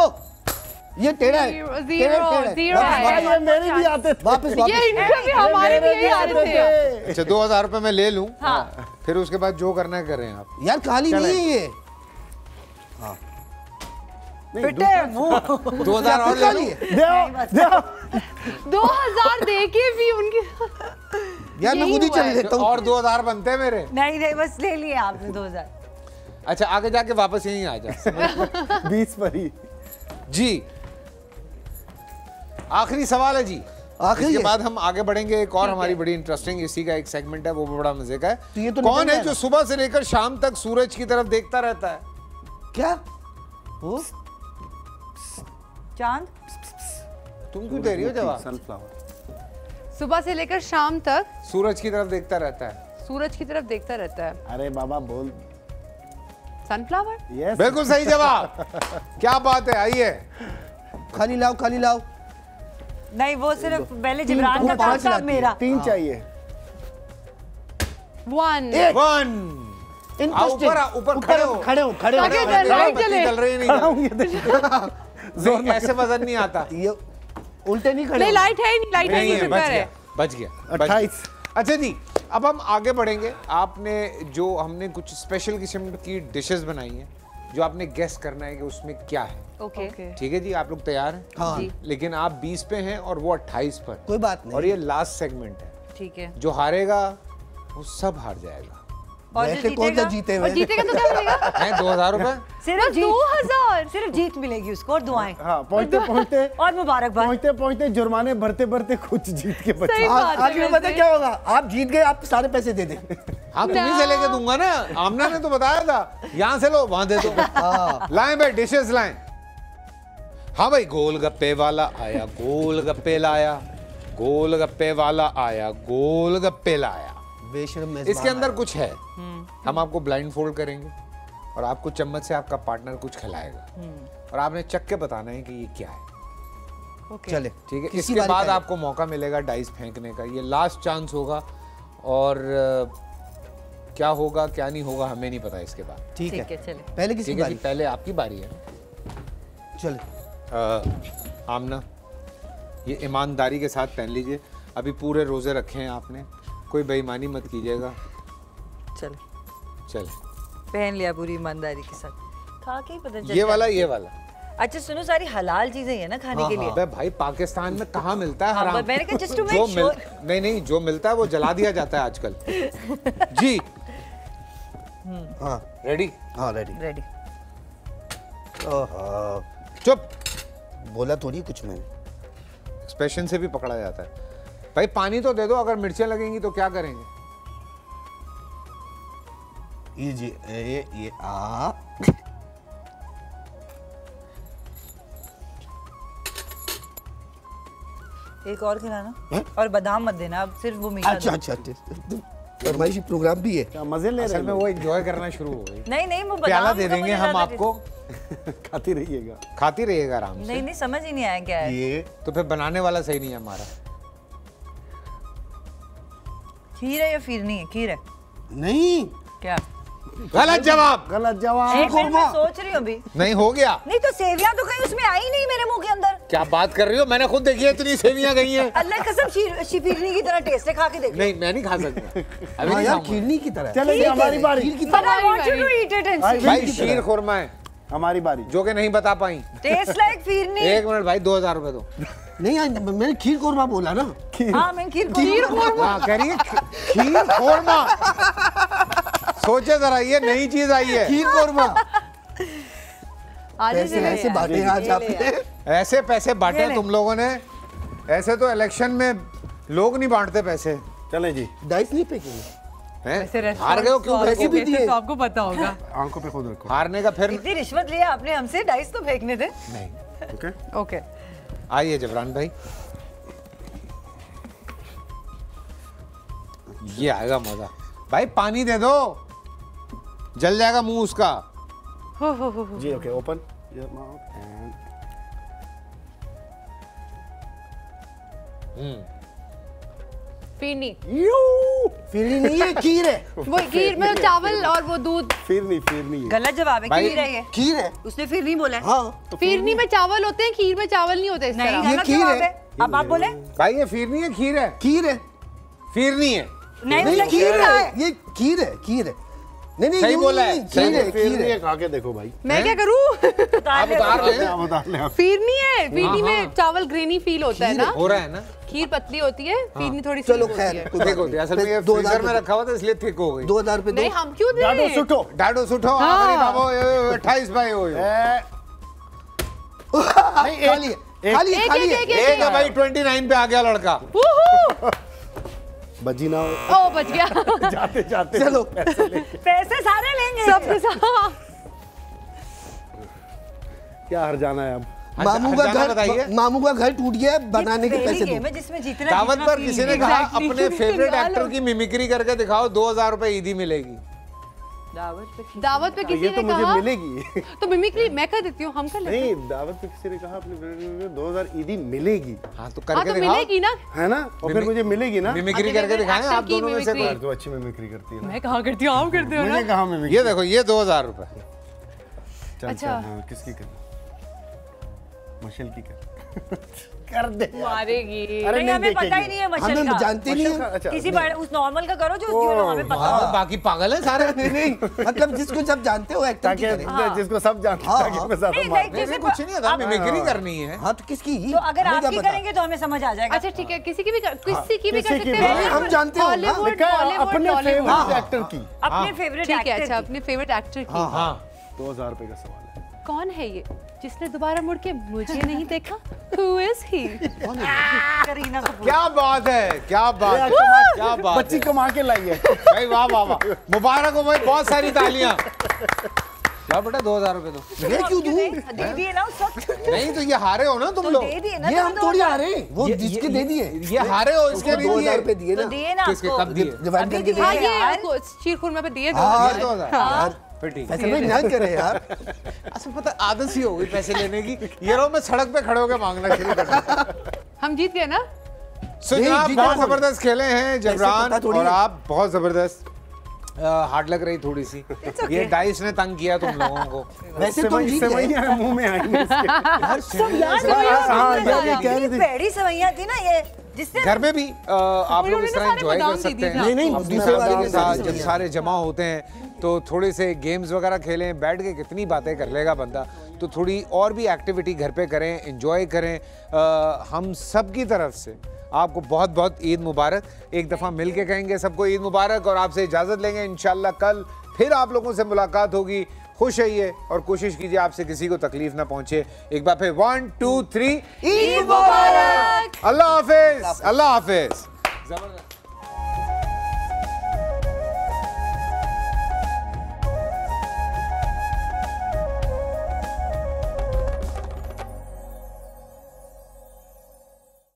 ये टेढ़ा है। जीरो, टेढ़ा, जीरो वापस, है। वापस, ये मेरे भी आते थे। वापस वापस। ये इनके भी, हमारे भी यही आ रहे थे। अच्छा 2000 रुपए मैं ले लूं, हाँ। फिर उसके बाद जो करना है करें आप। यार खाली नहीं है ये। पिटे मुंह। 2000 और ले खाली लूं। है। दो 2000 दे के भी उनकी यार मैं यही खुद ही हुआ चल है। लेता हूँ। और 2000 बनते हैं मेरे। नहीं नहीं, बस ले लिए आपने 2000। अच्छा आगे जाके वापस यहीं आ जा। 20 पर ही। जी आखिरी सवाल है जी। आखिरी इसके है? बाद हम आगे बढ़ेंगे। एक और हमारी बड़ी इंटरेस्टिंग इसी का एक सेगमेंट है, वो भी बड़ा मजे का है। तो ये तो कौन निकल है जाएगा। जो सुबह से लेकर शाम तक सूरज की तरफ देखता रहता है? क्या वो चांद। तुम क्यों दे रही हो जवाब? सनफ्लावर। सुबह से लेकर शाम तक सूरज की तरफ देखता रहता है। सूरज की तरफ देखता रहता है। अरे बाबा बोल। सनफ्लावर। यस। बिल्कुल सही जवाब। क्या बात है, आइए। खाली लाओ, खाली लाओ। नहीं, वो सिर्फ पहले जिब्रान का वो काम 5 था, लाती है। मेरा। 3 चाहिए। 1 1 Interesting। ऊपर खड़े हो। खड़े हो, खड़े हो। ताकि खड़े हो, लाइट बत्ती जले। जल रही नहीं। जोर ऐसे वजन नहीं आता। ये उल्टे नहीं खड़े नहीं, हो। लाइट है ही नहीं, लाइट है नहीं ही है, बच प्रिपेयर गया है। बच गया बच 28। गया। अच्छा जी, अब हम आगे बढ़ेंगे। आपने जो हमने कुछ स्पेशल किस्म की डिशेस बनाई हैं, जो आपने गेस करना है कि उसमें क्या है। ओके। ठीक है जी, आप लोग तैयार हैं? हाँ। जी। लेकिन आप 20 पे हैं और वो 28 पर। कोई बात नहीं। और ये लास्ट सेगमेंट है। ठीक है। जो हारेगा वो सब हार जाएगा। और जो वैसे कौन सा जीतेगा, जीते और हुए? जीतेगा तो क्या मिलेगा? हैं 2000 रुपए। सिर्फ जीत। 2000। सिर्फ जीत मिलेगी उसको और दुआएं हाँ, पहुंचते पहुंचते और मुबारकबाद। पहुंचते पहुंचते जुर्माने भरते भरते कुछ जीत के बचे। सही बात है आज में पता वैसे। क्या होगा? आप जीत गए, आप सारे पैसे दे दें। हाँ तुम्ही से लेके दूंगा ना। आमना ने तो बताया था, यहाँ से लो वहां दे दो। लाएं भाई, डिशेस लाएं। हाँ भाई, गोलगप्पे वाला आया, गोलगप्पे लाया, गोलगप्पे वाला आया, गोलगप्पे लाया। बेशरम मेजबान इसके अंदर आया। कुछ है। हम आपको ब्लाइंड फोल्ड करेंगे और आपको चम्मच से आपका पार्टनर कुछ खिलाएगा और आपने चख के बताना है कि ये क्या है। चले ठीक है। किसी इसके बारी बाद पहले। आपको मौका मिलेगा डाइस फेंकने का। ये लास्ट चांस होगा और क्या होगा क्या नहीं होगा हमें नहीं पता इसके बाद। ठीक ठीक है। है, चले। पहले किसी ठीक है जी, बारी। पहले आपकी बारी है। चले। आमना, ये ईमानदारी के साथ पहन लीजिए। अभी पूरे रोजे रखे हैं आपने, कोई बेईमानी मत कीजिएगा। चल चल पहन लिया पूरी ईमानदारी के साथ, खा के ही पता चल। ये वाला अच्छा सुनो, सारी हलाल चीजें है ना खाने के लिए। अबे भाई पाकिस्तान में कहाँ मिलता है हराम? मैंने कहा just to make sure। नहीं, जो मिलता है वो जला दिया जाता है आजकल। जी हाँ रेडी? हाँ रेडी। चुप, बोला थोड़ी कुछ मैंने। एक्सप्रेशन से भी पकड़ा जाता है। भाई पानी तो दे दो, अगर मिर्चें लगेंगी तो क्या करेंगे? ये एक और खिलाना और बादाम मत देना, अब सिर्फ वो मीठा। अच्छा फरमाइशी प्रोग्राम भी है क्या मजे ले रहे असल में वो एंजॉय करना शुरू हो गई। नहीं वो प्याला दे देंगे हम आपको, खाती रहिएगा आराम से। नहीं समझ ही नहीं आया क्या है ये। तो फिर बनाने वाला सही नहीं है हमारा। खीर है या फिरनी है? खीर है। नहीं क्या? गलत जवाब। एक मिनट मैं सोच रही हूँ अभी। नहीं हो गया। नहीं तो सेवियां तो कहीं उसमें आई नहीं मेरे मुंह के अंदर। क्या बात कर रही हो? मैंने खुद देखी है, इतनी सेवियां गई हैं। अल्लाह कसम फिरनी की तरह टेस्ट है, खा के देख। नहीं मैं नहीं खा सकता अभी। हाँ यार खीरनी की तरह। चलेंगे हमारी बारी। But I want you to eat it and see. भाई शीर खुरमा है हमारी बारी। जो कि नहीं बता पाई। Taste like phirni. एक मिनट भाई, 2000 रुपए दो। नहीं मैंने खीर कोरमा बोला ना। हाँ मैं खीर कोरमा। हाँ कह रही है खीर कोरमा। सोचे जरा, ये नई चीज आई है। खीर कोरमा। आज ऐसे बांटे आज आपने। ऐसे पैसे बांटे तुम लोगों ने। ऐसे तो इलेक्शन में लोग नहीं बांटते पैसे। चलें जी। डाइस नहीं फेंकेंगे। हार गए हो क्यों? पैसे भी दिए तो आपको पता होगा। आंखों पे खुद रखो। हारने का फिर इतनी रिश्वत लिया आपने हमसे, डाइस तो फेंकने थे। नहीं। ओके आइए जबरान भाई, ये आएगा मजा। भाई पानी दे दो, जल जाएगा मुंह उसका। जी okay, open your mouth and phirni. Phirni नहीं है, खीर है। वो खीर में चावल और वो दूध। फिरनी। गलत जवाब है। खीर है ये। खीर है। उसने फिरनी बोला है। हाँ फिरनी में चावल होते हैं, खीर में चावल नहीं होते। इस नहीं तरह गलत खीर जवाब है। है। अब आप बोले। भाई ये फिरनी है खीर है? खीर है। फिरनी है। नहीं नहीं उसने खीर खीर है, ये खीर है। नहीं सही बोला है, खीर है। फिरनी है, खा के देखो भाई। मैं क्या करूँ? आप उतार ले। आप बता लें आप। फिरनी है। फिरनी में चावल ग्रेनी फील होता है ना। हो रहा है ना। खीर पतली होती है, फिरनी थोड़ी चलो थिक खैर होती है। थिक होती है। असल में ये फ्रीजर में रखा हुआ था इसलिए थिक हो गई। 2000 रुपए दो। नहीं हम क्यों दे? डाडो सुटो। डाडो सुठो आखरी बाबो 28 भाई हो। खाली एक है भाई, 29 पे आ गया लड़का। बजी ना हो। ओ बच गया। जाते जाते चलो पैसे सारे लेंगे सबके साथ। क्या हर जाना है अब? मामू का घर टूट गया, बनाने के पैसे दो। जिसमें जितना दावत जितना पर फील किसी ने है। कहा Exactly. अपने फेवरेट डालो। एक्टर की मिमिक्री करके दिखाओ, 2000 रुपए ईदी मिलेगी। दावत पे किसी ये ने तो मुझे कहा मिलेगी। तो मिमिक्री मैं कर देती हूँ, हम कर लेते हैं। नहीं, दावत पे किसी ने कहा अपने 2000 ईदी मिलेगी। हाँ तो हाँ करके तो दिखाओ। मिलेगी ना। है ना? और फिर मुझे मिलेगी ना। मिमिक्री अपने करके favorite दिखाएं actor आप की दोनों में से mimicry। कोई। तो अच्छी मिमिक्री करती है ना। मैं कहाँ करती हूँ, आप करते हो ना। मैंने कहा मिमिक्री। ये देखो, ये 2000 रुपए। चल अच्छा। चल, हाँ, किसकी कर? मशल की कर। कर दे। मारेगी। अरे नहीं हमें पता ही नहीं है मशल हमें का। जानते नहीं है। अच्छा, किसी बड़े उस नॉर्मल का करो जो उसकी हमें पता हो। बाकी पागल है सारे। नहीं मतलब जिसको सब जानते हो एक्टर की ताकि तरह। जिसको सब जानते हैं, हाँ, ताकि हाँ। मैं ज्यादा नहीं, मार like दूं। नहीं कुछ नहीं होता, मिमिक्री करनी है। हाँ तो किसकी? तो अगर हमें क्या आपकी पता? करेंगे तो हमें समझ आ जाएगा। अच्छा ठीक है, किसी की भी कर सकते भी। हैं। हम जानते हो ना। हॉलीवुड, लिखा है बॉलीवुड, अपने टॉलीवुड। फेवरेट एक्टर की। अपने फेवरेट ठीक है, अच्छा एक्टर अपने फेवरेट एक्टर की। हाँ 2000 रुपए का सवाल है। कौन है ये जिसने दोबारा मुड़ के मुझे नहीं देखा? Who is he? Kareena Kapoor. क्या बात है, क्या बात है, क्या बात बच्ची है कमा के लाई है। भाई, वाह वाह वाह, मुबारक हो भाई, बहुत सारी तालियां। क्या बेटा 2000 रुपए दो। ये क्यों दूं? दे दिए ना उस वक्त। नहीं तो ये हारे हो ना तुम तो लोग। दे दिए ना। ये हम थोड़ी आ रहे हैं, वो जिसके दे दिए। ये हारे हो, इसके नहीं 2000 रुपए दिए। दिए तो ना। दिए ना किसके आपको। कब दिए? डिवाइड अभी करके दिए। हाँ दे। ये यार। आपको शीर खुरमा पे दिए हाँ, दो। 2000 यार फिर ठीक। ऐसे में ना करे यार। असल पता आदत सी हो गई पैसे लेने की। ये रो मैं सड़क पे खड़े होकर मांगना शुरू कर दूं। हम जीत गए ना। सो नहीं, जनाब जीता बहुत कौन? जबरदस्त खेले हैं जबरान पता थोड़ी और है। आप, बहुत जबरदस्त। हार्ड लग रही थोड़ी सी। ये डाइस ने तंग किया तुम लोगों को। वैसे तो सेवइयां मुंह में आएंगे सेवइयां थी ना ये, जिससे घर में भी आप लोग इस तरह एंजॉय कर सकते हैं। नहीं, अपनी फैमिली के साथ जब सारे जमा होते हैं तो थोड़े से गेम्स वगैरह खेलें, बैठ के कितनी बातें कर लेगा बंदा, तो थोड़ी और भी एक्टिविटी घर पे करें, एंजॉय करें। हम सब की तरफ से आपको बहुत बहुत ईद मुबारक। एक दफ़ा मिल के कहेंगे सबको ईद मुबारक और आपसे इजाज़त लेंगे। इंशाल्लाह कल फिर आप लोगों से मुलाकात होगी। खुश रहिए और कोशिश कीजिए आपसे किसी को तकलीफ ना पहुंचे। एक बार फिर 1 2 3 ईद मुबारक। अल्लाह हाफिज। अल्लाह हाफिज। जबरदस्त।